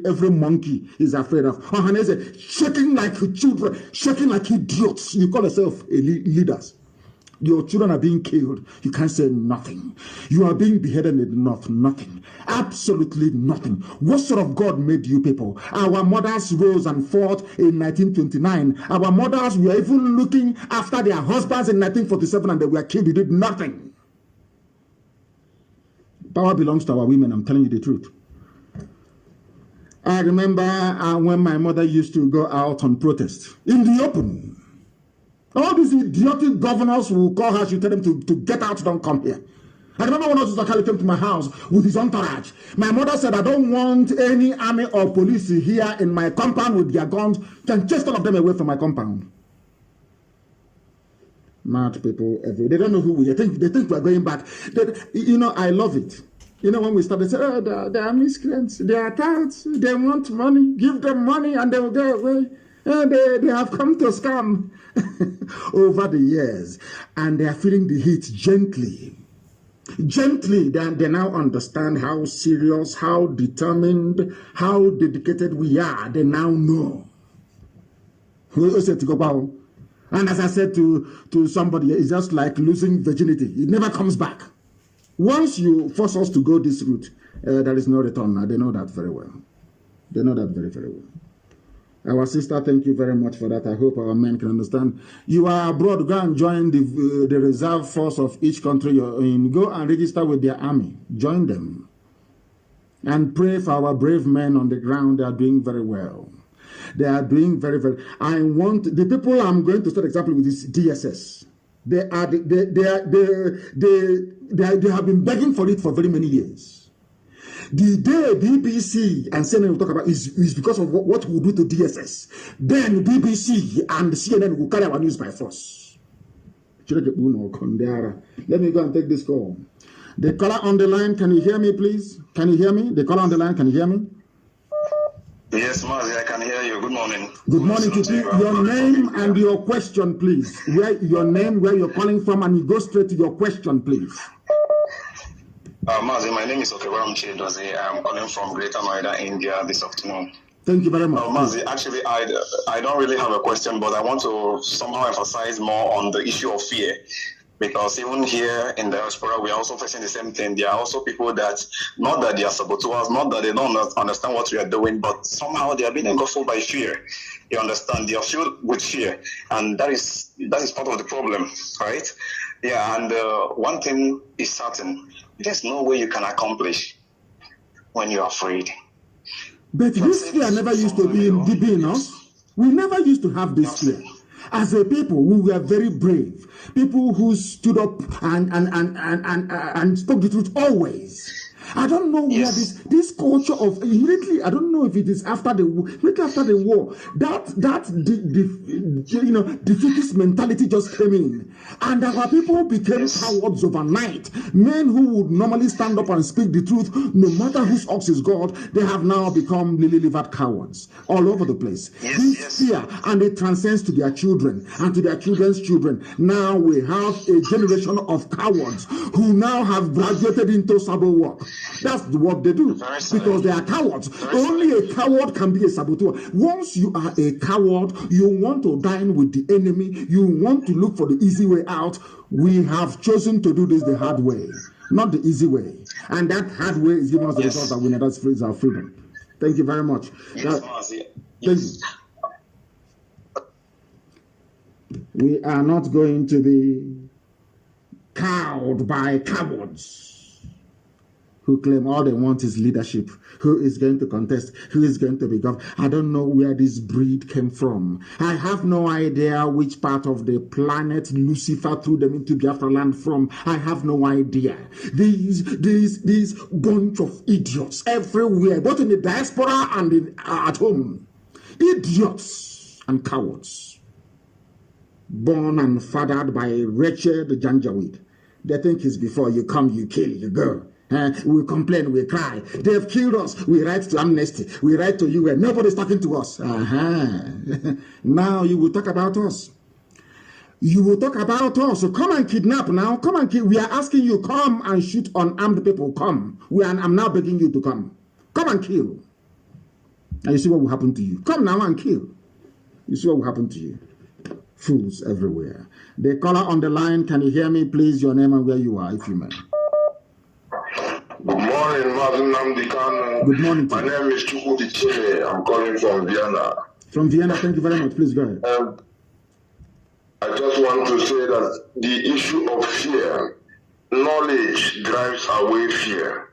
every monkey is afraid of. Shaking like children, shaking like idiots. You call yourself leaders. Your children are being killed. You can't say nothing. You are being beheaded enough. Nothing. Absolutely nothing. What sort of God made you people? Our mothers rose and fought in 1929. Our mothers were even looking after their husbands in 1947 and they were killed. You did nothing. Power belongs to our women. I'm telling you the truth. I remember when my mother used to go out on protest in the open. All these idiotic governors will call her, she'll tell them to get out, don't come here. I remember when Osakali came to my house with his entourage. My mother said, I don't want any army or police here in my compound with their guns. Can chase all of them away from my compound. Mad people, they don't know who we are. They think we're going back. I love it. When we start, they say, oh, they are miscreants. They are touts. They want money. Give them money and they will go away. They have come to scam over the years. And they are feeling the heat gently. Gently, they now understand how serious, how determined, how dedicated we are. They now know. And as I said to somebody, it's just like losing virginity. It never comes back. Once you force us to go this route, there is no return. They know that very well. They know that very, very well. Our sister, thank you very much for that. I hope our men can understand. You are abroad, go and join the reserve force of each country you're in. Go and register with their army. Join them. And pray for our brave men on the ground. They are doing very well. They are doing very, very. I want the people I'm going to start example with is DSS. They have been begging for it for very many years. The day BBC and CNN will talk about is because of what we do to DSS. Then BBC and CNN will carry our news by force. Let me go and take this call. The caller on the line, can you hear me, please? Can you hear me? The caller on the line, can you hear me? Yes, Mazi, I can hear you. Good morning. Good morning to you. Your name and your question, please. Your name, where you're calling from, and you go straight to your question, please. Mazi, my name is Okewaram Chedozi. I'm calling from Greater Noida, India this afternoon. Thank you very much. Mazi, actually, I don't really have a question, but I want to somehow emphasize more on the issue of fear. Because even here in the diaspora, we are also facing the same thing. There are also people that, not that they are saboteurs, not that they don't understand what we are doing, but somehow they are being engulfed by fear. You understand? They are filled with fear. And that is part of the problem, right? Yeah, and one thing is certain. There's no way you can accomplish when you're afraid. But this fear never used to be in us. We never used to have this fear. As a people, we were very brave. People who stood up and spoke the truth always. I don't know where this culture of immediately. I don't know if it is after the war. That defeatist mentality just came in, and our people became cowards overnight. Men who would normally stand up and speak the truth, no matter whose ox is God, they have now become lily-livered cowards all over the place. This fear, and it transcends to their children and to their children's children. Now we have a generation of cowards who now have graduated into sabo work. That's what they do because they are cowards. Only a coward can be a saboteur. Once you are a coward, you want to dine with the enemy. You want to look for the easy way out. We have chosen to do this the hard way, not the easy way. And that hard way is giving us the result that we never freeze our freedom. Thank you very much. Thank you. We are not going to be cowed by cowards who claim all they want is leadership, who is going to contest, who is going to be governed. I don't know where this breed came from. I have no idea which part of the planet Lucifer threw them into Biafra land from. I have no idea. These bunch of idiots everywhere, both in the diaspora and at home. Idiots and cowards. Born and fathered by wretched Janjaweed. They think it's before you come, you kill, you go. We complain, we cry. They have killed us. We write to Amnesty. We write to UN. Nobody's talking to us. Now you will talk about us. You will talk about us. So come and kidnap now. Come and kill. We are asking you, come and shoot unarmed people. Come. I'm now begging you to come. Come and kill. And you see what will happen to you. Come now and kill. You see what will happen to you. Fools everywhere. The caller on the line, can you hear me? Please, your name and where you are, if you may. Good morning, Nnamdi, Kanu. Good morning. My name is Chukwudi. I'm calling from Vienna. From Vienna, thank you very much. Please go ahead. I just want to say that the issue of fear, knowledge drives away fear.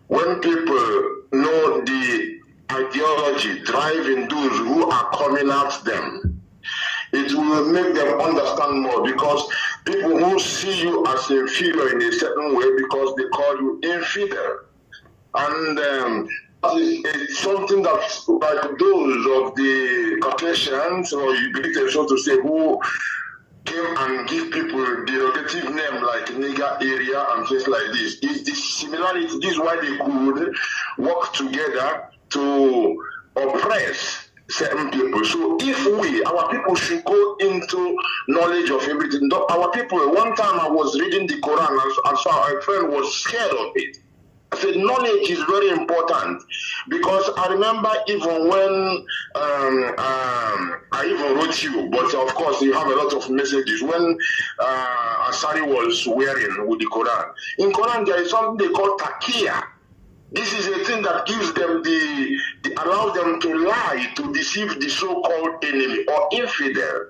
When people know the ideology driving those who are coming at them, it will make them understand more, because people who see you as inferior in a certain way because they call you infidel. And it's something that, like those of the Caucasians, or you believe them, so to say, who came and give people derogative name like nigger area and things like this. It's the similarity. This is why they could work together to oppress certain people. So if our people should go into knowledge of everything. Our people, one time I was reading the Quran and so my friend was scared of it. I said knowledge is very important, because I remember even when I even wrote you, but of course you have a lot of messages, when Asari was swearing with the Quran. In Quran there is something they call taqiyya. This is a thing that gives them allows them to lie, to deceive the so-called enemy or infidel.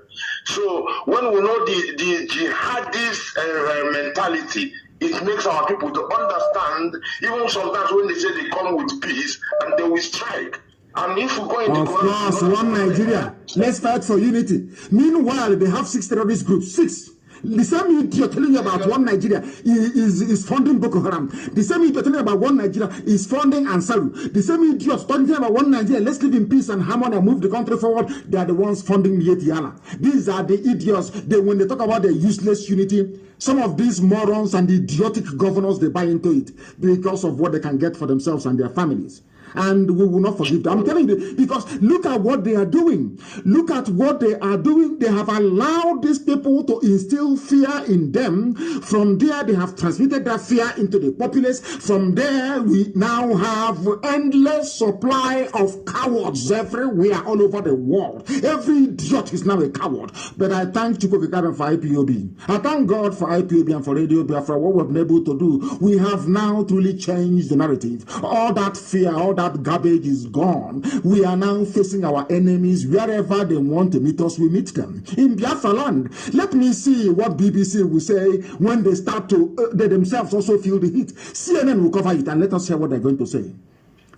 So when we know the jihadist mentality, it makes our people to understand, even sometimes when they say they come with peace and they will strike. And if we go into of course, one Nigeria, let's fight for unity. Meanwhile, they have 6 terrorist groups, 6. The same idiot telling you about one Nigeria is funding Boko Haram. The same idiot telling you about one Nigeria is funding Ansaru. The same idiot talking about one Nigeria, let's live in peace and harmony and move the country forward. They are the ones funding Yetiala. These are the idiots. When they talk about the useless unity, some of these morons and idiotic governors, they buy into it because of what they can get for themselves and their families. And we will not forgive them. I'm telling you, because look at what they are doing. Look at what they are doing. They have allowed these people to instill fear in them. From there, they have transmitted that fear into the populace. From there, we now have endless supply of cowards everywhere, all over the world. Every idiot is now a coward. But I thank Chukwuka for IPOB. I thank God for IPOB and for Radio Biafra, what we've been able to do. We have now truly changed the narrative. All that fear, all that garbage is gone. We are now facing our enemies. Wherever they want to meet us, we meet them. In Biafra land, let me see what BBC will say when they start to, they themselves also feel the heat. CNN will cover it and let us hear what they're going to say.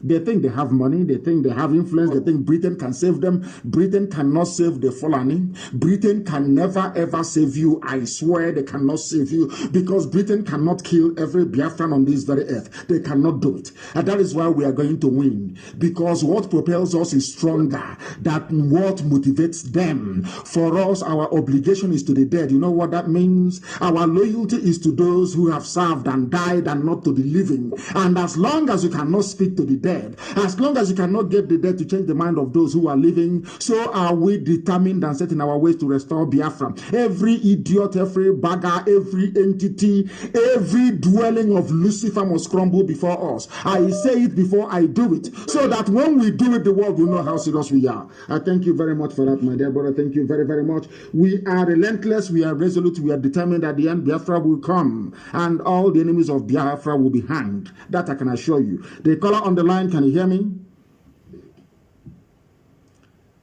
They think they have money, they think they have influence, they think Britain can save them. Britain cannot save the Fulani. Britain can never ever save you. I swear they cannot save you, because Britain cannot kill every Biafran on this very earth. They cannot do it. And that is why we are going to win, because what propels us is stronger than what motivates them. For us, our obligation is to the dead. You know what that means? Our loyalty is to those who have served and died, and not to the living. And as long as you cannot speak to the dead, as long as you cannot get the dead to change the mind of those who are living, so are we determined and set in our ways to restore Biafra. Every idiot, every bagger, every entity, every dwelling of Lucifer must crumble before us. I say it before I do it, so that when we do it, the world will know how serious we are. I thank you very much for that, my dear brother. Thank you very, very much. We are relentless, we are resolute, we are determined. At the end, Biafra will come, and all the enemies of Biafra will be hanged. That I can assure you. The caller on the line, can you hear me?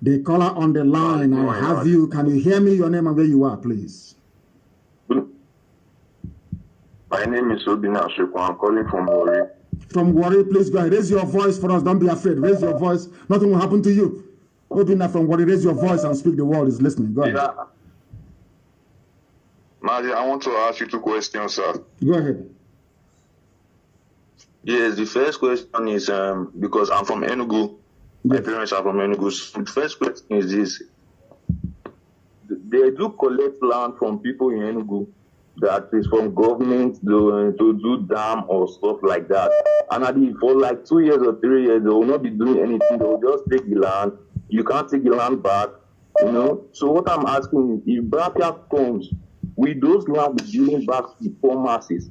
The caller on the line, I have you. Can you hear me? Your name and where you are, please. My name is Obina Ashoko. I'm calling from Warri. From Warri, please go ahead. Raise your voice for us. Don't be afraid. Raise your voice. Nothing will happen to you. Obina from Warri, raise your voice and speak. The world is listening. Go ahead. Yeah. Mazi, I want to ask you 2 questions, sir. Go ahead. Yes, the first question is because I'm from Enugu. My parents are from Enugu. So the first question is this. They do collect land from people in Enugu that is from government to do dam or stuff like that. And for like 2 years or 3 years, they will not be doing anything. They will just take the land. You can't take the land back, you know. So what I'm asking is, if Biafra comes, will those land be given back to the poor masses?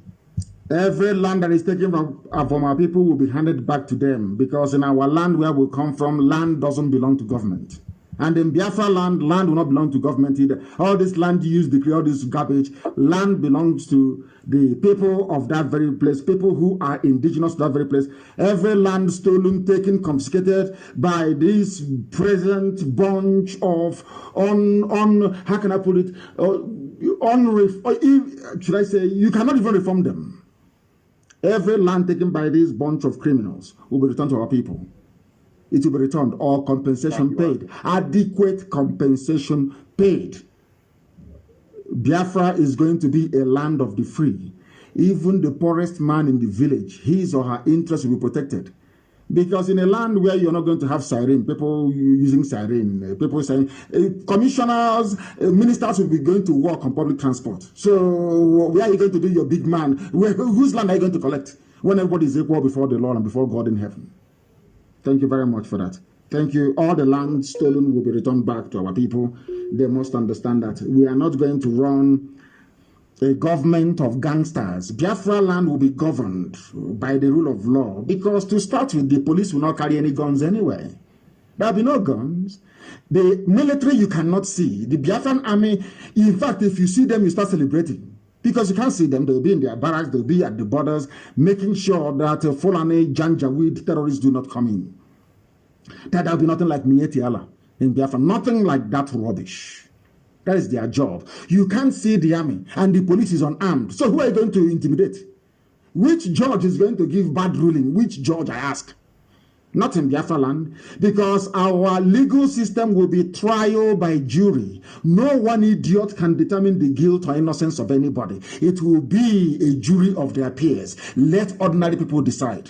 Every land that is taken from our people will be handed back to them, because in our land where we come from, land doesn't belong to government. And in Biafra land, land will not belong to government either. All this land use, decree, all this garbage, land belongs to the people of that very place, people who are indigenous to that very place. Every land stolen, taken, confiscated by this present bunch of how can I put it, should I say, you cannot even reform them. Every land taken by this bunch of criminals will be returned to our people. it will be returned, or compensation paid. Adequate compensation paid. Biafra is going to be a land of the free. Even the poorest man in the village, his or her interests will be protected. Because in a land where you're not going to have siren, people using siren, people saying, commissioners, ministers will be going to work on public transport. So where are you going to do your big man? Whose land are you going to collect when everybody is equal before the Lord and before God in heaven? Thank you very much for that. Thank you. All the land stolen will be returned back to our people. They must understand that we are not going to run a government of gangsters. Biafra land will be governed by the rule of law, because to start with, the police will not carry any guns anyway. There will be no guns. The military you cannot see. The Biafran army, in fact, if you see them, you start celebrating. Because you can't see them. They'll be in their barracks, they'll be at the borders, making sure that Fulani Janjaweed terrorists do not come in. That will be nothing like Mieti Allah in Biafra. Nothing like that rubbish. That is their job. You can't see the army and the police is unarmed. So who are you going to intimidate? Which judge is going to give bad ruling? Which judge, I ask? Not in Biafra land, because our legal system will be trial by jury. No one idiot can determine the guilt or innocence of anybody. It will be a jury of their peers. Let ordinary people decide.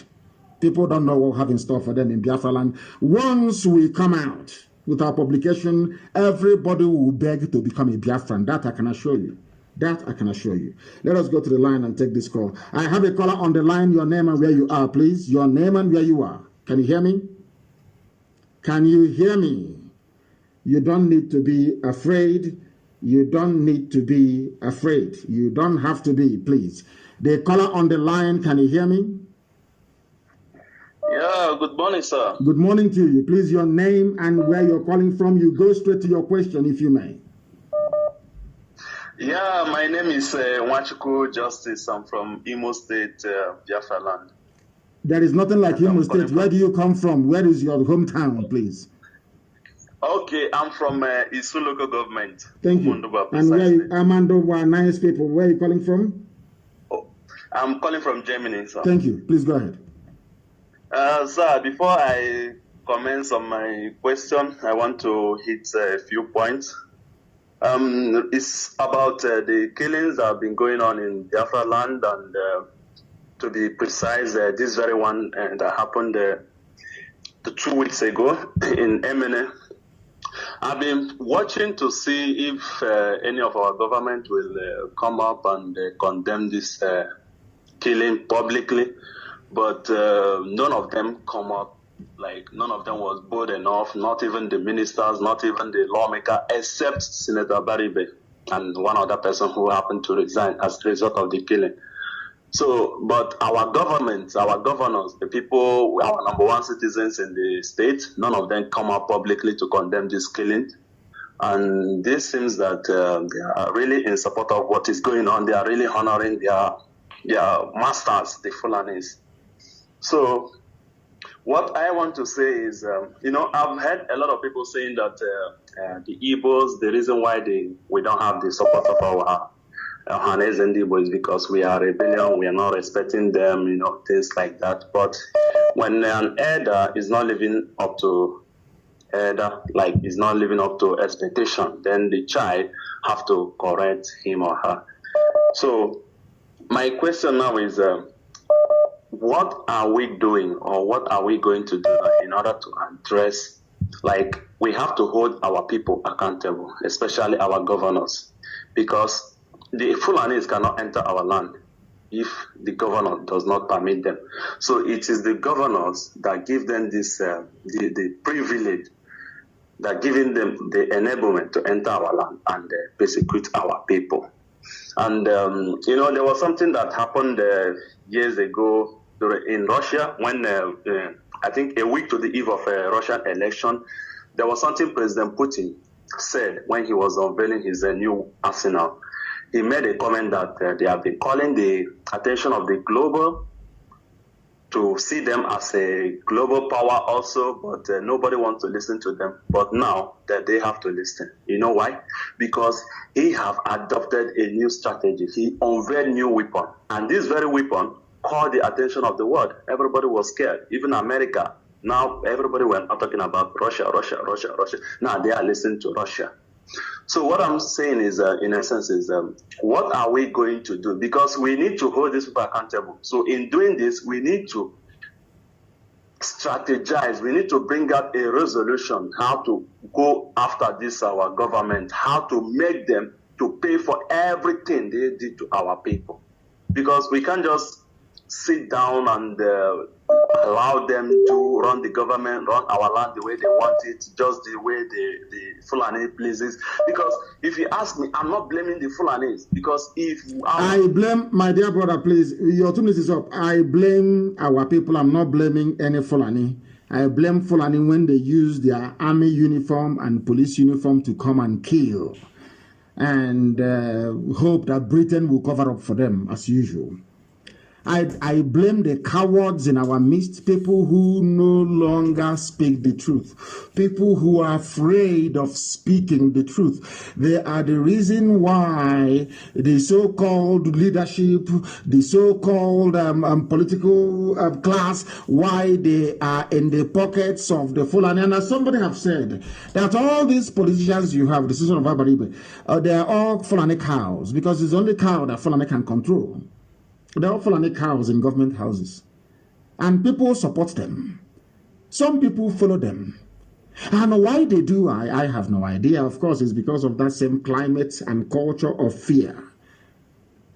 People don't know what we have in store for them in Biafra land. Once we come out with our publication, everybody will beg to become a Biafran. That I can assure you. That I can assure you. Let us go to the line and take this call. I have a caller on the line. Your name and where you are, please. Your name and where you are. Can you hear me? Can you hear me? You don't need to be afraid. You don't need to be afraid. You don't have to be, please. The caller on the line, can you hear me? Yeah, good morning, sir. Good morning to you. Please, your name and where you're calling from. You go straight to your question, if you may. Yeah, my name is Nwachukwu Justice. I'm from Imo State, Biafra land. There is nothing like Imo State. Where do you come from? Where is your hometown, please? Okay, I'm from Isu local government. Thank you. And where you, Amandowa, nice people. Where are you calling from? Oh, I'm calling from Germany, sir. Thank you. Please go ahead. Sir, before I commence on my question, I want to hit a few points. It's about the killings that have been going on in Biafra land, and to be precise, this very one that happened 2 weeks ago in Eboni. I've been watching to see if any of our government will come up and condemn this killing publicly. But none of them come up, like none of them was bold enough, not even the ministers, not even the lawmaker, except Senator Baribe and one other person who happened to resign as a result of the killing. So, but our government, our governors, the people, our number one citizens in the state, none of them come up publicly to condemn this killing. And this seems that they are really in support of what is going on. They are really honoring their masters, the Fulanis. So what I want to say is, I've heard a lot of people saying that the Igbos, the reason why we don't have the support of our Hanes and Igbo is because we are rebellion, we are not respecting them, things like that. But when an elder is not living up to is not living up to expectation, then the child have to correct him or her. So my question now is, what are we doing, or what are we going to do in order to address, we have to hold our people accountable, especially our governors, because the Fulanis cannot enter our land if the governor does not permit them. So it is the governors that give them this, the privilege, that giving them the enablement to enter our land and persecute our people. And, there was something that happened years ago in Russia when, I think a week to the eve of a Russian election, there was something President Putin said when he was unveiling his new arsenal. He made a comment that they have been calling the attention of the global to see them as a global power also, but nobody wants to listen to them. But now that they have to listen. You know why? Because he have adopted a new strategy. He unveiled new weapon. And this very weapon caught the attention of the world. Everybody was scared. Even America Now everybody were not talking about Russia. Now they are listening to Russia. So what I'm saying is, in essence, is what are we going to do? Because we need to hold these people accountable. So in doing this, we need to strategize. We need to bring out a resolution how to go after this, our government, how to make them to pay for everything they did to our people. Because we can't just sit down and allow them to run the government, run our land the way they want it, just the way the Fulani pleases. Because if you ask me, I'm not blaming the Fulanis. Because if I blame, my dear brother, please, your 2 minutes is up. I blame our people. I'm not blaming any Fulani. I blame Fulani when they use their army uniform and police uniform to come and kill. And hope that Britain will cover up for them as usual. I blame the cowards in our midst, people who no longer speak the truth, people who are afraid of speaking the truth. They are the reason why the so-called leadership, the so-called political class, why they are in the pockets of the Fulani. And as somebody have said, that all these politicians you have, the citizen of Abaribe, they are all Fulani cows, because it's the only cow that Fulani can control. They are Fulani cows in government houses. And people support them. Some people follow them. And why they do, I have no idea. Of course, it's because of that same climate and culture of fear.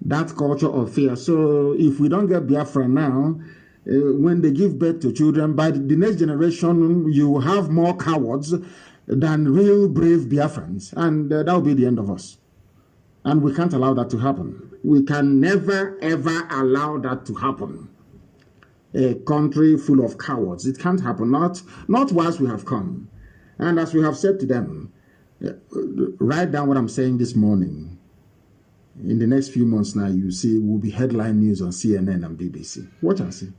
That culture of fear. So if we don't get Biafra now, when they give birth to children, by the next generation, you will have more cowards than real brave Biafrans. And that will be the end of us. And we can't allow that to happen. We can never, ever allow that to happen. A country full of cowards. It can't happen. Not once we have come. And as we have said to them, write down what I'm saying this morning. In the next few months now, you see, will be headline news on CNN and BBC. Watch and see.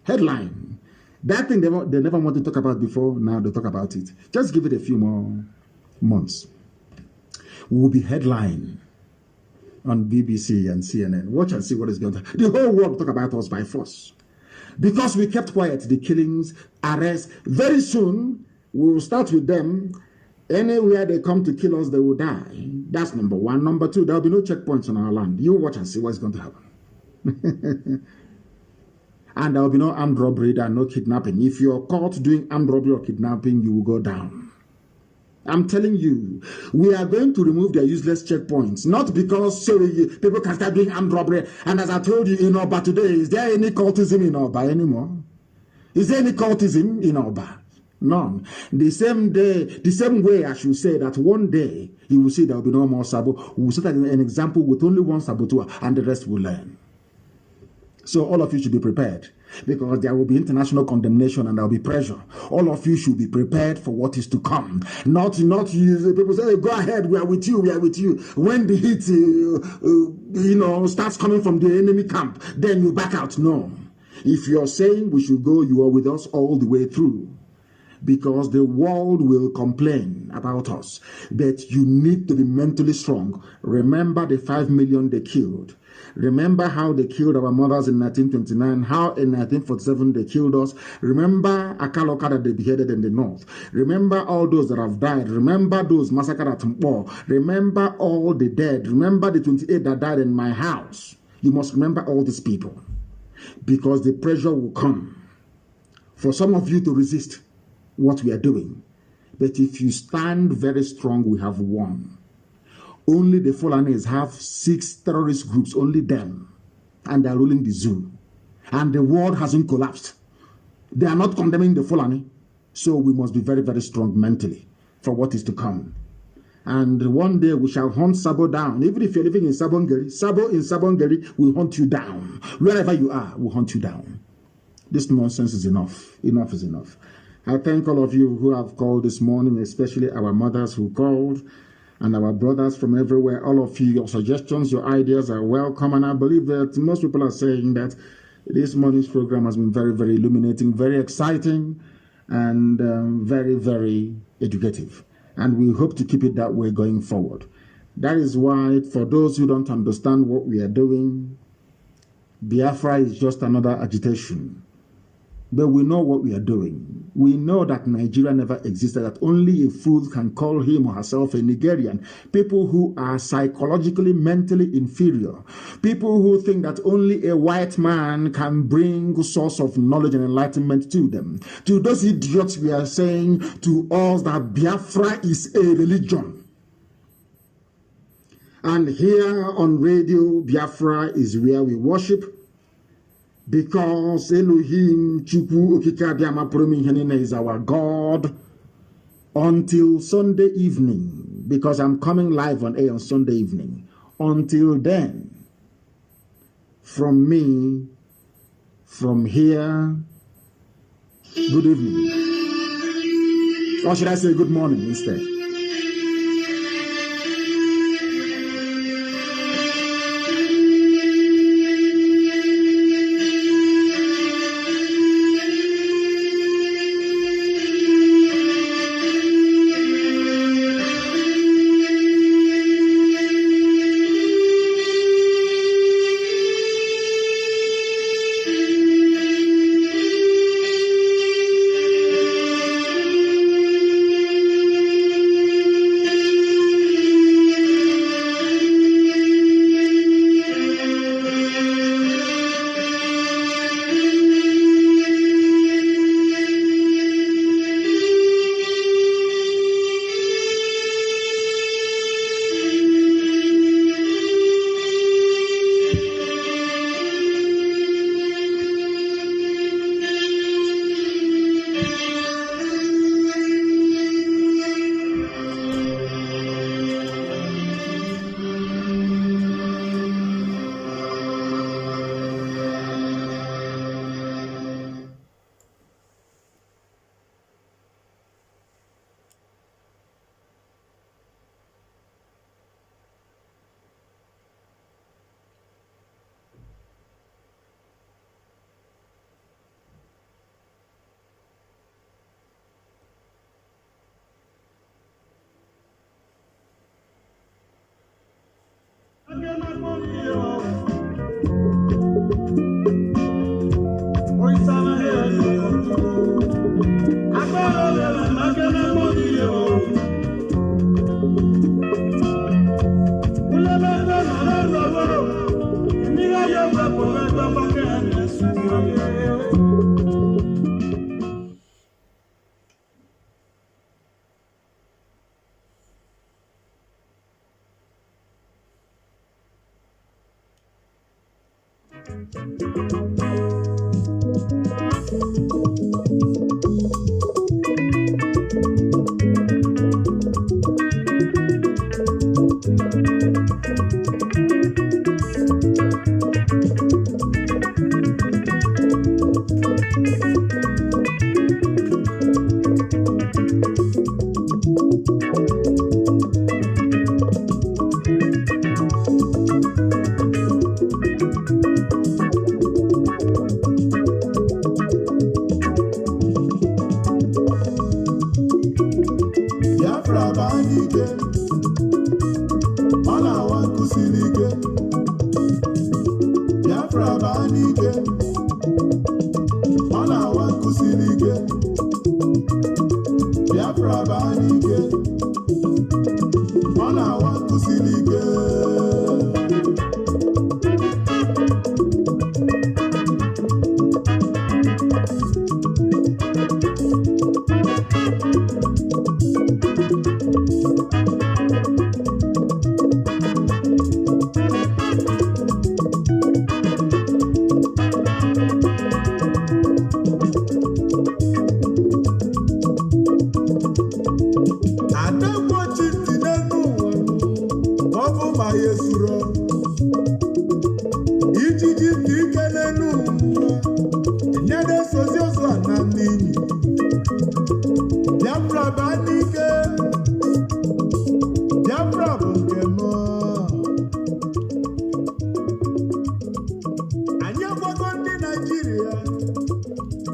Headline. That thing they never want to talk about before, now they talk about it. Just give it a few more months. Will be headline on BBC and CNN. Watch and see what is going on. The whole world talk about us by force. Because we kept quiet, the killings, arrests. Very soon, we will start with them. Anywhere they come to kill us, they will die. That's number one. Number two, there will be no checkpoints on our land. You watch and see what's going to happen. And there will be no armed robbery and no kidnapping. If you're caught doing armed robbery or kidnapping, you will go down. I'm telling you, we are going to remove their useless checkpoints. Not because people can start doing armed robbery. And as I told you, in Oba today, is there any cultism in Oba anymore? Is there any cultism in Oba? None. The same way I should say that one day you will see there will be no more sabo. We will set an example with only one saboteur and the rest will learn. So all of you should be prepared, because there will be international condemnation and there will be pressure. All of you should be prepared for what is to come. Not you. People say, hey, go ahead, we are with you, we are with you. When the heat, starts coming from the enemy camp, then you back out. No. If you're saying we should go, you are with us all the way through. Because the world will complain about us. But you need to be mentally strong. Remember the 5 million they killed. Remember how they killed our mothers in 1929, how in 1947 they killed us. Remember Akaloka that they beheaded in the north. Remember all those that have died. Remember those massacred at Mpo. Remember all the dead. Remember the 28 that died in my house. You must remember all these people, because the pressure will come for some of you to resist what we are doing. But if you stand very strong, we have won. Only the Fulanis have 6 terrorist groups, only them. And they are ruling the zoo. And the world hasn't collapsed. They are not condemning the Fulani. So we must be very, very strong mentally for what is to come. And one day we shall hunt Sabo down. Even if you're living in Sabongeri, Sabo in Sabongeri will hunt you down. Wherever you are, will hunt you down. This nonsense is enough. Enough is enough. I thank all of you who have called this morning, especially our mothers who called, and our brothers from everywhere. All of you, your suggestions, your ideas are welcome. And I believe that most people are saying that this morning's program has been very, very illuminating, very exciting, and very, very educative. And we hope to keep it that way going forward. That is why, for those who don't understand what we are doing, Biafra is just another agitation. But we know what we are doing. We know that Nigeria never existed, that only a fool can call him or herself a Nigerian. People who are psychologically, mentally inferior. People who think that only a white man can bring source of knowledge and enlightenment to them. To those idiots, we are saying to us that Biafra is a religion. And here on radio, Biafra is where we worship. Because Elohim Chukwu Okike Abiyama Poromihenine is our God until Sunday evening, because I'm coming live on air on Sunday evening. Until then, from me, from here, good evening. Or should I say good morning instead?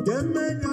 Nigeria,